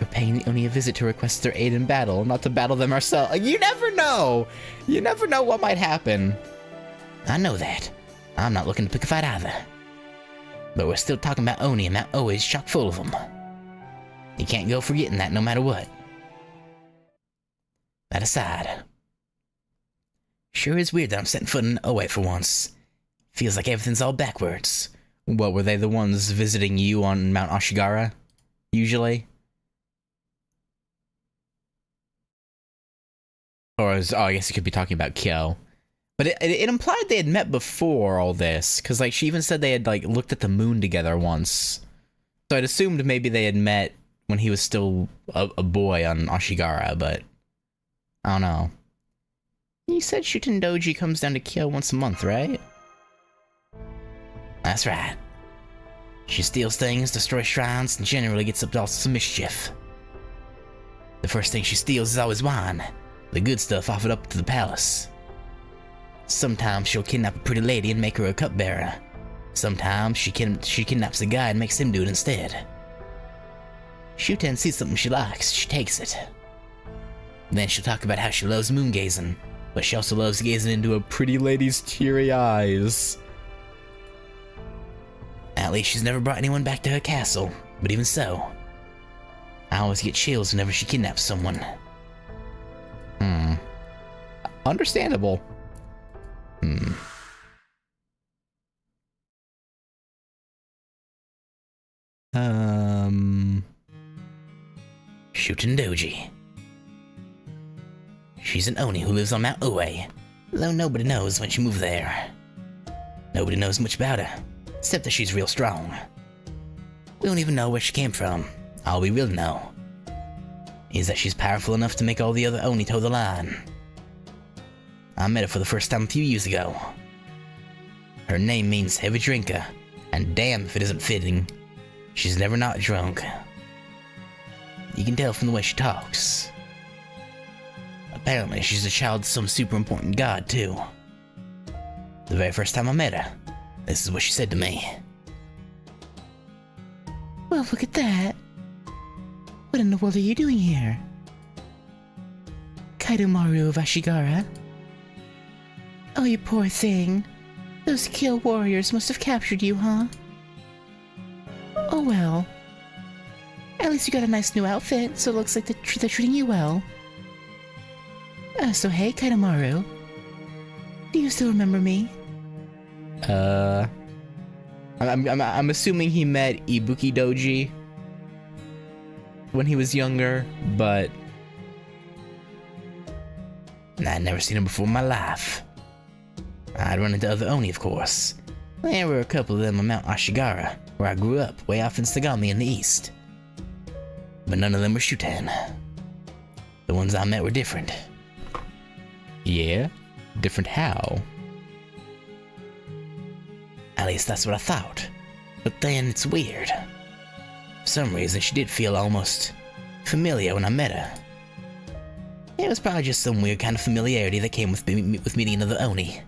We're paying the Oni a visit to request their aid in battle, not to battle them ourselves. You never know! You never know what might happen. I know that. I'm not looking to pick a fight either. But we're still talking about Oni, and Mount Oe is chock full of them. You can't go forgetting that no matter what. That aside. Sure is weird that I'm setting foot in Oe for once. Feels like everything's all backwards. What, were they the ones visiting you on Mount Ashigara? Usually? Or I guess you could be talking about Kyo. But it implied they had met before all this, because like she even said they had like looked at the moon together once. So I'd assumed maybe they had met when he was still a boy on Ashigara, but I don't know. You said Shutendoji comes down to Kyo once a month, right? That's right. She steals things, destroys shrines, and generally gets up to all some mischief. The first thing she steals is always wine, the good stuff offered up to the palace. Sometimes she'll kidnap a pretty lady and make her a cupbearer. Sometimes she kidnaps a guy and makes him do it instead. Shuten sees something she likes, she takes it. Then she'll talk about how she loves moon gazing, but she also loves gazing into a pretty lady's teary eyes. At least she's never brought anyone back to her castle, but even so, I always get chills whenever she kidnaps someone. Understandable. Shutendoji. She's an Oni who lives on Mount Uwe, though nobody knows when she moved there. Nobody knows much about her, except that she's real strong. We don't even know where she came from. All we really know is that she's powerful enough to make all the other Oni toe the line. I met her for the first time a few years ago. Her name means heavy drinker, and damn if it isn't fitting. She's never not drunk. You can tell from the way she talks. Apparently, she's a child of some super important god, too. The very first time I met her, this is what she said to me. Well, look at that. What in the world are you doing here? Kaidomaru of Ashigara? Oh, you poor thing. Those Kyo warriors must have captured you, huh? Oh well. At least you got a nice new outfit, so it looks like they're treating you well. So hey, Kaidomaru. Do you still remember me? I'm assuming he met Ibuki Doji when he was younger, but I'd never seen him before in my life. I'd run into other Oni, of course. There were a couple of them on Mount Ashigara, where I grew up, way off in Sagami in the east. But none of them were Shuten. The ones I met were different. yeah, different how? At least that's what I thought. But then it's weird. For some reason, she did feel almost familiar when I met her. It was probably just some weird kind of familiarity that came with meeting another Oni.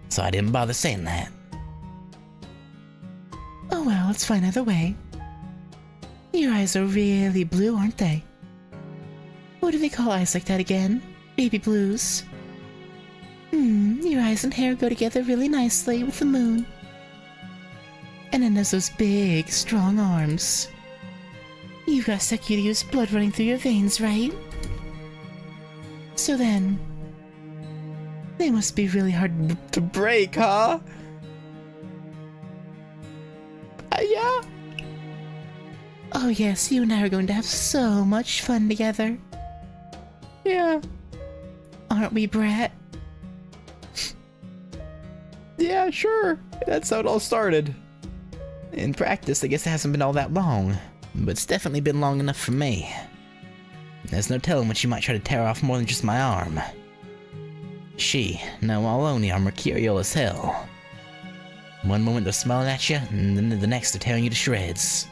So I didn't bother saying that. Oh well, it's fine either way. Your eyes are really blue, aren't they? What do they call eyes like that again? Baby blues. Your eyes and hair go together really nicely with the moon. And then there's those big, strong arms. You've got Sakuri's blood running through your veins, right? So then, they must be really hard To break, huh? Yeah. Oh yes, you and I are going to have so much fun together. Yeah. Aren't we, Brett? Yeah, sure. That's how it all started. In practice, I guess it hasn't been all that long, but it's definitely been long enough for me. There's no telling when she might try to tear off more than just my arm. She, no, all Oni are mercurial as hell. One moment they're smiling at you, and then the next they're tearing you to shreds.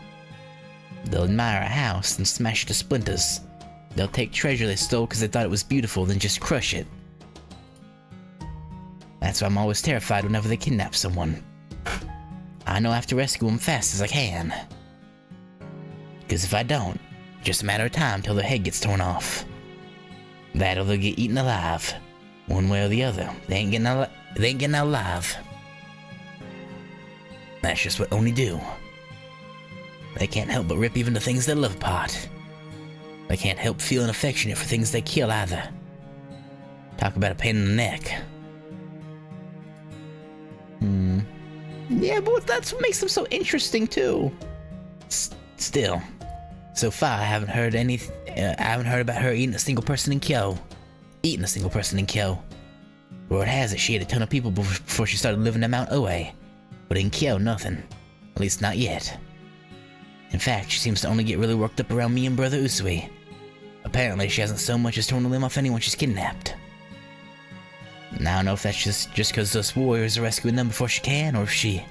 They'll admire a house and smash it to splinters. They'll take treasure they stole because they thought it was beautiful, then just crush it. That's why I'm always terrified whenever they kidnap someone. I know I have to rescue them fast as I can. Because if I don't, it's just a matter of time till their head gets torn off. That or they'll get eaten alive. One way or the other, they ain't getting out alive. That's just what Oni do. They can't help but rip even the things they love apart. They can't help feeling affectionate for things they kill either. Talk about a pain in the neck. Yeah, but that's what makes them so interesting too. Still, so far I haven't heard about her eating a single person in Kyo. Word has it she ate a ton of people before she started living at Mount Oe. But in Kyo, nothing. At least not yet. In fact, she seems to only get really worked up around me and Brother Usui. Apparently, she hasn't so much as torn a limb off anyone she's kidnapped. I don't know if that's just because those warriors are rescuing them before she can, or if she...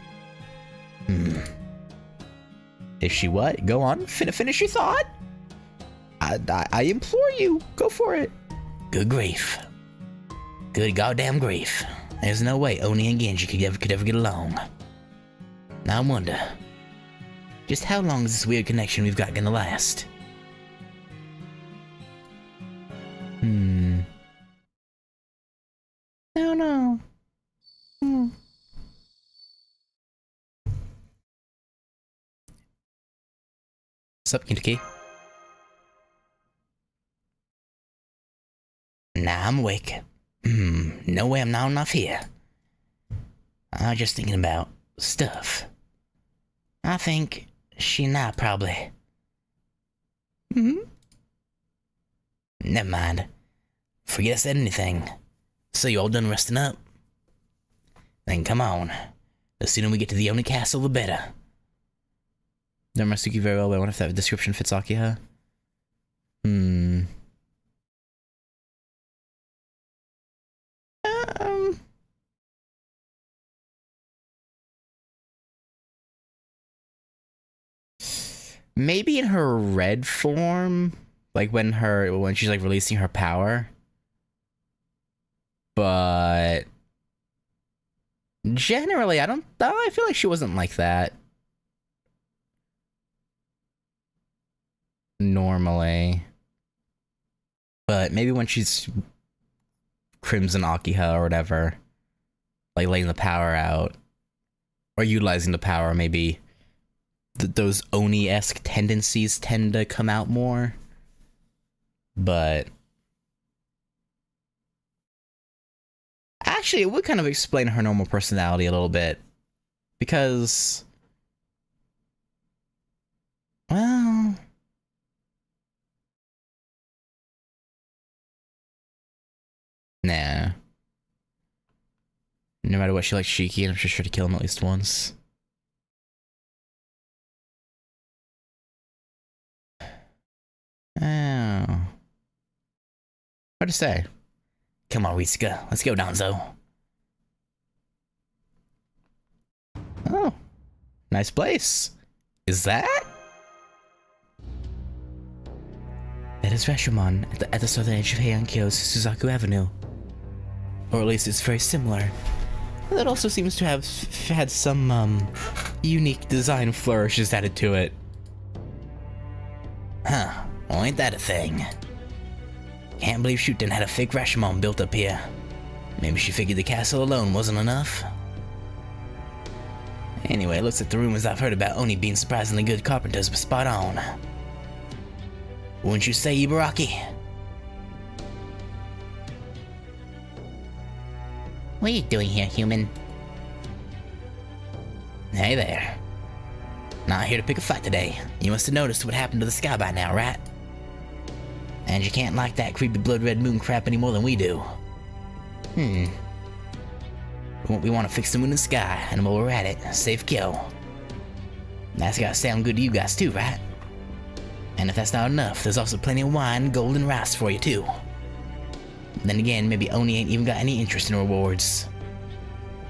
If she what? Go on, finish your thought. I implore you, go for it. Good grief. Good goddamn grief. There's no way Oni and Genji could ever get along. Now I wonder, just how long is this weird connection we've got gonna last? I don't know. What's up, Kintuki? Nah, I'm awake. No way I'm not enough here. I was just thinking about stuff. I think she and I probably... Never mind. Forget I said anything. So you all done resting up? Then come on. The sooner we get to the Oni Castle, the better. Don't remember Suki very well, but I wonder if that description fits Akiha. Maybe in her red form, like when she's like releasing her power. But generally, I feel like she wasn't like that normally. But maybe when she's Crimson Akiha or whatever, like letting the power out or utilizing the power, maybe those Oni-esque tendencies tend to come out more. But actually, it would kind of explain her normal personality a little bit. Because, well, nah. No matter what, she likes Shiki, and I'm sure to kill him at least once. Oh. Hard to say. Come on, Ritsuka. Let's go, Danzo. Oh. Nice place. Is that? That is Rashomon at the southern edge of Heian-Kyo's Suzaku Avenue. Or at least it's very similar. That also seems to have had some, unique design flourishes added to it. Huh. Well, ain't that a thing? Can't believe Shuten had a fake Rashomon built up here. Maybe she figured the castle alone wasn't enough. Anyway, looks like the rumors I've heard about Oni being surprisingly good carpenters were spot on. Wouldn't you say, Ibaraki? What are you doing here, human? Hey there. Not here to pick a fight today. You must have noticed what happened to the sky by now, right? And you can't like that creepy blood-red moon crap any more than we do. We want to fix the moon and sky, and while we're at it, save Kyo. That's gotta sound good to you guys too, right? And if that's not enough, there's also plenty of wine, gold, and rice for you too. Then again, maybe Oni ain't even got any interest in rewards.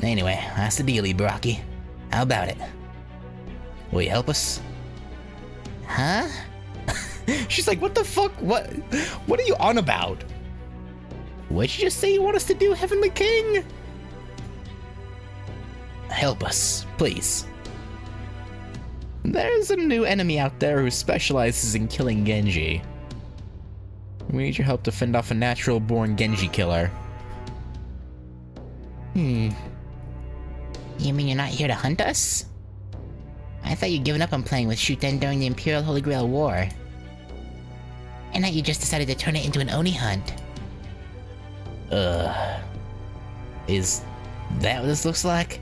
Anyway, that's the deal, Ibaraki. How about it? Will you help us? Huh? She's like, what the fuck? What are you on about? What'd you just say you want us to do, Heavenly King? Help us, please. There's a new enemy out there who specializes in killing Genji. We need your help to fend off a natural-born Genji killer. You mean you're not here to hunt us? I thought you'd given up on playing with Shuten during the Imperial Holy Grail War. And now you just decided to turn it into an Oni hunt. Is that what this looks like?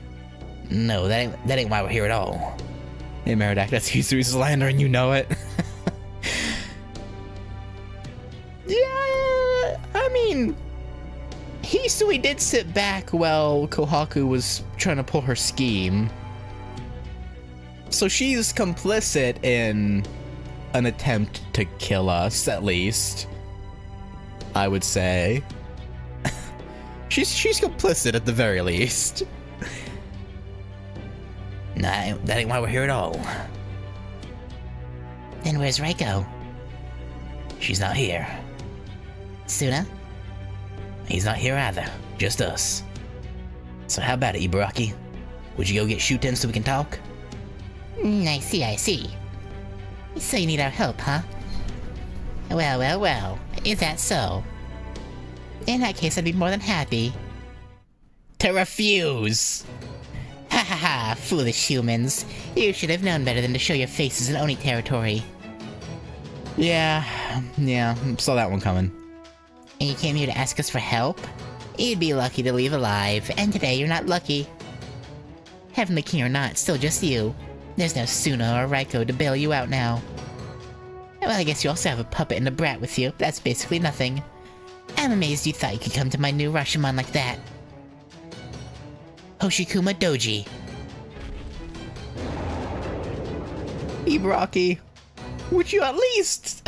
No, that ain't why we're here at all. Hey, Meridak, that's Hisui's slander and you know it. Yeah, I mean, Hisui did sit back while Kohaku was trying to pull her scheme. So she's complicit in an attempt to kill us, at least. I would say. She's complicit at the very least. No, that ain't why we're here at all. Then where's Reiko? She's not here. Suna? He's not here either. Just us. So how about it, Ibaraki? Would you go get Shuten so we can talk? I see. So you need our help, huh? Well. Is that so? In that case, I'd be more than happy. To refuse! Ha, foolish humans. You should have known better than to show your faces in Oni territory. Yeah, saw that one coming. And you came here to ask us for help? You'd be lucky to leave alive, and today you're not lucky. Heavenly King or not, still just you. There's no Suna or Reiko to bail you out now. Well, I guess you also have a puppet and a brat with you. That's basically nothing. I'm amazed you thought you could come to my new Rashomon like that. Hoshikuma Doji. Ibaraki, would you at least...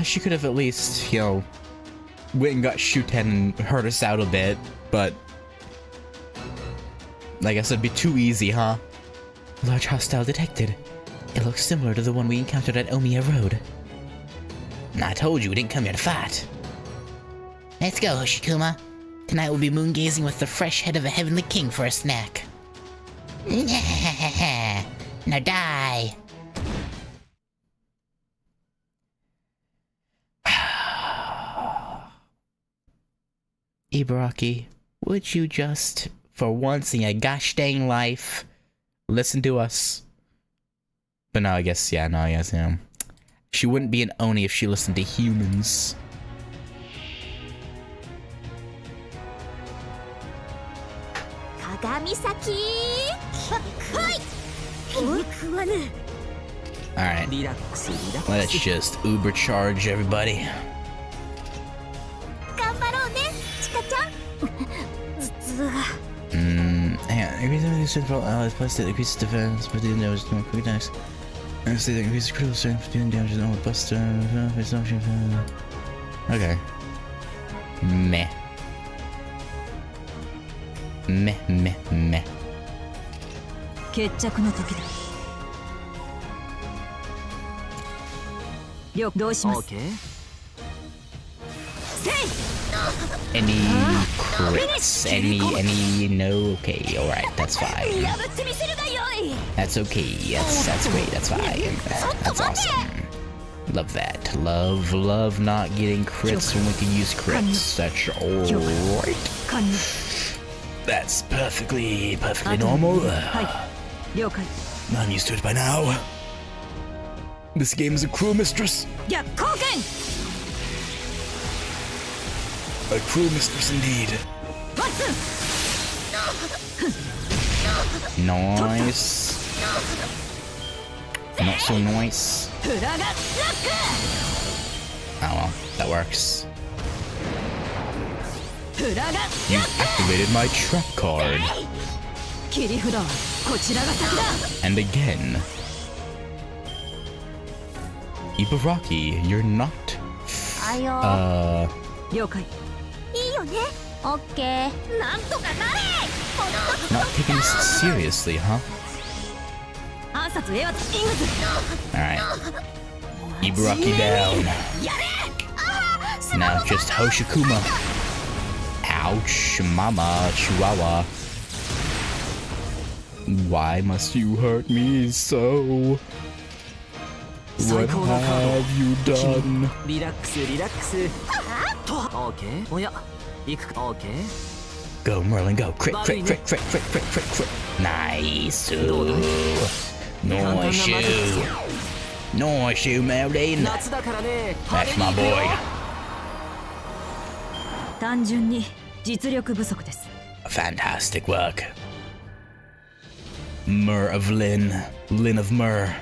She could have at least, went and got Shuten and hurt us out a bit, but... I guess it'd be too easy, huh? Large hostile detected. It looks similar to the one we encountered at Omiya Road. I told you we didn't come here to fight. Let's go, Hoshikuma. Tonight we'll be moon gazing with the fresh head of a heavenly king for a snack. Now die. Ibaraki, would you just, for once in your gosh dang life, listen to us? But no, I guess, she wouldn't be an Oni if she listened to humans. Alright, let's just uber charge everybody. Hang on. Increasing the central allies plus it increases defense, but the there was no quick attacks. Honestly, that increases critical strength, dealing damage to all buster. Okay. Meh. 決着の時だ。どうします？ Any crits? Any, no? Okay, alright, that's fine. That's okay, that's great, that's fine. That's awesome. Love that. Love not getting crits when we can use crits. That's alright. That's perfectly normal. I'm used to it by now. This game is a cruel mistress. A cruel mistress indeed. Nice. Not so nice. Oh well, that works. You activated my trap card. And again. Ibaraki, you're not... Not taking this seriously, huh? Alright. Ibaraki down. Now just Hoshikuma. Ouch, mama, chihuahua. Why must you hurt me so? What have you done? Go, Merlin, go. Crit. Nice. Nice shoe, Merlin. That's my boy. Fantastic work. Myr of Lin. Lin of Myr.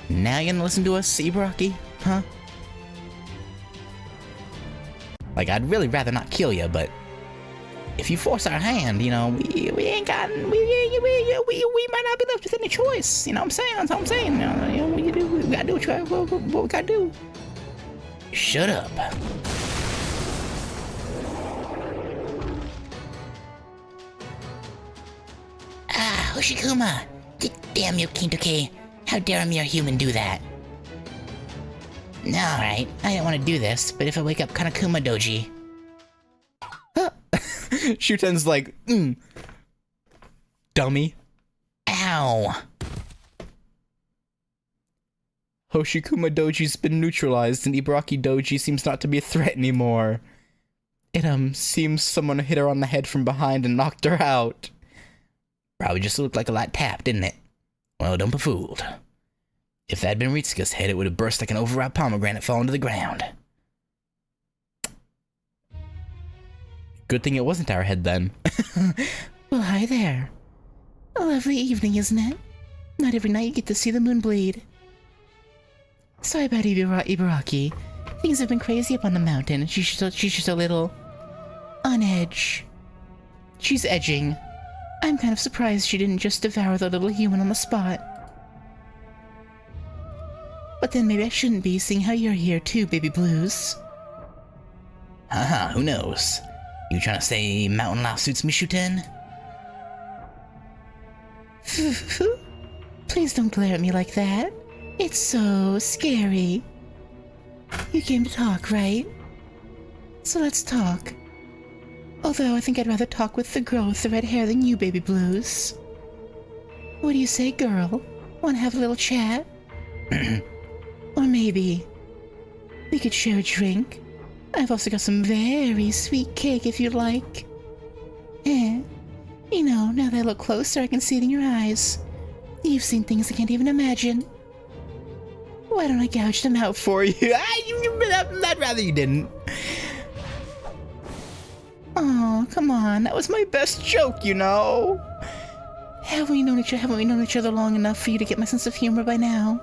Now you gonna listen to us, Ibaraki? Huh? Like, I'd really rather not kill you, but If you force our hand, you know, we ain't got, we might not be left with any choice. You know what I'm saying? That's what I'm saying. You know, we gotta do what we gotta do. Shut up. Ah, Hoshikuma! Damn you, Kintoki! How dare a mere human do that? Alright, I didn't want to do this, but if I wake up Kanakuma Doji... Shuten's like, dummy. Ow! Hoshikuma Doji's been neutralized and Ibaraki Doji seems not to be a threat anymore. It, seems someone hit her on the head from behind and knocked her out. Probably just looked like a light tap, didn't it? Well, don't be fooled. If that had been Ritsuka's head, it would have burst like an overripe pomegranate falling to the ground. Good thing it wasn't our head then. Well, hi there. A lovely evening, isn't it? Not every night you get to see the moon bleed. Sorry about Ibaraki. Things have been crazy up on the mountain, and she's just a little... on edge. She's edging. I'm kind of surprised she didn't just devour the little human on the spot. But then maybe I shouldn't be, seeing how you're here too, Baby Blues. Haha, who knows? You trying to say Mountain Law suits me, Shuten? Please don't glare at me like that. It's so scary. You came to talk, right? So let's talk. Although I think I'd rather talk with the girl with the red hair than you, Baby Blues. What do you say, girl? Want to have a little chat? Or maybe we could share a drink. I've also got some very sweet cake if you'd like. You know, now that I look closer, I can see it in your eyes. You've seen things I can't even imagine. Why don't I gouge them out for you? I'd rather you didn't. Oh, come on. That was my best joke, you know. Haven't we known each other long enough for you to get my sense of humor by now?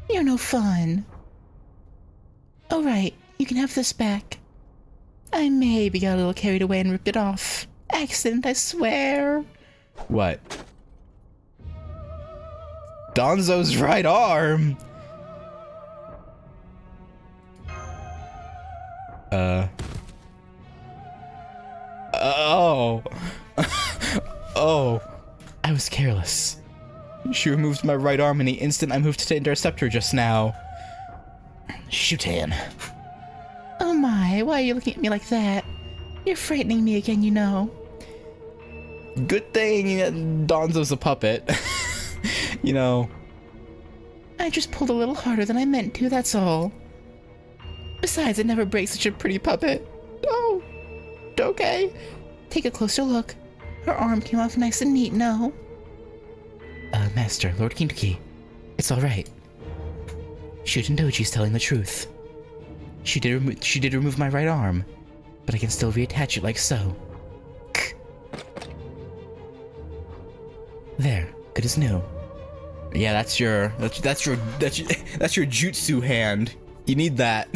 You're no fun. All right, you can have this back. I maybe got a little carried away and ripped it off. Accident, I swear. What? Donzo's right arm. Oh. Oh. I was careless. She removed my right arm in the instant I moved to intercept her just now. Shuten. Oh my, why are you looking at me like that? You're frightening me again, you know. Good thing Donzo's a puppet. You know. I just pulled a little harder than I meant to, that's all. Besides, it never breaks such a pretty puppet. Oh, okay. Take a closer look. Her arm came off nice and neat, no? Master, Lord Kintoki, it's all right. Shuten Doji's telling the truth. She did remove my right arm, but I can still reattach it like so. There, good as new. Yeah, that's your jutsu hand. You need that.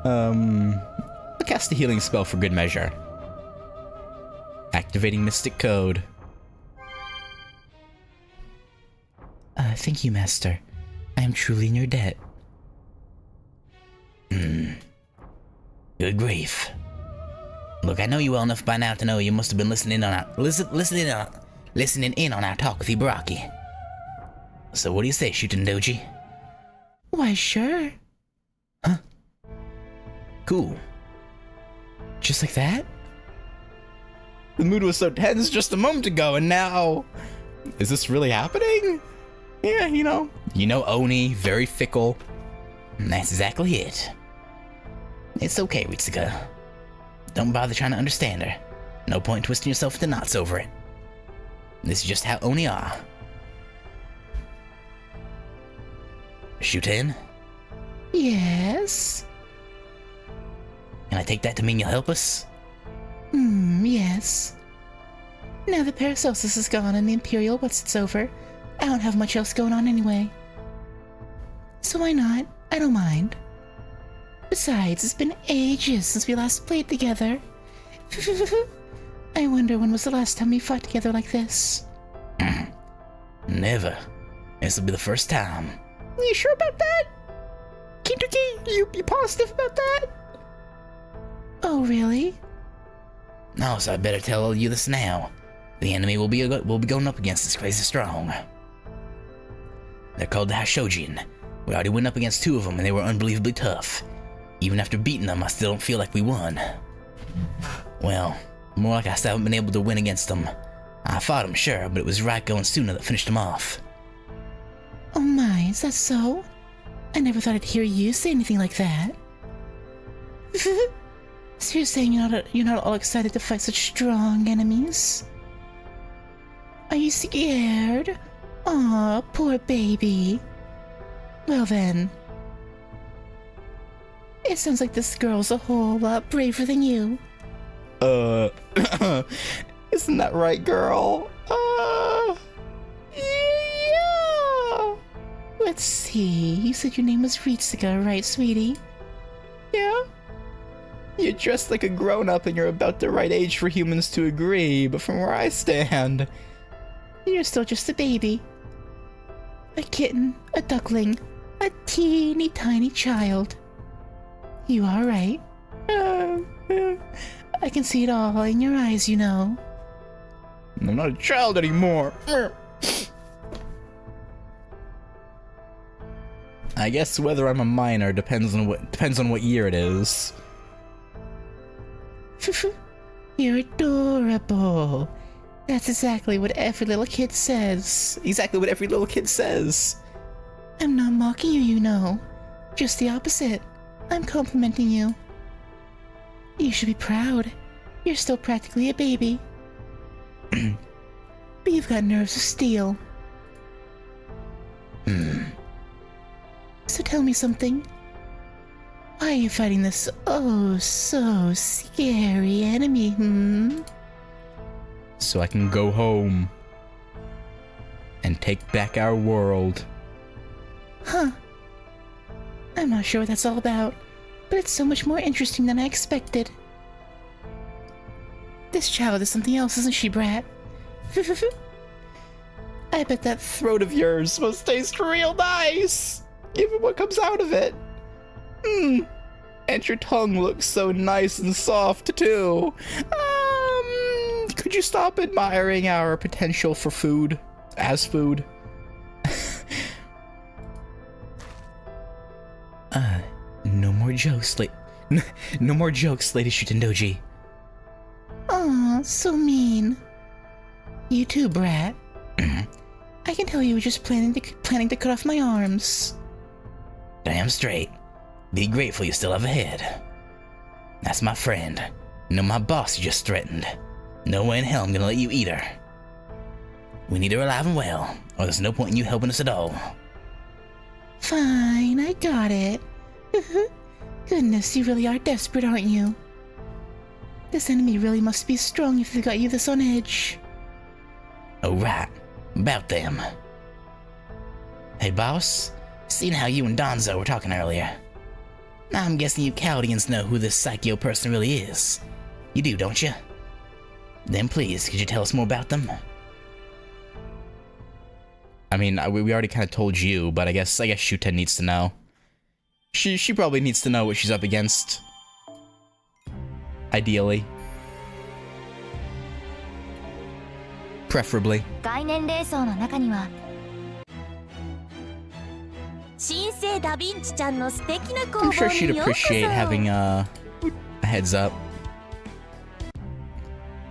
I'll cast a healing spell for good measure. Activating Mystic Code. Thank you, Master. I am truly in your debt. Good grief. Look, I know you well enough by now to know you must have been listening in on our talk with Ibaraki. So what do you say, Shuten Doji? Why, sure. Huh? Cool. Just like that? The mood was so tense just a moment ago, and now... Is this really happening? Yeah, you know. You know Oni, very fickle. That's exactly it. It's okay, Ritsuka. Don't bother trying to understand her. No point twisting yourself into knots over it. This is just how Oni are. Shuten? Yes? Can I take that to mean you'll help us? Yes. Now that Paracelsus is gone and the Imperial what's-it's over, I don't have much else going on anyway. So why not? I don't mind. Besides, it's been ages since we last played together. I wonder when was the last time we fought together like this? Never. This will be the first time. Are you sure about that? Kintuki, you positive about that? Oh, really? No, so I better tell you this now. The enemy will be going up against is crazy strong. They're called the Hashojin. We already went up against 2 of them and they were unbelievably tough. Even after beating them, I still don't feel like we won. Well, more like I still haven't been able to win against them. I fought them, sure, but it was Raiko and Suna that finished them off. Oh my, is that so? I never thought I'd hear you say anything like that. So you're saying you're not all excited to fight such strong enemies? Are you scared? Aw, poor baby. Well then. It sounds like this girl's a whole lot braver than you. Isn't that right, girl? Yeah. Let's see, you said your name was Ritsuka, right, sweetie? Yeah. You're dressed like a grown-up and you're about the right age for humans to agree, but from where I stand... You're still just a baby. A kitten, a duckling, a teeny tiny child. You are right. I can see it all in your eyes, you know. I'm not a child anymore. I guess whether I'm a minor depends on what year it is. You're adorable. That's exactly what every little kid says. Exactly what every little kid says. I'm not mocking you, you know. Just the opposite. I'm complimenting you. You should be proud. You're still practically a baby. But you've got nerves of steel. So tell me something. Why are you fighting this oh so scary enemy, So I can go home and take back our world. Huh. I'm not sure what that's all about, but it's so much more interesting than I expected. This child is something else, isn't she, Brat? I bet that throat of yours must taste real nice, given what comes out of it. And your tongue looks so nice and soft, too. Could you stop admiring our potential for food? As food? No more jokes, no more jokes, Lady Shutendoji. Aw, so mean. You too, Brat. I can tell you were just planning to cut off my arms. Damn straight. Be grateful you still have a head. That's my friend. No, my boss you just threatened. No way in hell I'm gonna let you eat her. We need her alive and well, or there's no point in you helping us at all. Fine, I got it. Goodness, you really are desperate, aren't you? This enemy really must be strong if they got you this on edge. Oh right, about them. Hey boss, seen how you and Donzo were talking earlier. Now I'm guessing you Chaldeans know who this Psycho person really is. You do, don't you? Then please, could you tell us more about them? I mean, we already kind of told you, but I guess Shuten needs to know. She probably needs to know what she's up against. Ideally. Preferably. 概念霊装の中には新生ダヴィンチちゃんの素敵な工 I'm 房 sure she'd にようこ appreciate そ having a heads up.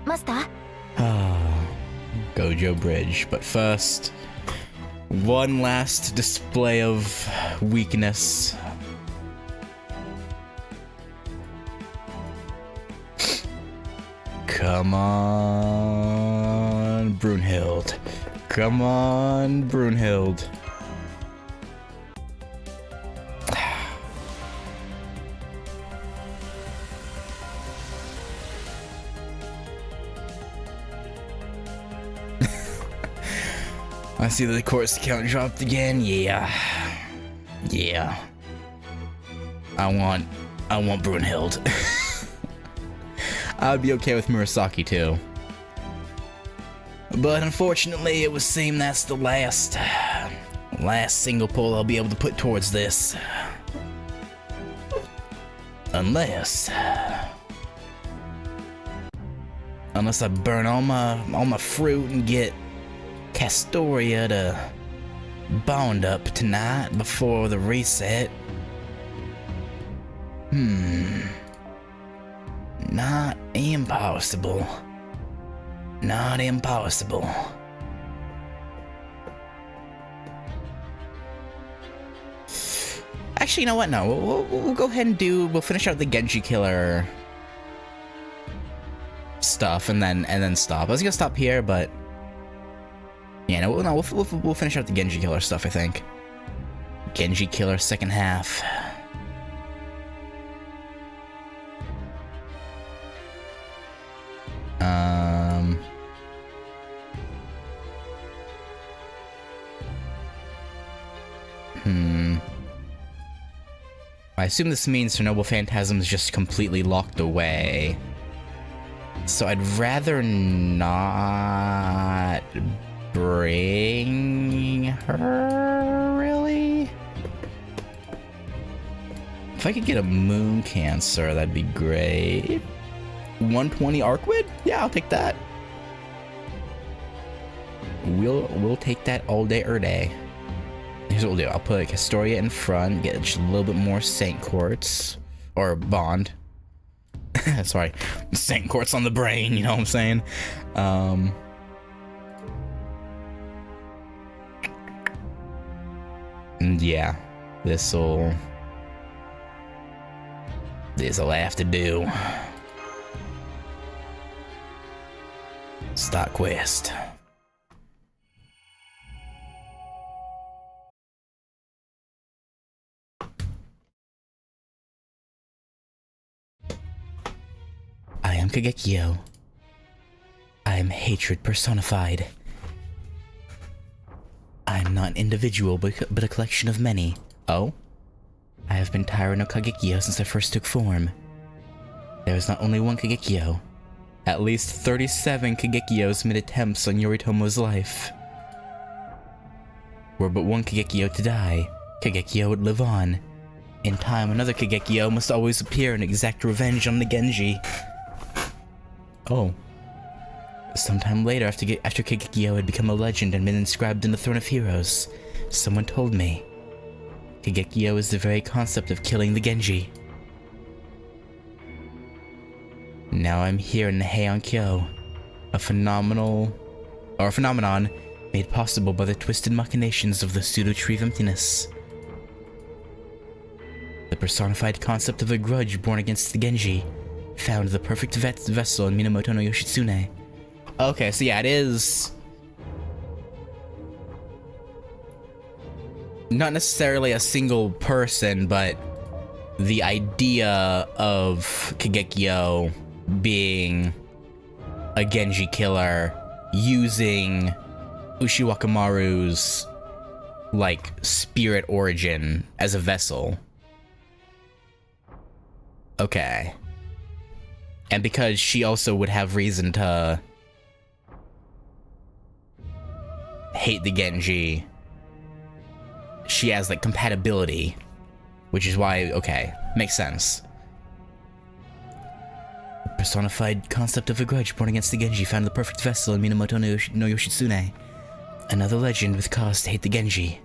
マスター Gojo Bridge, but first, one last display of weakness. Come on, Brunhild. Come on, Brunhild. I see that the course count dropped again. Yeah. I want Brunhild. I would be okay with Murasaki too. But unfortunately, it would seem that's the last single pull I'll be able to put towards this. Unless I burn all my fruit and get Castoria to bond up tonight before the reset. Not impossible. Not impossible. Actually, you know what? No, we'll go ahead and we'll finish out the Genji killer stuff and then stop. I was gonna stop here, but yeah, we'll finish out the Genji killer stuff, I think. Genji killer second half. I assume this means Her Noble Phantasm is just completely locked away. So I'd rather not bring her, really? If I could get a Moon Cancer, that'd be great. 120 Arcwid? Yeah, I'll take that. We'll take that all day or day. Here's what we'll do. I'll put Castoria in front, get just a little bit more Saint Quartz. Or Bond. Sorry. Saint Quartz on the brain, you know what I'm saying? And yeah. This'll have to do. Start quest. I am Kagekiyo. I am hatred personified. I am not an individual, but a collection of many. Oh? I have been Taira-no-Kagekiyo since I first took form. There is not only one Kagekiyo. At least 37 Kagekiyos made attempts on Yoritomo's life. Were but one Kagekiyo to die, Kagekiyo would live on. In time, another Kagekiyo must always appear and exact revenge on the Genji. Oh. Sometime later, after Kagekiyo had become a legend and been inscribed in the Throne of Heroes, someone told me, Kagekiyo is the very concept of killing the Genji. Now I'm here in the Heian-Kyo, a phenomenon made possible by the twisted machinations of the pseudo-tree of emptiness. The personified concept of a grudge born against the Genji found the perfect vessel in Minamoto no Yoshitsune. Okay, so yeah, it is not necessarily a single person, but the idea of Kagekiyo being a Genji killer using Ushiwakamaru's like spirit origin as a vessel. Okay. And because she also would have reason to hate the Genji, she has like compatibility, which is why, okay, makes sense. The personified concept of a grudge born against the Genji found the perfect vessel in Minamoto no Yoshitsune. Another legend with cause to hate the Genji.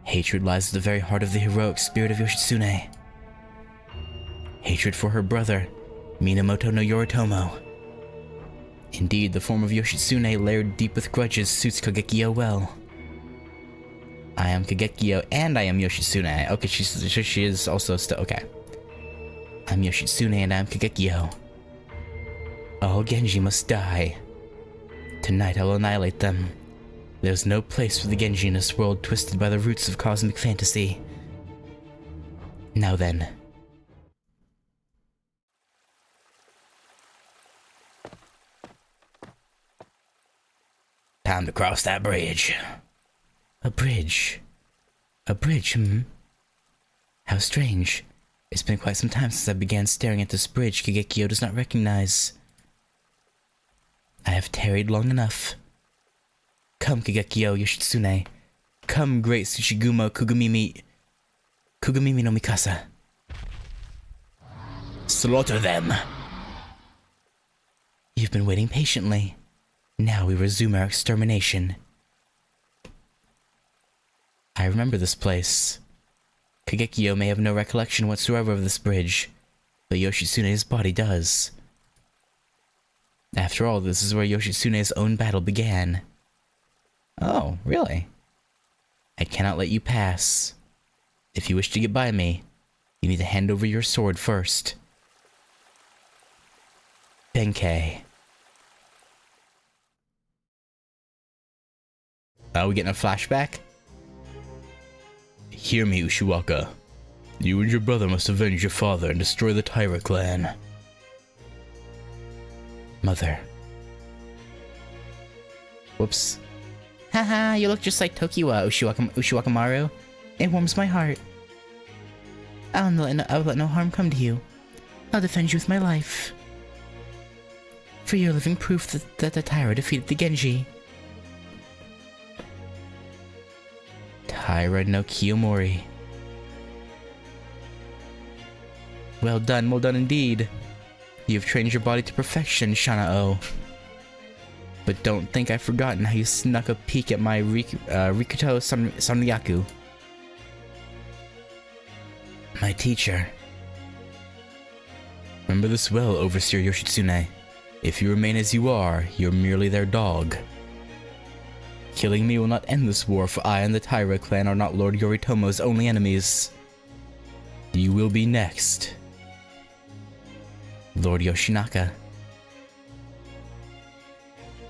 Hatred lies at the very heart of the heroic spirit of Yoshitsune. Hatred for her brother, Minamoto no Yoritomo. Indeed, the form of Yoshitsune layered deep with grudges suits Kagekiyo well. I am Kagekiyo and I am Yoshitsune. Okay, she is also still, okay. I'm Yoshitsune and I'm Kagekiyo. All Genji must die. Tonight I will annihilate them. There's no place for the Genji in this world twisted by the roots of cosmic fantasy. Now then. Time to cross that bridge. A bridge. A bridge, How strange. It's been quite some time since I began staring at this bridge Kagekiyo does not recognize. I have tarried long enough. Come, Kagekiyo Yoshitsune. Come, great Tsushigumo Kugumimi no Mikasa. Slaughter them! You've been waiting patiently. Now we resume our extermination. I remember this place. Kagekiyo may have no recollection whatsoever of this bridge, but Yoshitsune's body does. After all, this is where Yoshitsune's own battle began. Oh, really? I cannot let you pass. If you wish to get by me, you need to hand over your sword first. Benkei. Are we getting a flashback? Hear me, Ushiwaka. You and your brother must avenge your father and destroy the Taira clan. Mother. Whoops. Haha, you look just like Tokiwa, Ushiwakamaru. It warms my heart. I'll let no harm come to you. I'll defend you with my life. For you're living proof that the Taira defeated the Genji. Taira-no-Kiyomori. Well done indeed. You've trained your body to perfection, Shana-o. But don't think I've forgotten how you snuck a peek at my Rikuto Sanryaku. My teacher. Remember this well, Overseer Yoshitsune. If you remain as you are, you're merely their dog. Killing me will not end this war, for I and the Taira clan are not Lord Yoritomo's only enemies. You will be next. Lord Yoshinaka.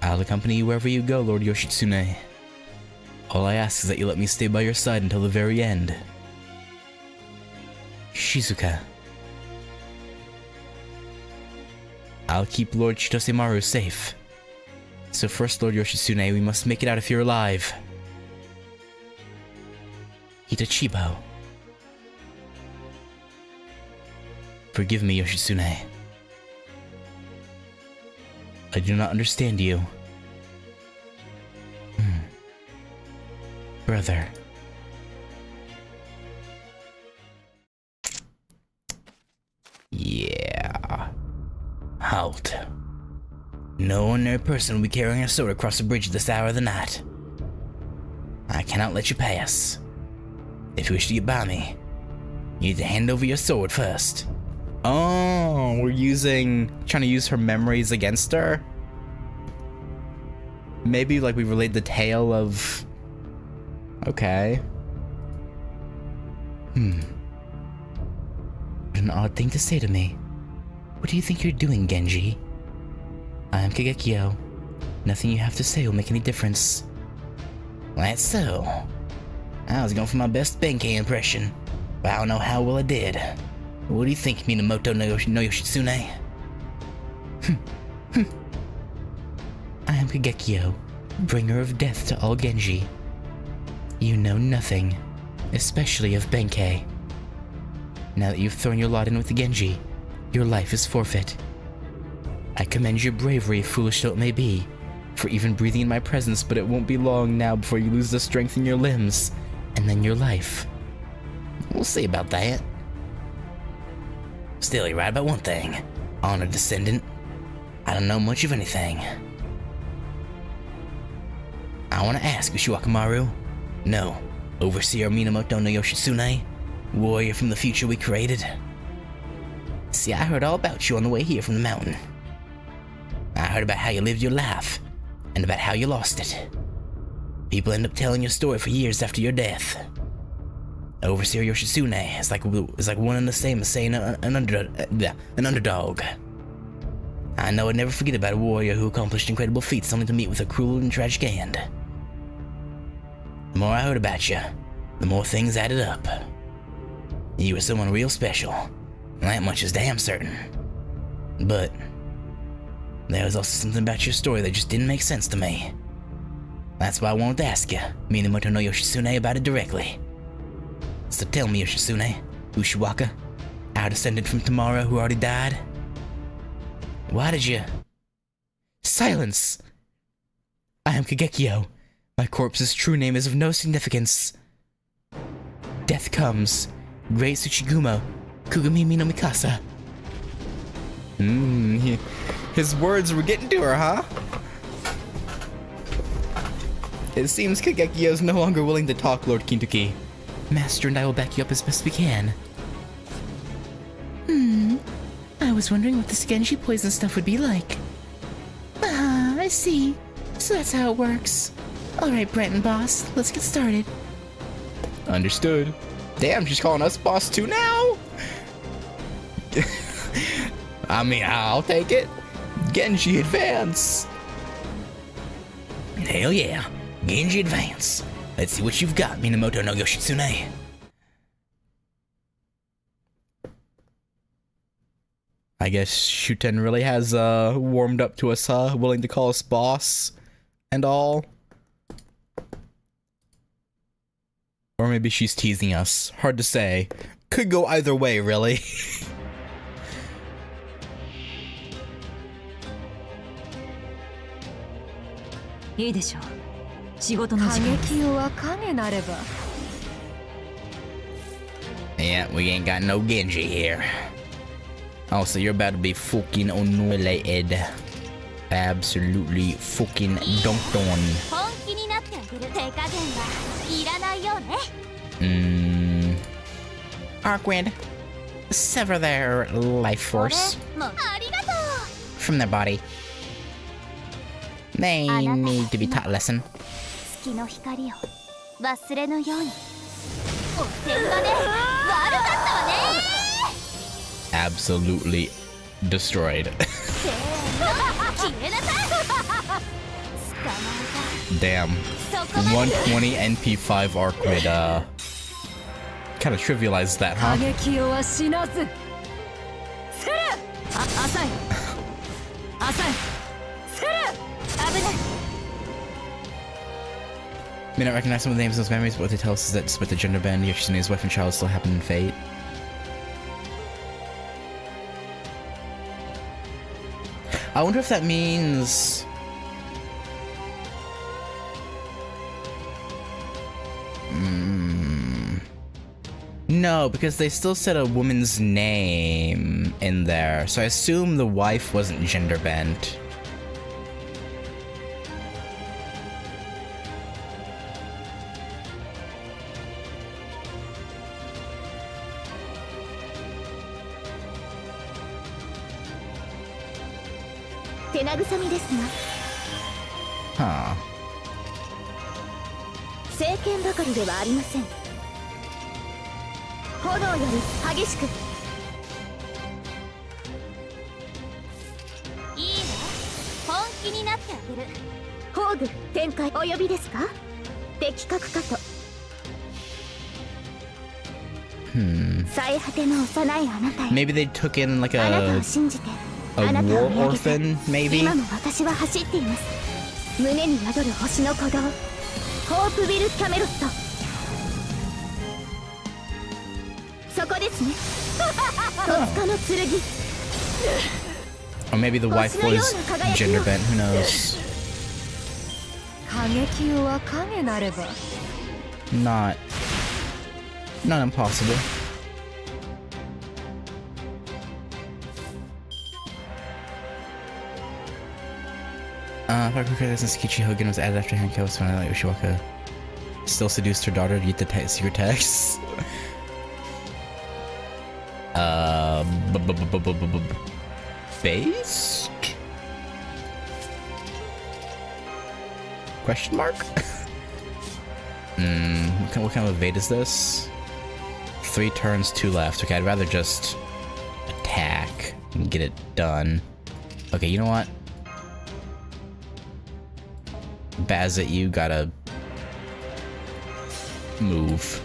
I'll accompany you wherever you go, Lord Yoshitsune. All I ask is that you let me stay by your side until the very end. Shizuka. I'll keep Lord Chitosemaru safe. So first, Lord Yoshitsune, we must make it out if you're alive. Itachibo. Forgive me, Yoshitsune. I do not understand you. Brother. Yeah. Halt. No ordinary person will be carrying a sword across the bridge at this hour of the night. I cannot let you pass. If you wish to get by me, you need to hand over your sword first. Oh, we're trying to use her memories against her? Maybe like we relayed the tale of... Okay. What an odd thing to say to me. What do you think you're doing, Genji? I am Kagekiyo. Nothing you have to say will make any difference. That's so. I was going for my best Benkei impression, but I don't know how well I did. What do you think, Minamoto no Yoshitsune? I am Kagekiyo, bringer of death to all Genji. You know nothing, especially of Benkei. Now that you've thrown your lot in with the Genji, your life is forfeit. I commend your bravery, foolish though it may be, for even breathing in my presence, but it won't be long now before you lose the strength in your limbs, and then your life. We'll see about that. Still, you're right about one thing. Honored descendant. I don't know much of anything. I want to ask, Ushiwakamaru. No, Overseer Minamoto no Yoshitsune, warrior from the future we created. See, I heard all about you on the way here from the mountain. I heard about how you lived your life, and about how you lost it. People end up telling your story for years after your death. Overseer Yoshitsune is like one and the same as saying an underdog. I know I'd never forget about a warrior who accomplished incredible feats only to meet with a cruel and tragic end. The more I heard about you, the more things added up. You were someone real special, and that much is damn certain. But there was also something about your story that just didn't make sense to me. That's why I wanted to ask you, Minamoto no Yoshitsune, about it directly. So tell me, Yoshitsune, Ushiwaka, our descendant from tomorrow who already died, why did you... Silence! I am Kagekiyo. My corpse's true name is of no significance. Death comes. Great Tsuchigumo. Kugamimi no Mikasa. His words were getting to her, huh? It seems Kagekiyo is no longer willing to talk, Lord Kintoki. Master and I will back you up as best we can. I was wondering what this Genji poison stuff would be like. Ah, I see. So that's how it works. Alright, Brenton boss, let's get started. Understood. Damn, she's calling us boss too now? I mean, I'll take it. Genji advance. Hell yeah. Genji advance. Let's see what you've got, Minamoto no Yoshitsune. I guess Shuten really has warmed up to us, huh? Willing to call us boss and all. Or maybe she's teasing us. Hard to say. Could go either way, really.いいでしょう。仕事の時間です。Kagekiyo wa kage nareba. Yeah, we ain't got no Genji here. Oh, so you're about to be fucking annihilated. Absolutely fucking dunked on. 本気になってあげる手加減はいらないよね。Awkward. Sever their life force もうありがとう。 from their body. They need to be taught a lesson. 月の光を忘れぬように。おてんばね、悪かったわね。 Absolutely destroyed. せーの、消えなさい。捕まえ Damn. た。そこまで。 120 NP5 Archwid, kind of trivialized that, huh? Kagekiyoは死なず。セル。浅い。浅い。セル。危ない。 May not recognize some of the names of those memories, but what they tell us is that despite the gender bend, Yoshizune's wife and child still happen in fate. I wonder if that means... No, because they still said a woman's name in there, so I assume the wife wasn't gender bent. Huh. 聖剣ばかりではありません。炎より激しく。いいわ。本気になってあげる。宝具展開お呼びですか？的確かと。最果ての幼いあなたへ。 Maybe they took in like あなた a を信じて。 war あなたを見上げて orphan, maybe? 今も私は走っています。胸に宿る星の鼓動、ホープビル・キャメロット。そこですね。戸塚の剣。 Or maybe the wife was gender bent, who knows? Kagekiyo wa kage nareba. Not impossible. If I recall this, Kichi Hogan was added after Heian-Kyo was found out that Yoshiwaka still seduced her daughter to get the secret texts. Based? Question mark? What kind of evade is this? 3 turns, 2 left. Okay, I'd rather just attack and get it done. Okay, you know what? Baz at you, gotta move.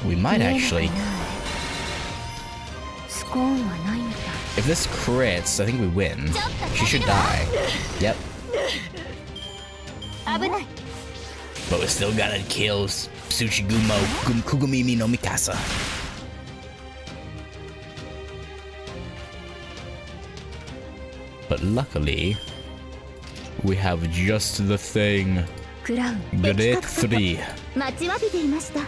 We might actually. If this crits, I think we win. She should die. Yep. But we still gotta kill Tsuchigumo Kugumimi no Mikasa. But luckily, we have just the thing. Grade 3. 待ちわびていました。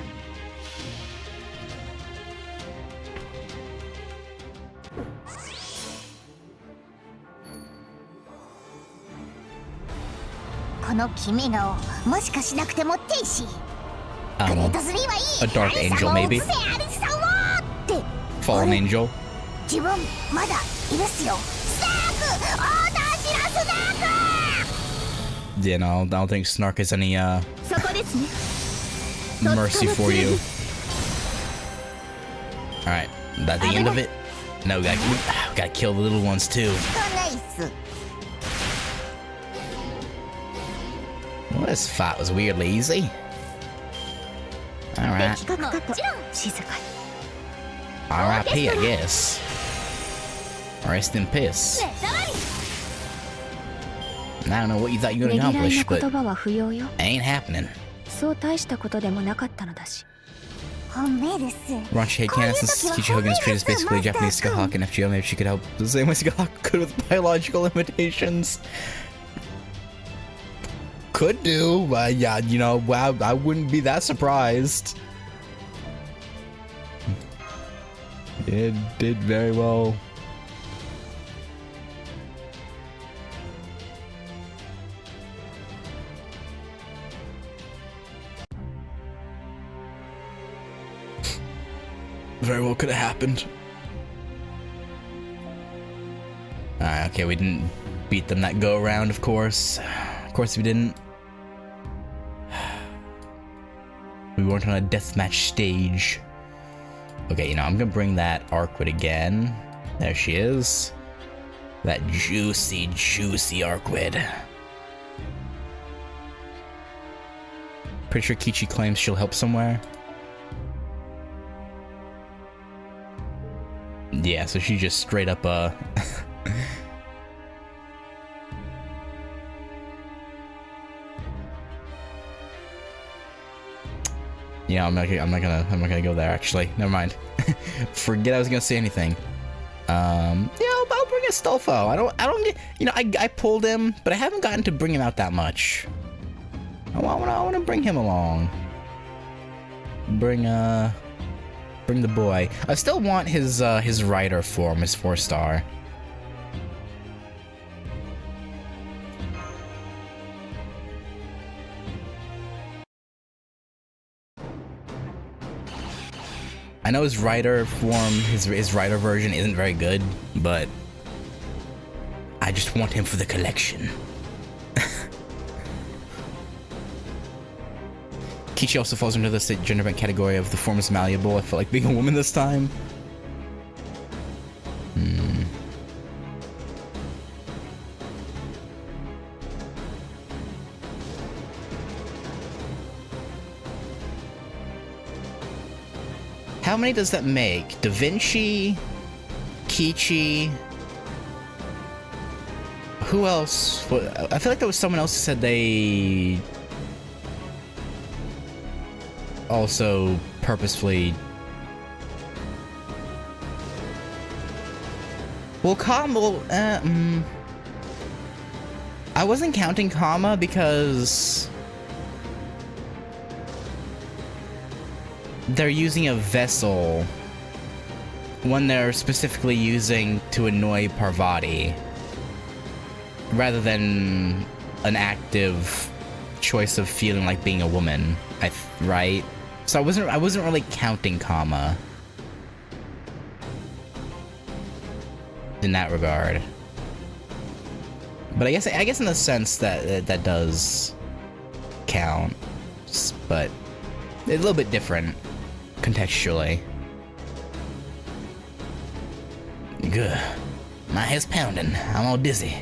この君がもしかしなくても天使。グレート3はいい。A dark angel, maybe. アリさんをって。 Fallen angel. 自分まだいますよ。スナーク、オーダーしろスナーク。 Yeah, no, I don't think Snark has any そこですね。 mercy for you. Alright, that the end of it? No, we gotta kill the little ones too. ナイス。 Well, this fight was weirdly easy. Alright. 的確かと静かに。 R.I.P. I guess. Rest in peace. I don't know what you thought you were gonna accomplish, but it ain't happening. そう大したことでもなかったのだし。本命です。 Raunchy headcanon, since Kichi Hogan's trait is basically a Japanese Skahawk and FGO, maybe she could help the same way Skahawk could with biological limitations. Could do, but yeah, you know, wow, I wouldn't be that surprised. It did very well. Very well could have happened. Alright, okay, we didn't beat them that go around, of course. Of course we didn't. We weren't on a deathmatch stage. Okay, you know, I'm gonna bring that Arcwood again. There she is. That juicy, juicy Arcwood. Pretty sure Kichi claims she'll help somewhere. Yeah, so she just straight up, Yeah, I'm not gonna go there, actually. Never mind. Forget I was gonna say anything. Yeah, I'll bring Astolfo. I don't get, you know, I pulled him, but I haven't gotten to bring him out that much. I wanna bring him along. Bring the boy. I still want his rider form, his 4-star. I know his rider form, his rider version isn't very good, but I just want him for the collection. Kichi also falls into the gender bent category of the form is malleable. I felt like being a woman this time. How many does that make? Da Vinci, Kichi. Who else? I feel like there was someone else who said they also purposefully. Well, I wasn't counting Kama because they're using a vessel when they're specifically using to annoy Parvati rather than an active choice of feeling like being a woman, right? So I wasn't really counting Kama in that regard. But I guess in the sense that that does count, but a little bit different contextually. Good. My head's pounding. I'm all dizzy.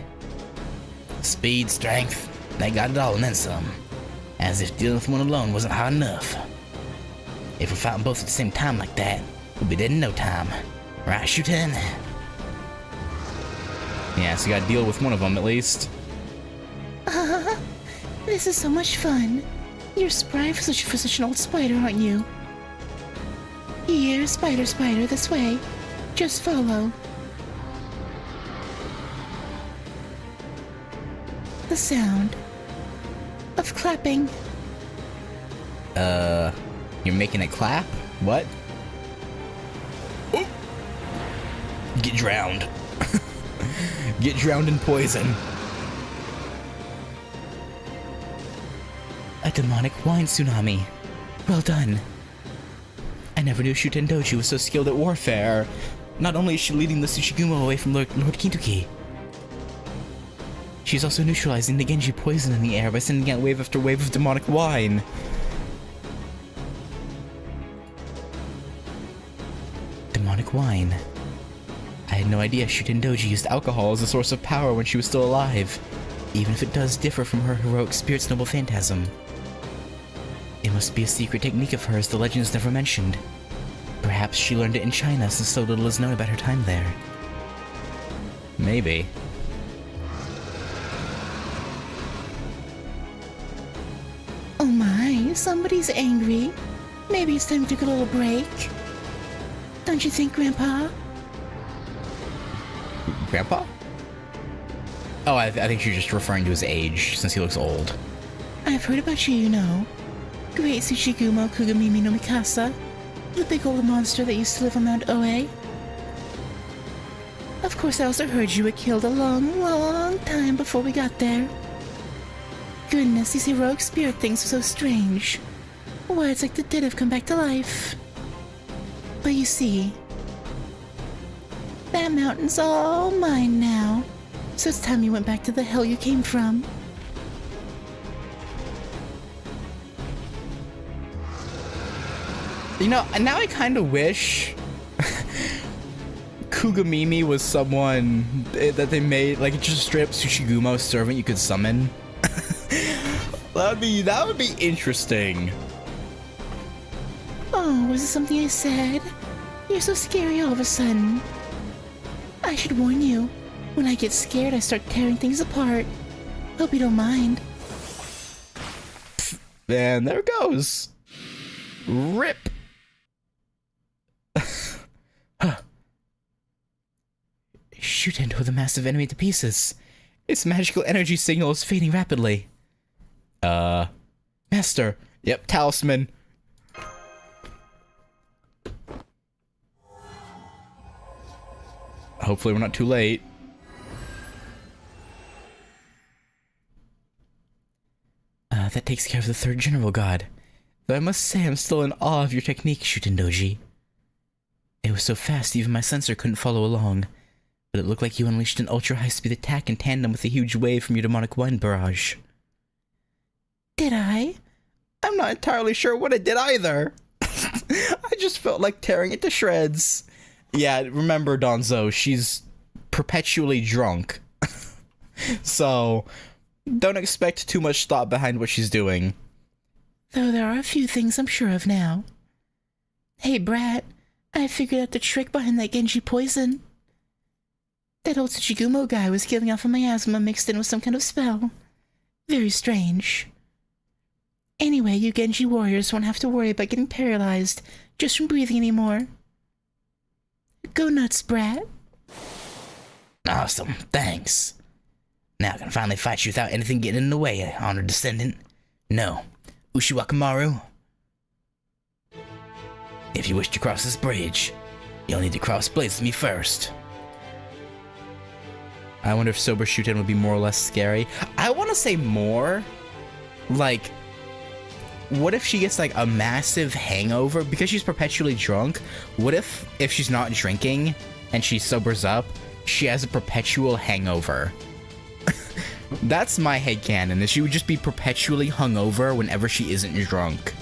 Speed, strength, they got it all and then some. As if dealing with one alone wasn't hard enough. If we're fighting both at the same time like that, we'll be dead in no time. Right, Shuten. Yeah, so you gotta deal with one of them at least. This is so much fun. You're spry for such an old spider, aren't you? Here, spider, this way. Just follow. The sound of clapping. You're making it clap? What? Oh. Get drowned. Get drowned in poison. A demonic wine tsunami. Well done. I never knew Shutendoji was so skilled at warfare. Not only is she leading the Tsuchigumo away from Lord Kintoki, she's also neutralizing the Genji poison in the air by sending out wave after wave of demonic wine. Demonic wine. I had no idea Shutendoji used alcohol as a source of power when she was still alive, even if it does differ from her heroic spirit's noble phantasm. It must be a secret technique of hers the legends never mentioned. Perhaps she learned it in China since so little is known about her time there. Maybe. Oh my, somebody's angry. Maybe it's time to take a little break. Don't you think, Grandpa? Grandpa? Oh, I think she's just referring to his age, since he looks old. I've heard about you, you know. Great Tsuchigumo Kugamimi no Mikasa. The big old monster that used to live on Mount Oe. Of course, I also heard you were killed a long time before we got there. Goodness, these heroic spirit things are so strange. Why, it's like the dead have come back to life. But you see, that mountain's all mine now. So it's time you went back to the hell you came from. You know, now I kind of wish Kugamimi was someone that they made, like just a straight up Tsuchigumo servant you could summon. That would be interesting. Oh, was it something I said? You're so scary all of a sudden. I should warn you. When I get scared, I start tearing things apart. Hope you don't mind. And there it goes. Rip. Shoot into the massive enemy to pieces. Its magical energy signal is fading rapidly. Master. Yep, talisman. Hopefully we're not too late. That takes care of the third general god. Though I must say I'm still in awe of your technique, Shutendoji. It was so fast even my sensor couldn't follow along. But it looked like you unleashed an ultra-high-speed attack in tandem with a huge wave from your demonic wine barrage. Did I? I'm not entirely sure what I did either. I just felt like tearing it to shreds. Yeah, remember, Donzo, she's perpetually drunk. So, don't expect too much thought behind what she's doing. Though there are a few things I'm sure of now. Hey, Brat, I figured out the trick behind that Genji poison. That old Tsuchigumo guy was giving off a miasma mixed in with some kind of spell. Very strange. Anyway, you Genji warriors won't have to worry about getting paralyzed just from breathing anymore. Go nuts, Brat. Awesome, thanks. Now I can finally fight you without anything getting in the way, honored descendant. No, Ushiwakamaru. If you wish to cross this bridge, you'll need to cross blades with me first. I wonder if Sober Shuten would be more or less scary. I want to say more. Like, what if she gets like a massive hangover because she's perpetually drunk? What if she's not drinking and she sobers up, she has a perpetual hangover? That's my headcanon, is she would just be perpetually hungover whenever she isn't drunk.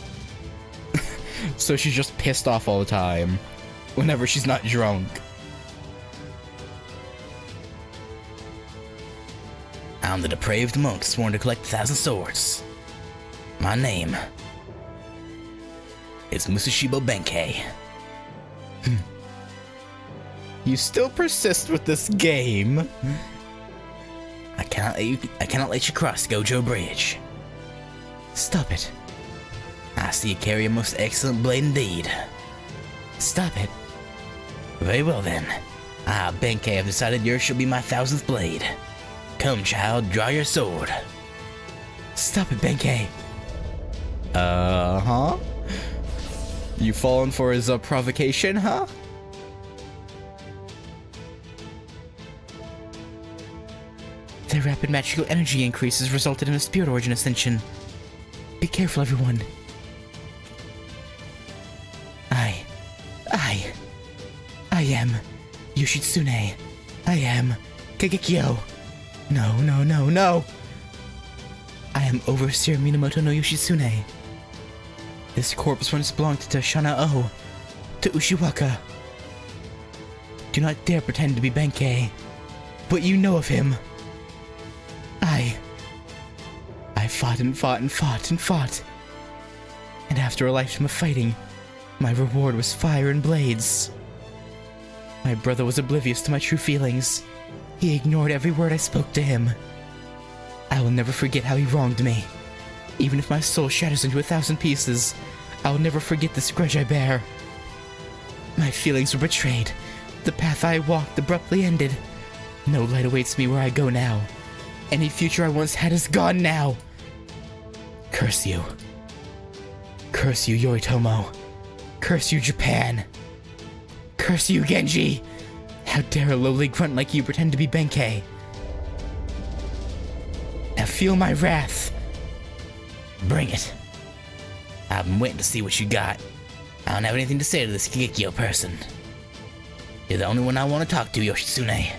So she's just pissed off all the time whenever she's not drunk. I'm the depraved monk sworn to collect 1,000 swords. My name is Musashibo Benkei. You still persist with this game. I cannot let you cross Gojo Bridge. Stop it. I see you carry a most excellent blade indeed. Stop it. Very well then. I, Benkei, have decided yours shall be my 1000th blade. Come, child, draw your sword. Stop it, Benkei. Uh-huh. You fallen for his provocation, huh? The rapid magical energy increases resulted in a spirit origin ascension. Be careful, everyone. I am Yoshitsune. I am Kagekiyo. No. I am Overseer Minamoto no Yoshitsune. This corpse once belonged to Shana-O, to Ushiwaka. Do not dare pretend to be Benkei, but you know of him. I fought and fought. And after a lifetime of fighting, my reward was fire and blades. My brother was oblivious to my true feelings. He ignored every word I spoke to him. I will never forget how he wronged me. Even if my soul shatters into 1,000 pieces, I will never forget this grudge I bear. My feelings were betrayed. The path I walked abruptly ended. No light awaits me where I go now. Any future I once had is gone now. Curse you. Curse you, Yoritomo. Curse you, Japan. Curse you, Genji. How dare a lowly grunt like you pretend to be Benkei? Now feel my wrath. Bring it. I've been waiting to see what you got. I don't have anything to say to this Kagekiyo person. You're the only one I want to talk to, Yoshitsune.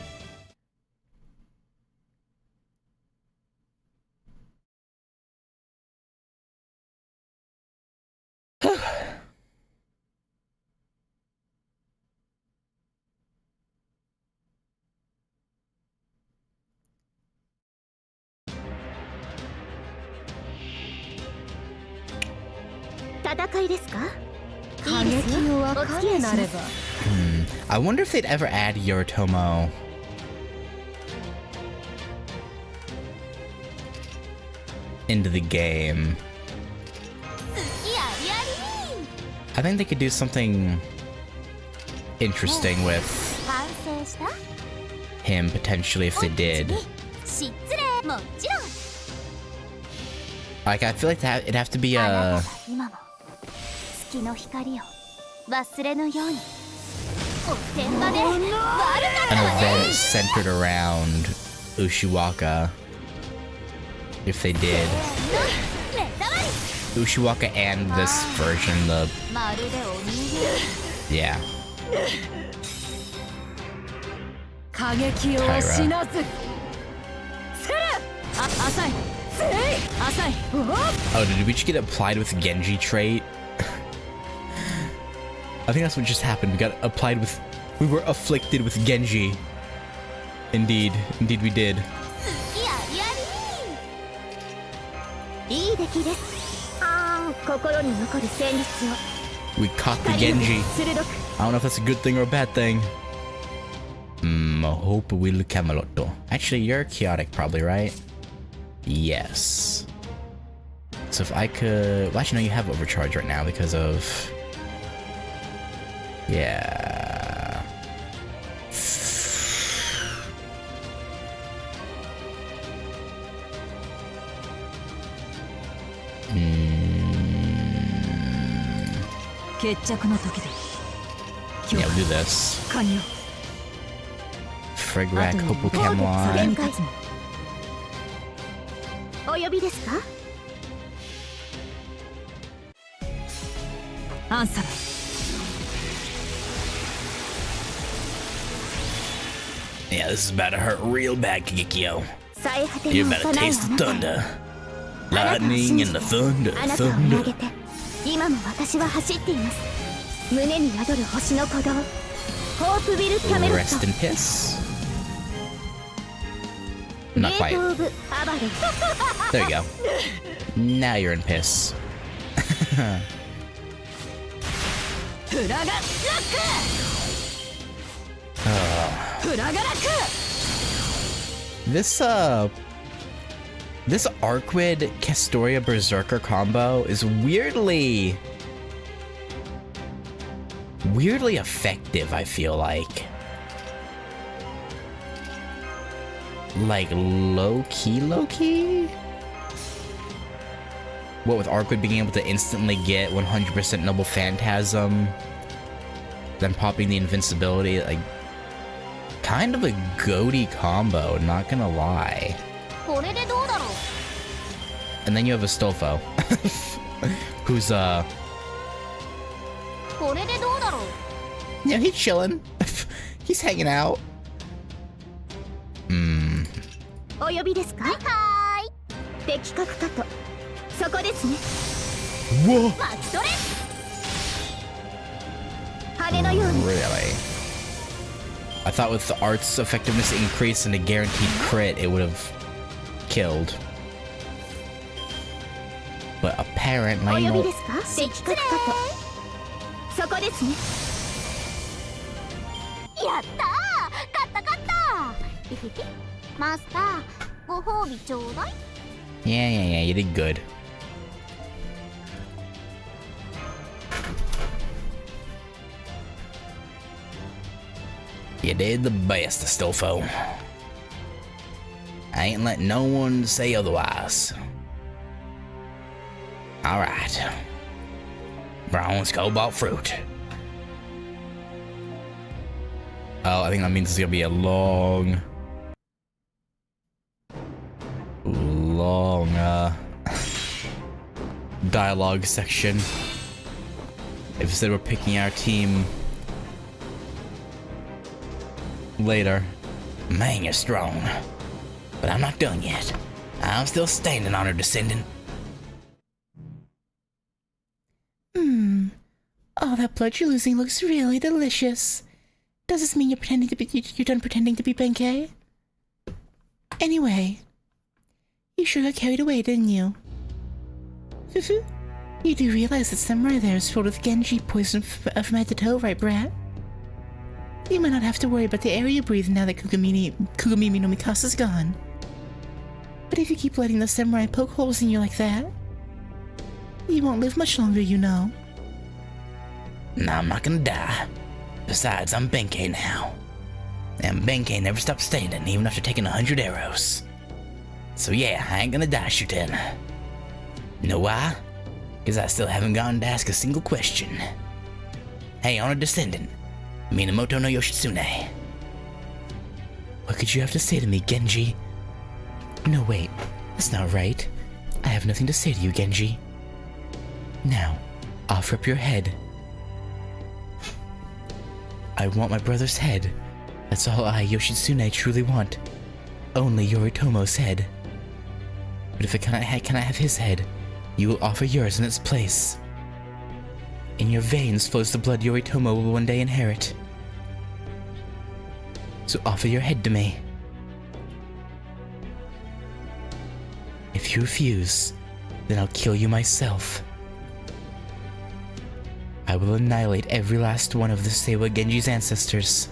I wonder if they'd ever add Yoritomo into the game. I think they could do something interesting with him potentially if they did. Like, I feel like it'd have to be a... an event centered around Ushiwaka. If they did. Ushiwaka and this version, the... yeah. Taira. Oh, did we just get applied with Genji trait? I think that's what just happened. We got applied with... we were afflicted with Genji. Indeed. Indeed we did. We caught the Genji. I don't know if that's a good thing or a bad thing. Hope will Camelot. Actually, you're chaotic probably, right? Yes. So if I could... well, actually, no, you have overcharge right now because of... yeah. Yeah, we'll do this. Frig Rack, Hopeful Camelot. Yeah, this is about to hurt real bad, Kagekiyo. You're about to taste the thunder. Lightning and the thunder. Rest in piss. Not quite. There you go. Now you're in piss. Oh フラガラク This Arquid Castoria Berserker combo is weirdly effective, I feel like. Like low key? What with Arquid being able to instantly get 100% Noble Phantasm, then popping the invincibility, like kind of a goaty combo, not gonna lie. これでどうだろう And then you have a Stolfo, who's これでどうだろう yeah, he's chilling. He's hanging out. お呼びですかはーい的確かとそこですね Whoa! 巻き取れ羽のように Really? I thought with the art's effectiveness increase and a guaranteed crit, it would have killed. But お apparently 呼び no. ですか的確かとそこですねやったー勝ったえへへマスターご褒美ちょうだい Yeah, you did good. You did the best, Astolfo. I ain't letting no one say otherwise. Alright. Bronze cobalt fruit. Oh, I think that means it's gonna be a long dialogue section. If instead we're picking our team later. Man, you're strong. But I'm not done yet. I'm still standing, honored descendant. All that blood you're losing looks really delicious. Does this mean you're done pretending to be Benkei? Anyway, you sure got carried away, didn't you? You do realize that samurai there is filled with Genji poison from head to toe, right, brat? You might not have to worry about the air you breathe now that Kugami no Mikasa's gone. But if you keep letting the samurai poke holes in you like that, you won't live much longer, you know. Nah, I'm not gonna die. Besides, I'm Benkei now. And Benkei never stopped standing, even after taking 100 arrows. So yeah, I ain't gonna die, Shuten. Know why? Because I still haven't gotten to ask a single question. Hey, honored descendant, Minamoto no Yoshitsune. What could you have to say to me, Genji? No, wait, that's not right. I have nothing to say to you, Genji. Now, offer up your head. I want my brother's head. That's all I, Yoshitsune, truly want. Only Yoritomo's head. But if I cannot have his head, you will offer yours in its place. In your veins flows the blood Yoritomo will one day inherit. So offer your head to me. If you refuse, then I'll kill you myself. I will annihilate every last one of the Seiwa Genji's ancestors.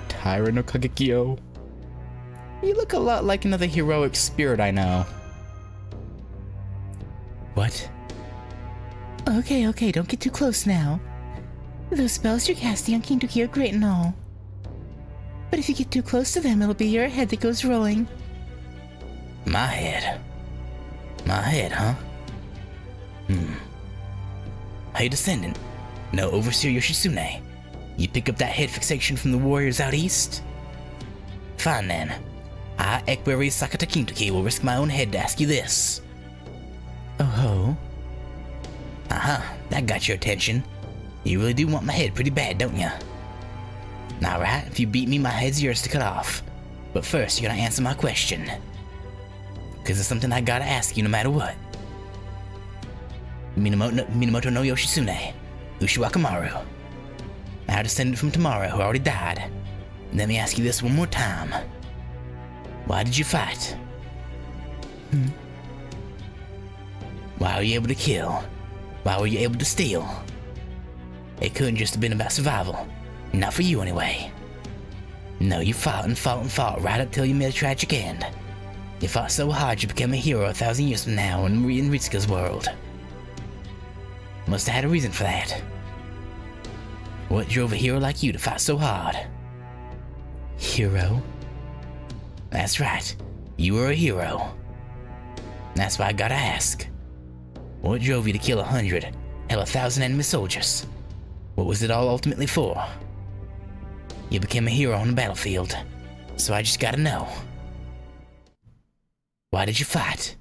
Taira-no-Kagekiyo. You look a lot like another heroic spirit I know. What? Okay, don't get too close now. Those spells you're casting on King Toki are great and all. But if you get too close to them, it'll be your head that goes rolling. My head? My head, huh? Hey, descendant. No overseer Yoshitsune. You pick up that head fixation from the warriors out east? Fine then. I, Equerry Sakata Kintoki, will risk my own head to ask you this. Oh ho? That got your attention. You really do want my head pretty bad, don't ya? Alright, if you beat me, my head's yours to cut off. But first, you're gonna answer my question. Cause it's something I gotta ask you no matter what. Minamoto no Yoshitsune, Ushiwakamaru. Our descendant from tomorrow who already died. Let me ask you this one more time. Why did you fight? Why were you able to kill? Why were you able to steal? It couldn't just have been about survival. Not for you, anyway. No, you fought and fought and fought right up till you met a tragic end. You fought so hard you became a hero 1,000 years from now in Ritsuka's world. Must have had a reason for that. What drove a hero like you to fight so hard? Hero? That's right. You were a hero. That's why I gotta ask. What drove you to kill 100, hell 1,000 enemy soldiers? What was it all ultimately for? You became a hero on the battlefield, so I just gotta know. Why did you fight?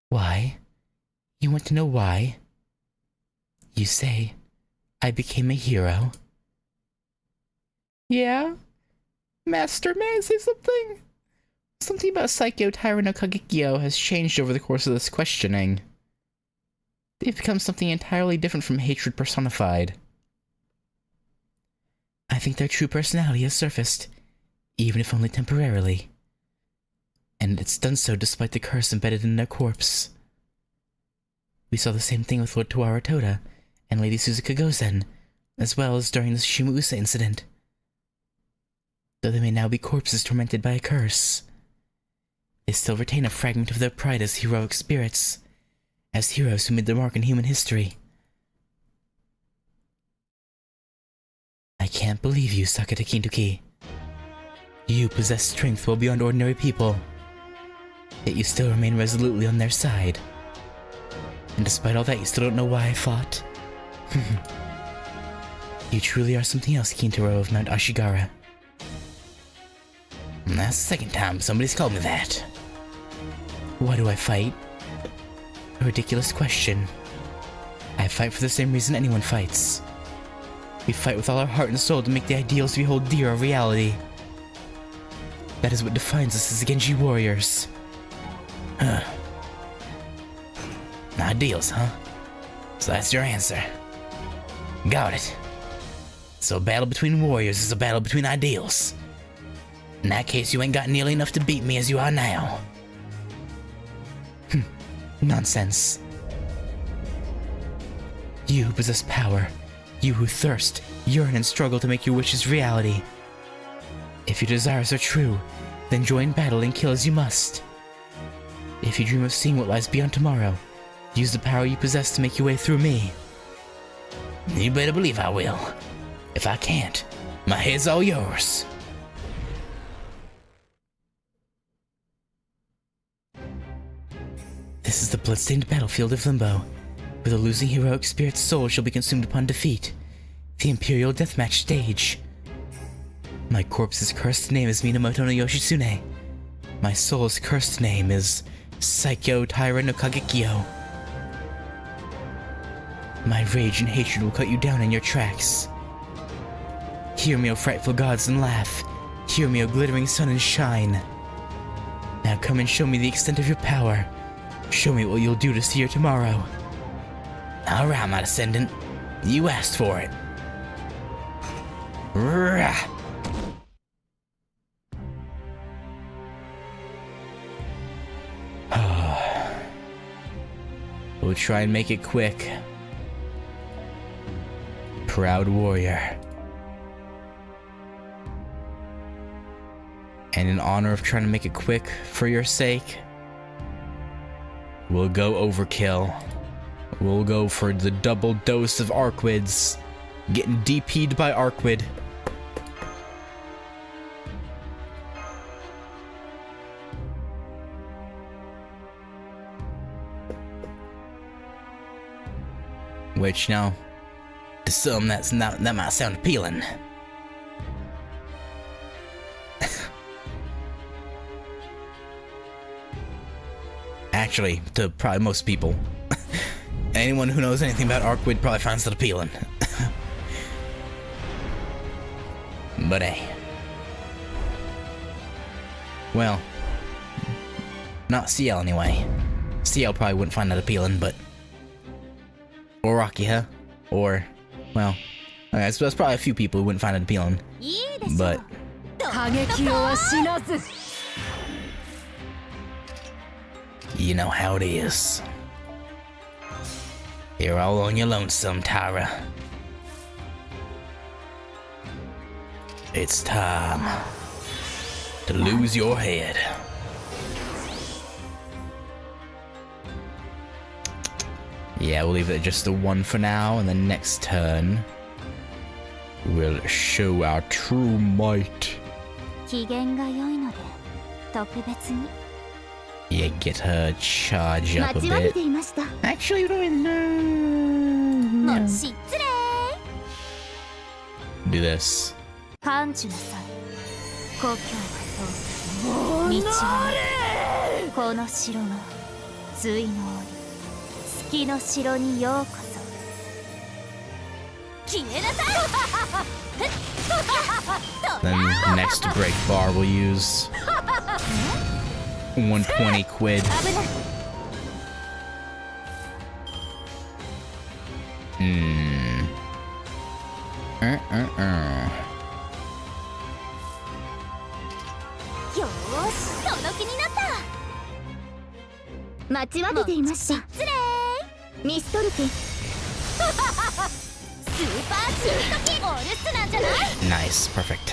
Why? You want to know why? You say, I became a hero. Yeah? Master, may I say something? Something about Psycho Taira-no-Kagekiyo has changed over the course of this questioning. They've become something entirely different from hatred personified. I think their true personality has surfaced, even if only temporarily. And it's done so despite the curse embedded in their corpse. We saw the same thing with Lord Tawara Toda and Lady Suzuka Gozen, as well as during the Shimuusa incident. Though they may now be corpses tormented by a curse, they still retain a fragment of their pride as heroic spirits, as heroes who made their mark in human history. I can't believe you, Sakata Kintoki. You possess strength well beyond ordinary people, yet you still remain resolutely on their side. And despite all that, you still don't know why I fought? You truly are something else, Kintaro of Mount Ashigara. And that's the second time somebody's called me that. Why do I fight? A ridiculous question. I fight for the same reason anyone fights. We fight with all our heart and soul to make the ideals we hold dear a reality. That is what defines us as Genji warriors. Ideals, huh? So that's your answer. Got it. So a battle between warriors is a battle between ideals. In that case, you ain't got nearly enough to beat me as you are now. Nonsense. You who possess power, you who thirst, yearn, and struggle to make your wishes reality. If your desires are true, then join battle and kill as you must. If you dream of seeing what lies beyond tomorrow, use the power you possess to make your way through me. You better believe I will. If I can't, my head's all yours. This is the bloodstained battlefield of Limbo, where the losing heroic spirit's soul shall be consumed upon defeat. The Imperial Deathmatch stage. My corpse's cursed name is Minamoto no Yoshitsune. My soul's cursed name is Psycho Taira-no-Kagekiyo. My rage and hatred will cut you down in your tracks. Hear me, O frightful gods, and laugh. Hear me, O glittering sun, and shine. Now come and show me the extent of your power. Show me what you'll do to see your tomorrow. Alright, my descendant. You asked for it. Rah! We'll try and make it quick. Proud warrior. And in honor of trying to make it quick for your sake, we'll go overkill. We'll go for the double dose of Arquids. Getting DP'd by Arquid. Which, now, to some that might sound appealing. Actually, to probably most people. Anyone who knows anything about Arquid probably finds it appealing. But hey. Well, not CL anyway. CL probably wouldn't find that appealing, but... Or Rakiha. Or, well, okay, so there's probably a few people who wouldn't find it appealing. But... You know how it is. You're all on your lonesome, Taira. It's time to lose your head. Yeah, we'll leave it just the one for now, and the next turn we'll show our true might. 機嫌が良いので特別に Yeah, get her charge up a 待ちわび bit. ていました。 Actually, we don't も know. う失礼。 Do this. 感知なさい。故郷は遠く、道はない。この城の対の折、月の城にようこそ。消えなさい。 Then next break bar we'll use 120 quid. 危ない。 よーし、その気になった。待ちわびていました。失礼。ミストルピン。スーパーシートキお留守なんじゃない？ Nice, perfect.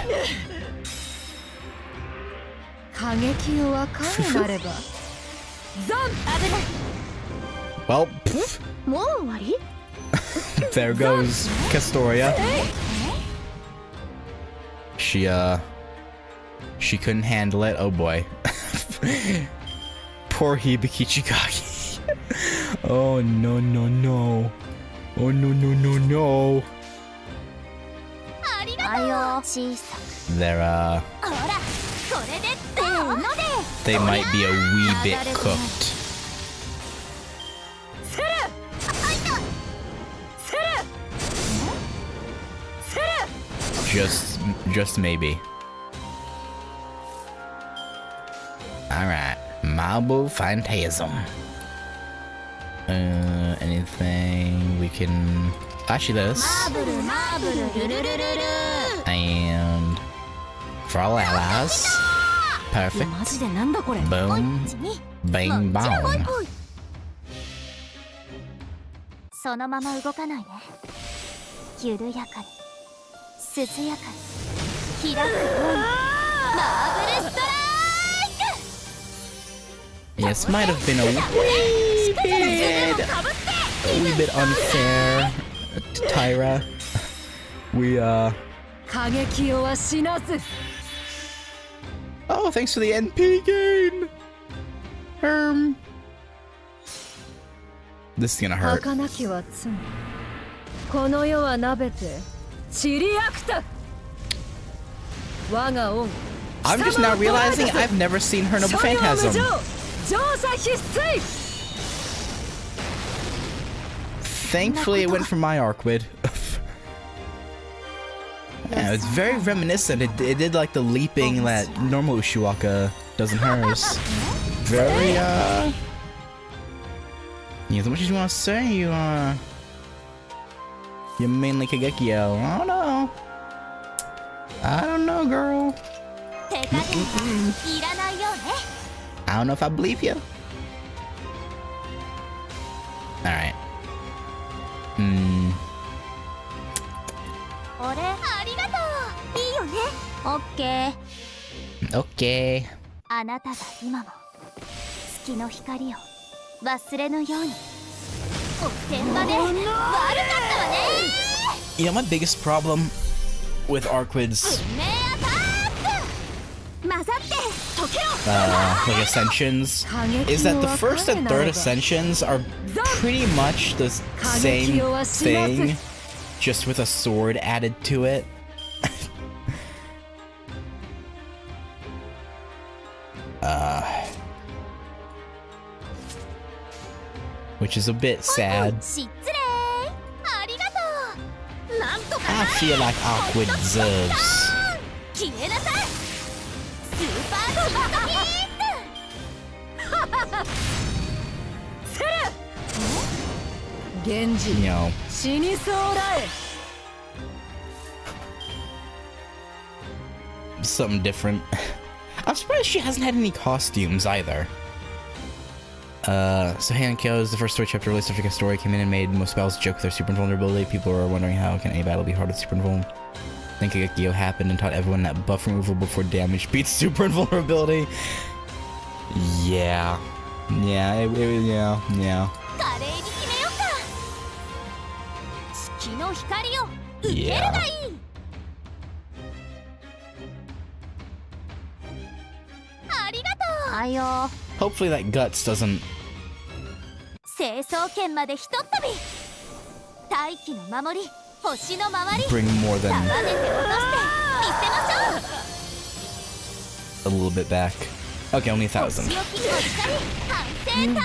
過激をは彼なればゾン危ない。 Well, pff, もう終わり？ there goes Castoria. She couldn't handle it. Oh boy. Poor Hibikichigaki. Oh no no no. Oh no no no no. ありがとう。小さく。 They're ほら、これでどう？ they might be a wee bit cooked. スルー。あいた。スルー。スルー。 Just maybe. Alright. Marble Phantasm. Anything we can... Actually this. マーブルマーブルルルルルル。 And... For all allies. Perfect. マジでなんだこれ。 Boom. Bang bong. そのまま動かないね。緩やかに、涼やかに、開くように。マーブルストライ Yes, might have been a wee bit unfair to Taira. We, 過激をは死なず。 Oh, thanks for the NP gain! This is gonna hurt. 儚きは罪。この世はなべて散りあくた。我が恩。 I'm just now realizing I've never seen her Noble Phantasm. 乗車必須。 Thankfully, it went for my Arquid. Yeah, it's very reminiscent. It did like the leaping that normal Ushiwaka does in hers. Very, yeah, as much as you want to say, you're mainly Kagekiyo. I don't know. I don't know, girl. 手加減はいらないようね。 I don't know if I believe you. Alright. 俺ありがとう。いいよね。オッケー。 Okay. あなたが今も月の光を忘れぬように。おてんばで悪かったわね。 You know, my biggest problem with Arquids, 名アタック。混ざって溶けろ。 like Ascensions, is that the first and third Ascensions are pretty much the same thing, just with a sword added to it. Which is a bit sad. 失礼。ありがとう。なんとか I feel like Arquid deserves. 消えなさい。スーパーシートキーッ。源氏 You know, 死にそうらえ。 something different. I'm surprised she hasn't had any costumes either. So Heian-Kyo is the first story chapter released after the story came in and made most battles joke with their super invulnerability. People were wondering how can a battle be hard with super invulnerability. Then Kagekiyo happened and taught everyone that buff removal before damage beats super invulnerability. Yeah. Yeah, yeah. 華麗に決めようか。月の光を受けるがいい。ありがとう。はよ。Hopefully that guts doesn't 成層圏までひとっ飛び。大気の守り、星の周り。 bring more than 束ねて落として見せましょう。 a little bit back. Okay, only 1,000. 星を切る光、反省タイム。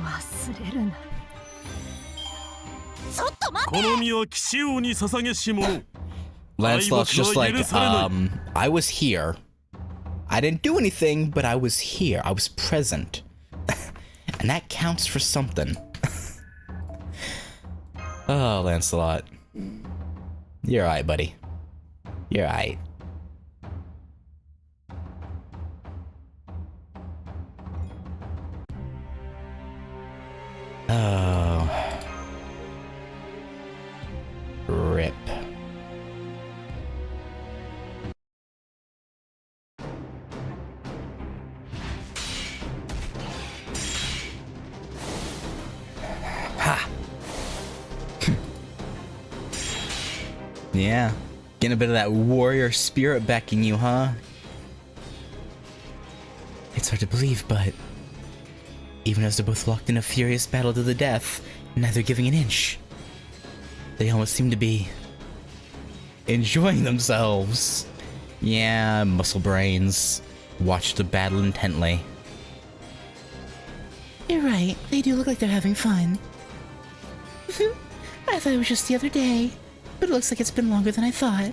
忘れるな。ちょっと待って。この身は騎士王に捧げし者。 Lancelot's just like, I was here. I didn't do anything, but I was here. I was present. And that counts for something. Oh, Lancelot. You're alright, buddy. You're alright. Oh. Rip. Ha! Yeah. Getting a bit of that warrior spirit back in you, huh? It's hard to believe, but even as they're both locked in a furious battle to the death, neither giving an inch, they almost seem to be enjoying themselves. Yeah, muscle brains. Watch the battle intently. You're right, they do look like they're having fun. I thought it was just the other day, but it looks like it's been longer than I thought.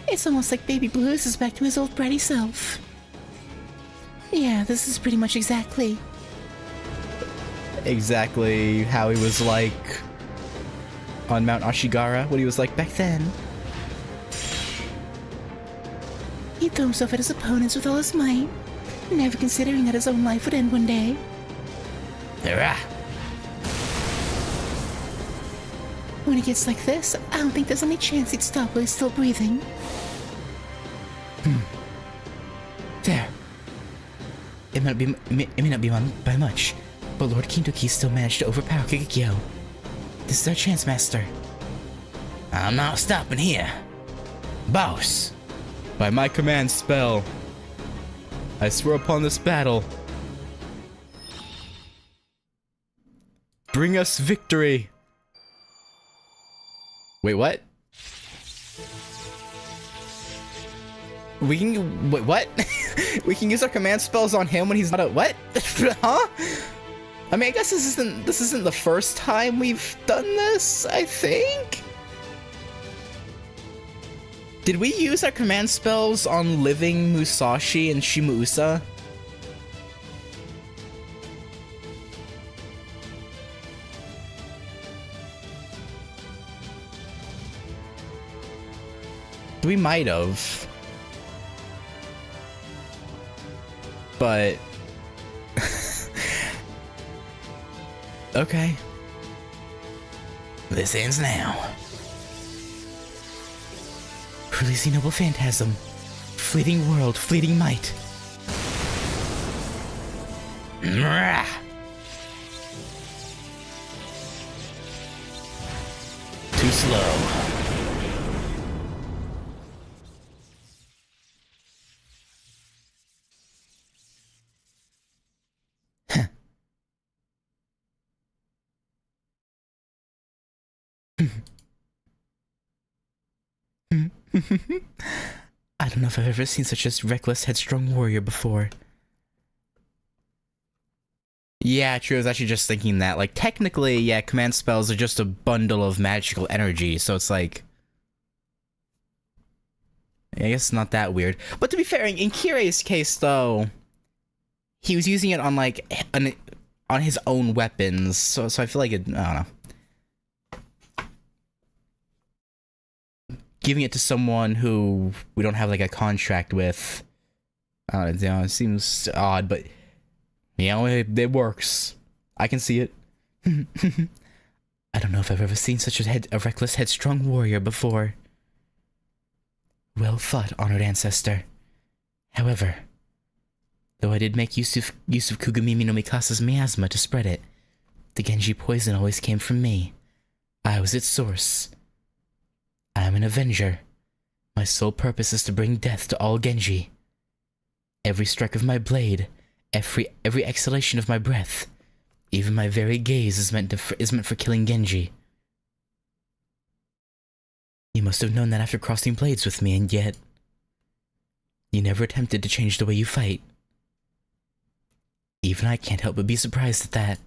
It's almost like Baby Blues is back to his old bratty self. Yeah, this is pretty much exactly how he was like on Mount Ashigara, what he was like back then. He'd throw himself at his opponents with all his might, never considering that his own life would end one day. Taira! When it gets like this, I don't think there's any chance he'd stop while he's still breathing. There. It may not be by much, but Lord Kintoki still managed to overpower Kagekiyo. This is our chance, Master. I'm not stopping here. Boss! By my command spell, I swear upon this battle, bring us victory! Wait, what? We can... Wait, what? We can use our command spells on him when he's not a... What? Huh? I mean, I guess this isn't the first time we've done this, I think? Did we use our command spells on living Musashi and Shimausa? We might have. But... okay. This ends now. Releasing noble phantasm. Fleeting world, fleeting might. Mwah. Too slow. I don't know if I've ever seen such a reckless, headstrong warrior before. Yeah, true. I was actually just thinking that. Like, technically, yeah, command spells are just a bundle of magical energy, so it's like... I guess it's not that weird. But to be fair, in Kirei's case, though, he was using it on, like, on his own weapons, so I feel like it... I don't know. Giving it to someone who we don't have like a contract with, I don't know, it seems odd, but Yeah, it works. I can see it. I don't know if I've ever seen such a reckless, headstrong warrior before. Well fought, honored ancestor. However, though I did make use of Kugumimi no Mikasa's miasma to spread it, the Genji poison always came from me. I was its source. I am an avenger. My sole purpose is to bring death to all Genji. Every strike of my blade, every exhalation of my breath, even my very gaze is meant for killing Genji. You must have known that after crossing blades with me, and yet you never attempted to change the way you fight. Even I can't help but be surprised at that.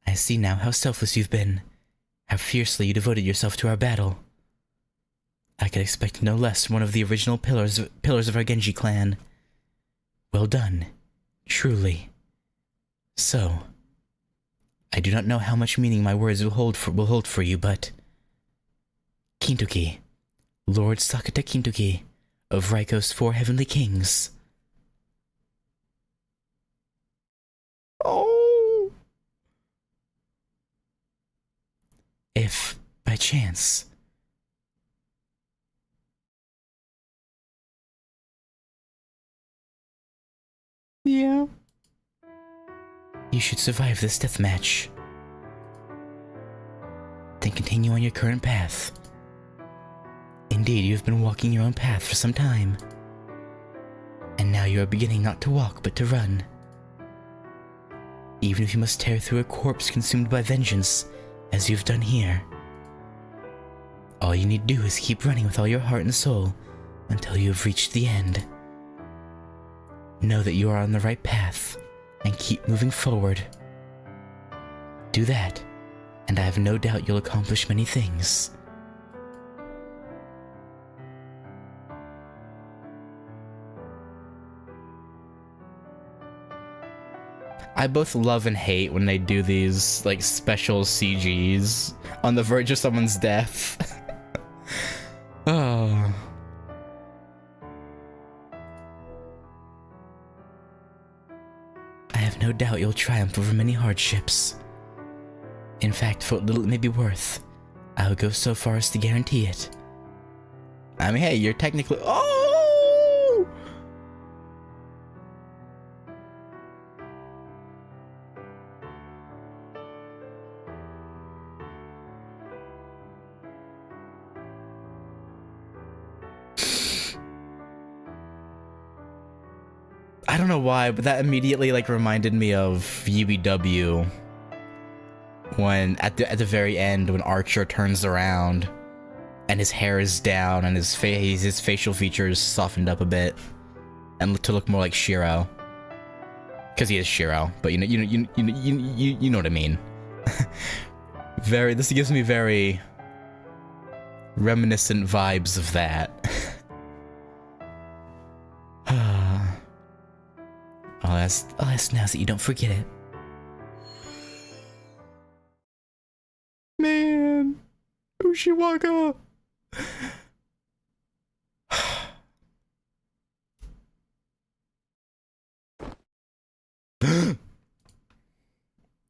I see now how selfless you've been, how fiercely you devoted yourself to our battle. I could expect no less from one of the original pillars of our Genji clan. Well done, truly. So, I do not know how much meaning my words will hold for you, but Kintoki, Lord Sakata Kintoki, of Raiko's 4 heavenly kings. Oh! If, by chance, yeah, you should survive this deathmatch, then continue on your current path. Indeed, you have been walking your own path for some time, and now you are beginning not to walk but to run. Even if you must tear through a corpse consumed by vengeance, as you've done here, all you need to do is keep running with all your heart and soul until you have reached the end. Know that you are on the right path, and keep moving forward. Do that, and I have no doubt you'll accomplish many things. I both love and hate when they do these, like, special CGs on the verge of someone's death. Oh. I have no doubt you'll triumph over many hardships. In fact, for what little it may be worth, I would go so far as to guarantee it. I mean, hey, you're technically— oh! I don't know why, but that immediately, like, reminded me of UBW when at the very end, when Archer turns around and his hair is down and his facial features softened up a bit and to look more like Shiro, because he is Shiro, but you know what I mean. This gives me very reminiscent vibes of that. I'll ask now so you don't forget it. Man, Ushiwaka.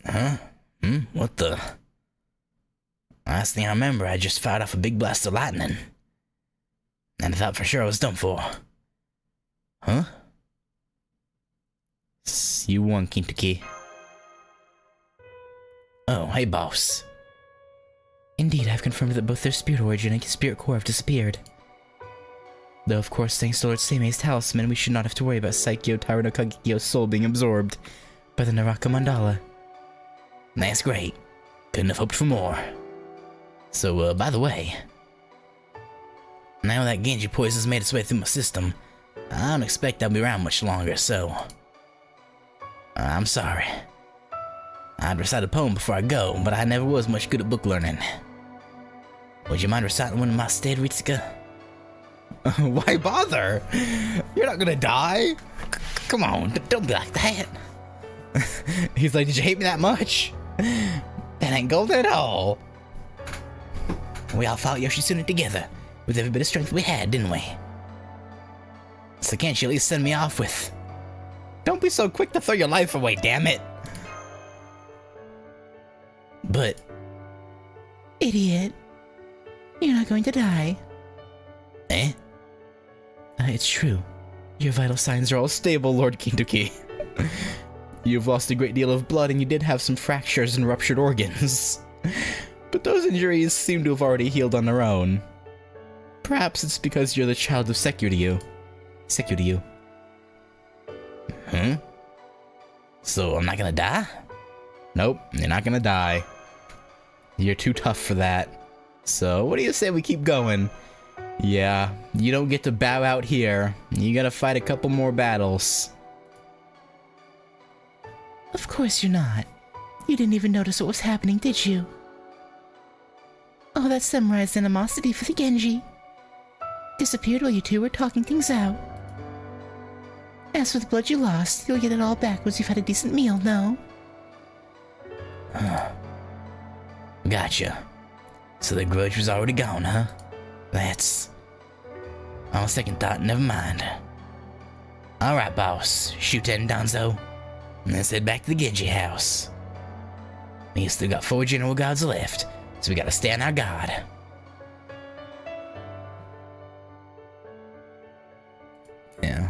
Huh? What the? Last thing I remember, I just fired off a big blast of lightning. And I thought for sure I was done for. Huh? You won, Kintoki. Oh, hey, boss. Indeed, I've confirmed that both their spirit origin and spirit core have disappeared. Though, of course, thanks to Lord Seimei's talisman, we should not have to worry about Saikyo Taira-no-Kagekiyo's soul being absorbed by the Naraka Mandala. That's great. Couldn't have hoped for more. So, by the way, now that Genji poison's made its way through my system, I don't expect I'll be around much longer, so I'm sorry. I'd recite a poem before I go, but I never was much good at book learning. Would you mind reciting one of my stead, Ritsuka? Why bother? You're not gonna die. Come on, don't be like that. He's like, did you hate me that much? That ain't gold at all. We all fought Yoshitsune together, with every bit of strength we had, didn't we? So can't you at least send me off with... Don't Don't be so quick to throw your life away, damn it. But... Idiot. You're not going to die. Eh? It's true. Your vital signs are all stable, Lord Kintoki. You've lost a great deal of blood and you did have some fractures and ruptured organs. But those injuries seem to have already healed on their own. Perhaps it's because you're the child of Sekiryu. Hmm? So I'm not gonna die? Nope, you're not gonna die. You're too tough for that. So what do you say we keep going? Yeah, you don't get to bow out here. You gotta fight a couple more battles. Of course you're not. You didn't even notice what was happening, did you? Oh, that summarized animosity for the Genji. Disappeared while you two were talking things out. As for the blood you lost, you'll get it all back once you've had a decent meal, no? Gotcha. So the grudge was already gone, huh? That's... On second thought, never mind. Alright, boss. Shuten Danzo. Let's head back to the Genji house. We still got 4 general guards left, so we gotta stay on our guard. Yeah.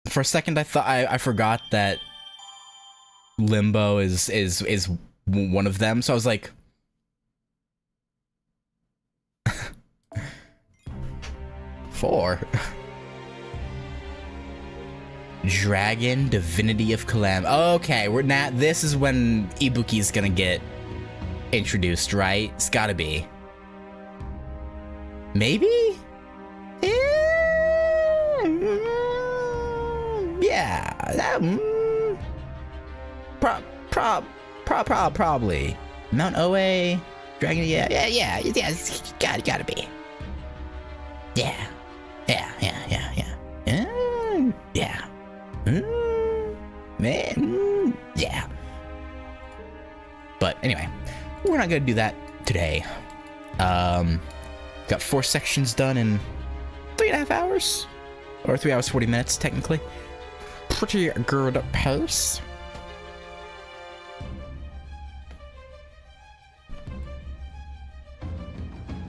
For a second, I thought I forgot that Limbo is one of them. So I was like, four. Dragon Divinity of Calam. Okay, we're now. This is when Ibuki's gonna get introduced, right? It's gotta be. Maybe. Yeah. Probably. Mount Oe, Dragon. Yeah. It's gotta be. Yeah. Man. Yeah. But anyway, we're not gonna do that today. Got 4 sections done in 3.5 hours, or 3 hours 40 minutes technically. Pretty good pace.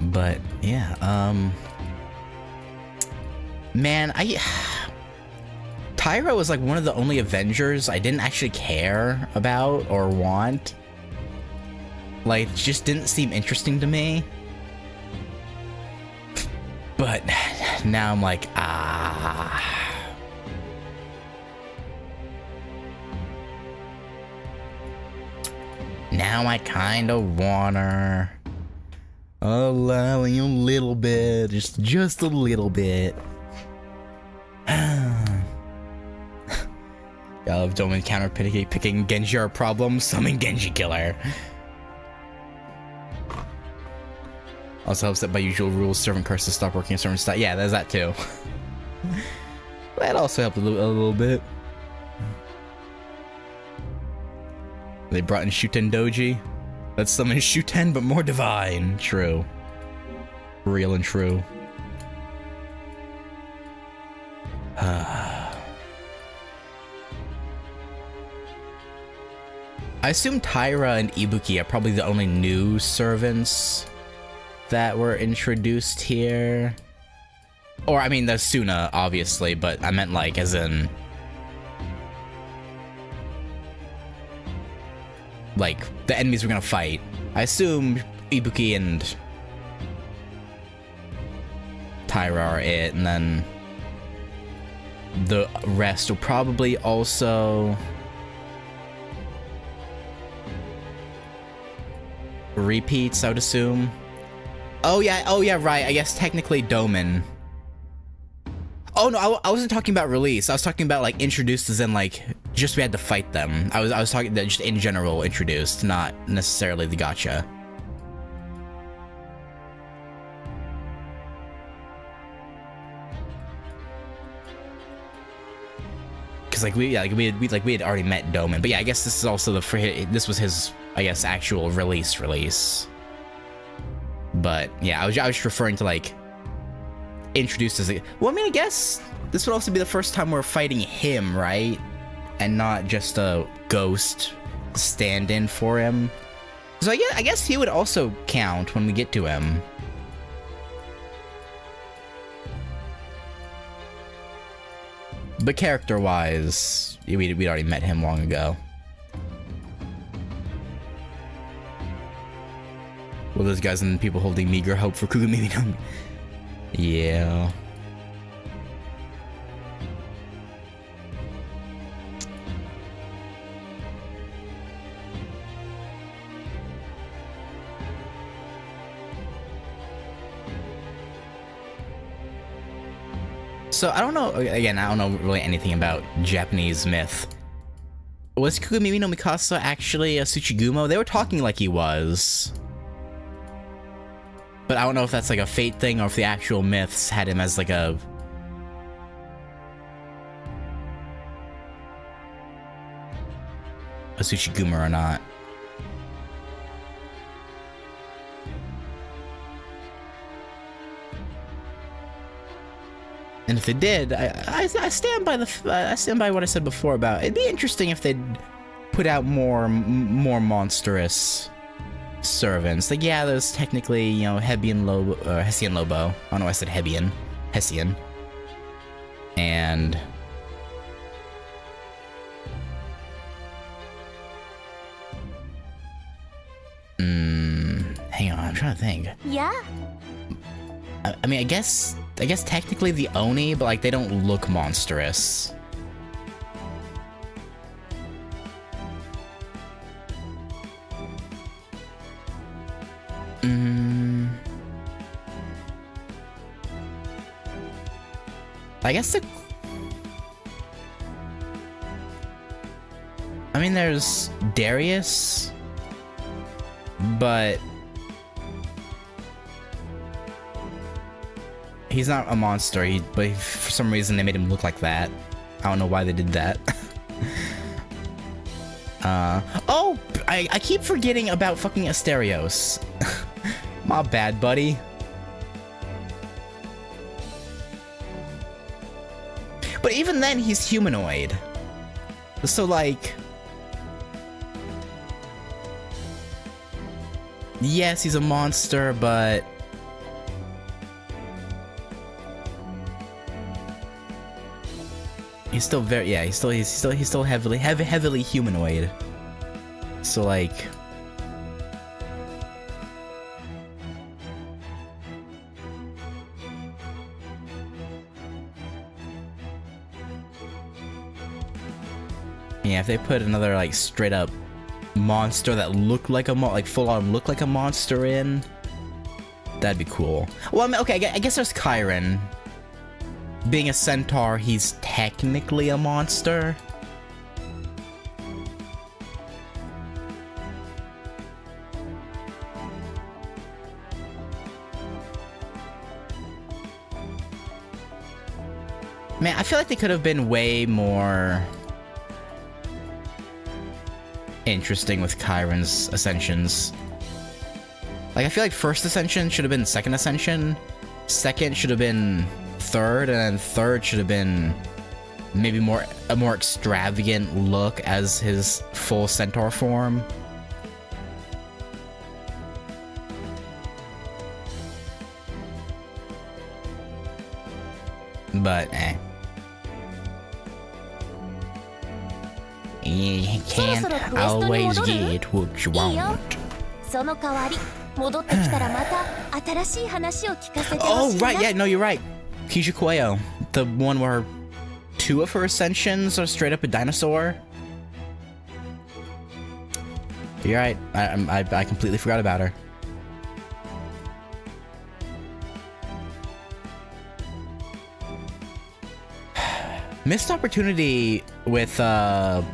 But yeah, man, Taira was like one of the only Avengers I didn't actually care about or want. Like, it just didn't seem interesting to me. But now I'm like, now I kinda want her. Allowing a little bit, just a little bit. I love Doman counter picking Genji are a problem. Summon Genji killer. Also helps that by usual rules, servant curses stop working. Servant stop. Yeah, there's that too. That also helped a little bit. They brought in Shuten Doji. Let's summon Shuten, but more divine. True. Real and true. I assume Taira and Ibuki are probably the only new servants that were introduced here. Or, I mean, there's Suna, obviously, but I meant, like, as in... like, the enemies we're gonna fight. I assume Ibuki and Taira are it, and then the rest will probably also repeats, I would assume. Oh yeah, right. I guess technically Doman. Oh no, I wasn't talking about release. I was talking about like introduced as in like just we had to fight them. I was talking that just in general introduced, not necessarily the gacha. Cause like we had already met Doman, but yeah, I guess this is also this was his, I guess, actual release. But yeah, I was just referring to like introduced as a... Well, I mean, I guess this would also be the first time we're fighting him, right? And not just a ghost stand-in for him. So I guess he would also count when we get to him. But character-wise, we'd already met him long ago. Well, those guys and people holding meager hope for Kugumi no... Yeah. So I don't know, again, I don't know really anything about Japanese myth. Was Kugumi no Mikasa actually a Tsuchigumo? They were talking like he was. But I don't know if that's like a fate thing or if the actual myths had him as like a... Tsuchigumo or not. And if they did, I stand by I stand by what I said before about it'd be interesting if they'd put out more monstrous servants. Like, yeah, there's technically, you know, Hessian Lobo. I don't know why I said Hessian. And hang on, I'm trying to think. Yeah. I mean, I guess technically the Oni, but like they don't look monstrous. I guess I mean, there's Darius, but he's not a monster. But for some reason they made him look like that. I don't know why they did that. Oh, I keep forgetting about fucking Asterios. My bad, buddy. But even then, he's humanoid. So, like... Yes, he's a monster, but... He's still very... Yeah, he's still heavily humanoid. So, like... Yeah, if they put another, like, straight up monster that looked like a full on look like a monster in, that'd be cool. Well, I mean, okay, I guess there's Chiron. Being a centaur, he's technically a monster. Man, I feel like they could have been way more interesting with Chiron's ascensions. Like, I feel like first ascension should have been second ascension, second should have been third, and then third should have been maybe a more extravagant look as his full centaur form. But, You can't always get what you want. Oh, right, yeah, no, you're right. Kijukueo, the one where two of her ascensions are straight up a dinosaur. You're right, I completely forgot about her. Missed opportunity with, oh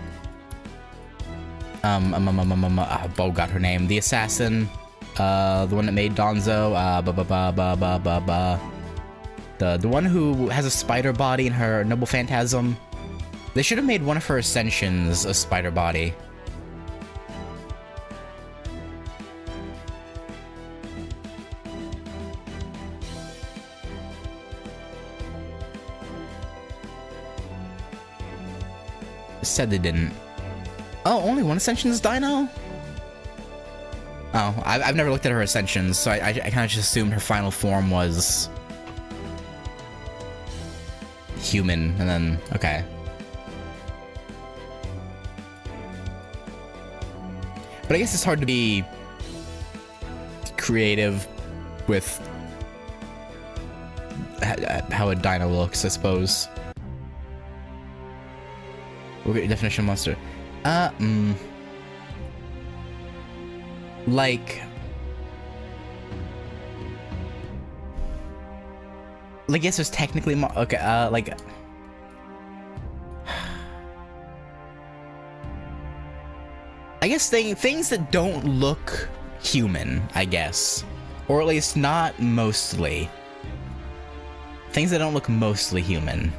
god, her name. The assassin, the one that made Donzo, the one who has a spider body in her noble phantasm. They should have made one of her ascensions a spider body. said they didn't. Oh, only one Ascension's Dino? Oh, I've never looked at her Ascensions, so I kind of just assumed her final form was human, and then, okay. But I guess it's hard to be creative with how a dino looks, I suppose. We'll get your definition of monster. Like yes, there's technically okay. Like I guess things that don't look human, I guess, or at least not mostly. Things that don't look mostly human.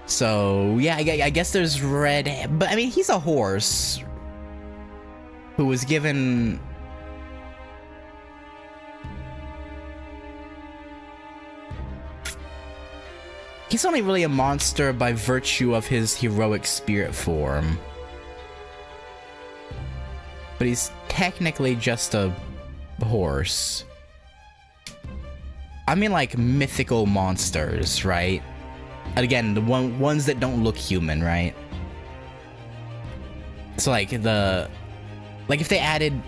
So yeah, I guess there's red, but I mean he's a horse who was given he's only really a monster by virtue of his heroic spirit form. But he's technically just a horse. I mean like mythical monsters, right? Again, the ones that don't look human, right? So like if they added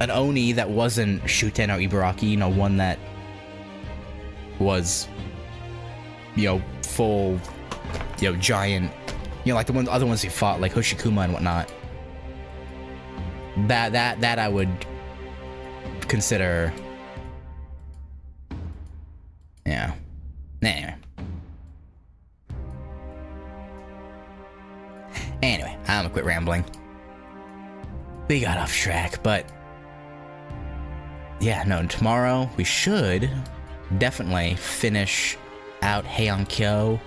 an Oni that wasn't Shuten or Ibaraki, you know, one that was, you know, full, you know, giant, you know, like the other ones he fought, like Hoshikuma and whatnot. That I would consider. Yeah. Anyway, I'm gonna quit rambling. We got off track, but yeah, no, tomorrow we should definitely finish out Heian-Kyo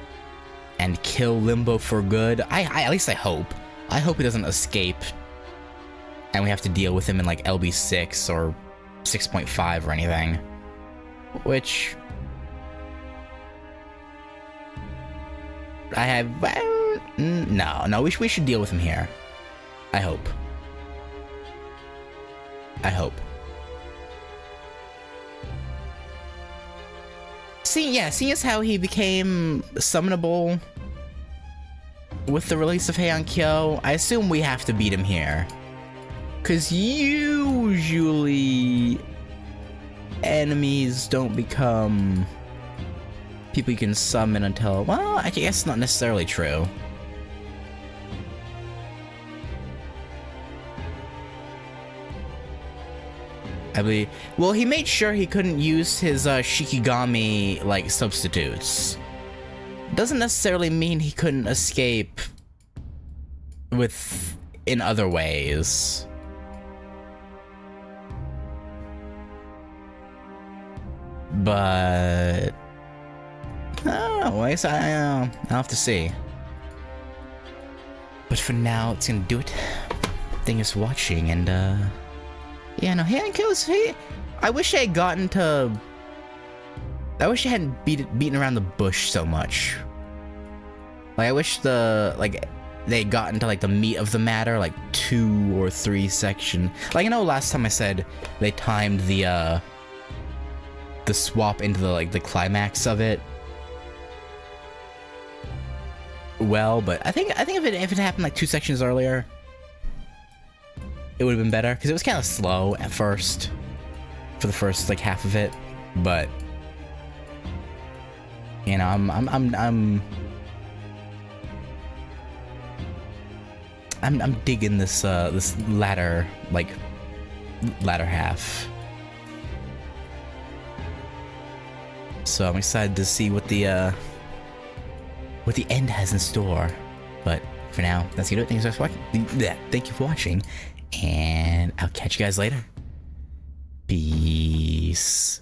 and kill Limbo for good. At least I hope. I hope he doesn't escape and we have to deal with him in like LB6 or 6.5 or anything. Which I have. No, we should deal with him here. I hope. Seeing as how he became summonable with the release of Heian-Kyo, I assume we have to beat him here. Because usually enemies don't become people you can summon until, well, I guess not necessarily true. I believe. Well, he made sure he couldn't use his Shikigami like substitutes. Doesn't necessarily mean he couldn't escape in other ways. But oh, I guess I'll have to see. But for now, it's gonna do it. Thanks for watching, and yeah, no, Heian-Kyo's. I wish I had gotten to. I wish I hadn't beaten around the bush so much. Like, I wish they had gotten to like the meat of the matter, like 2 or 3 section. Like, I know last time I said they timed the swap into the climax of it well, but I think if it happened like 2 sections earlier, it would have been better, because it was kind of slow at first for the first like half of it, but you know, I'm digging this this latter half. So I'm excited to see what the end has in store. But for now, that's gonna do it. Thank you for watching, and I'll catch you guys later. Peace.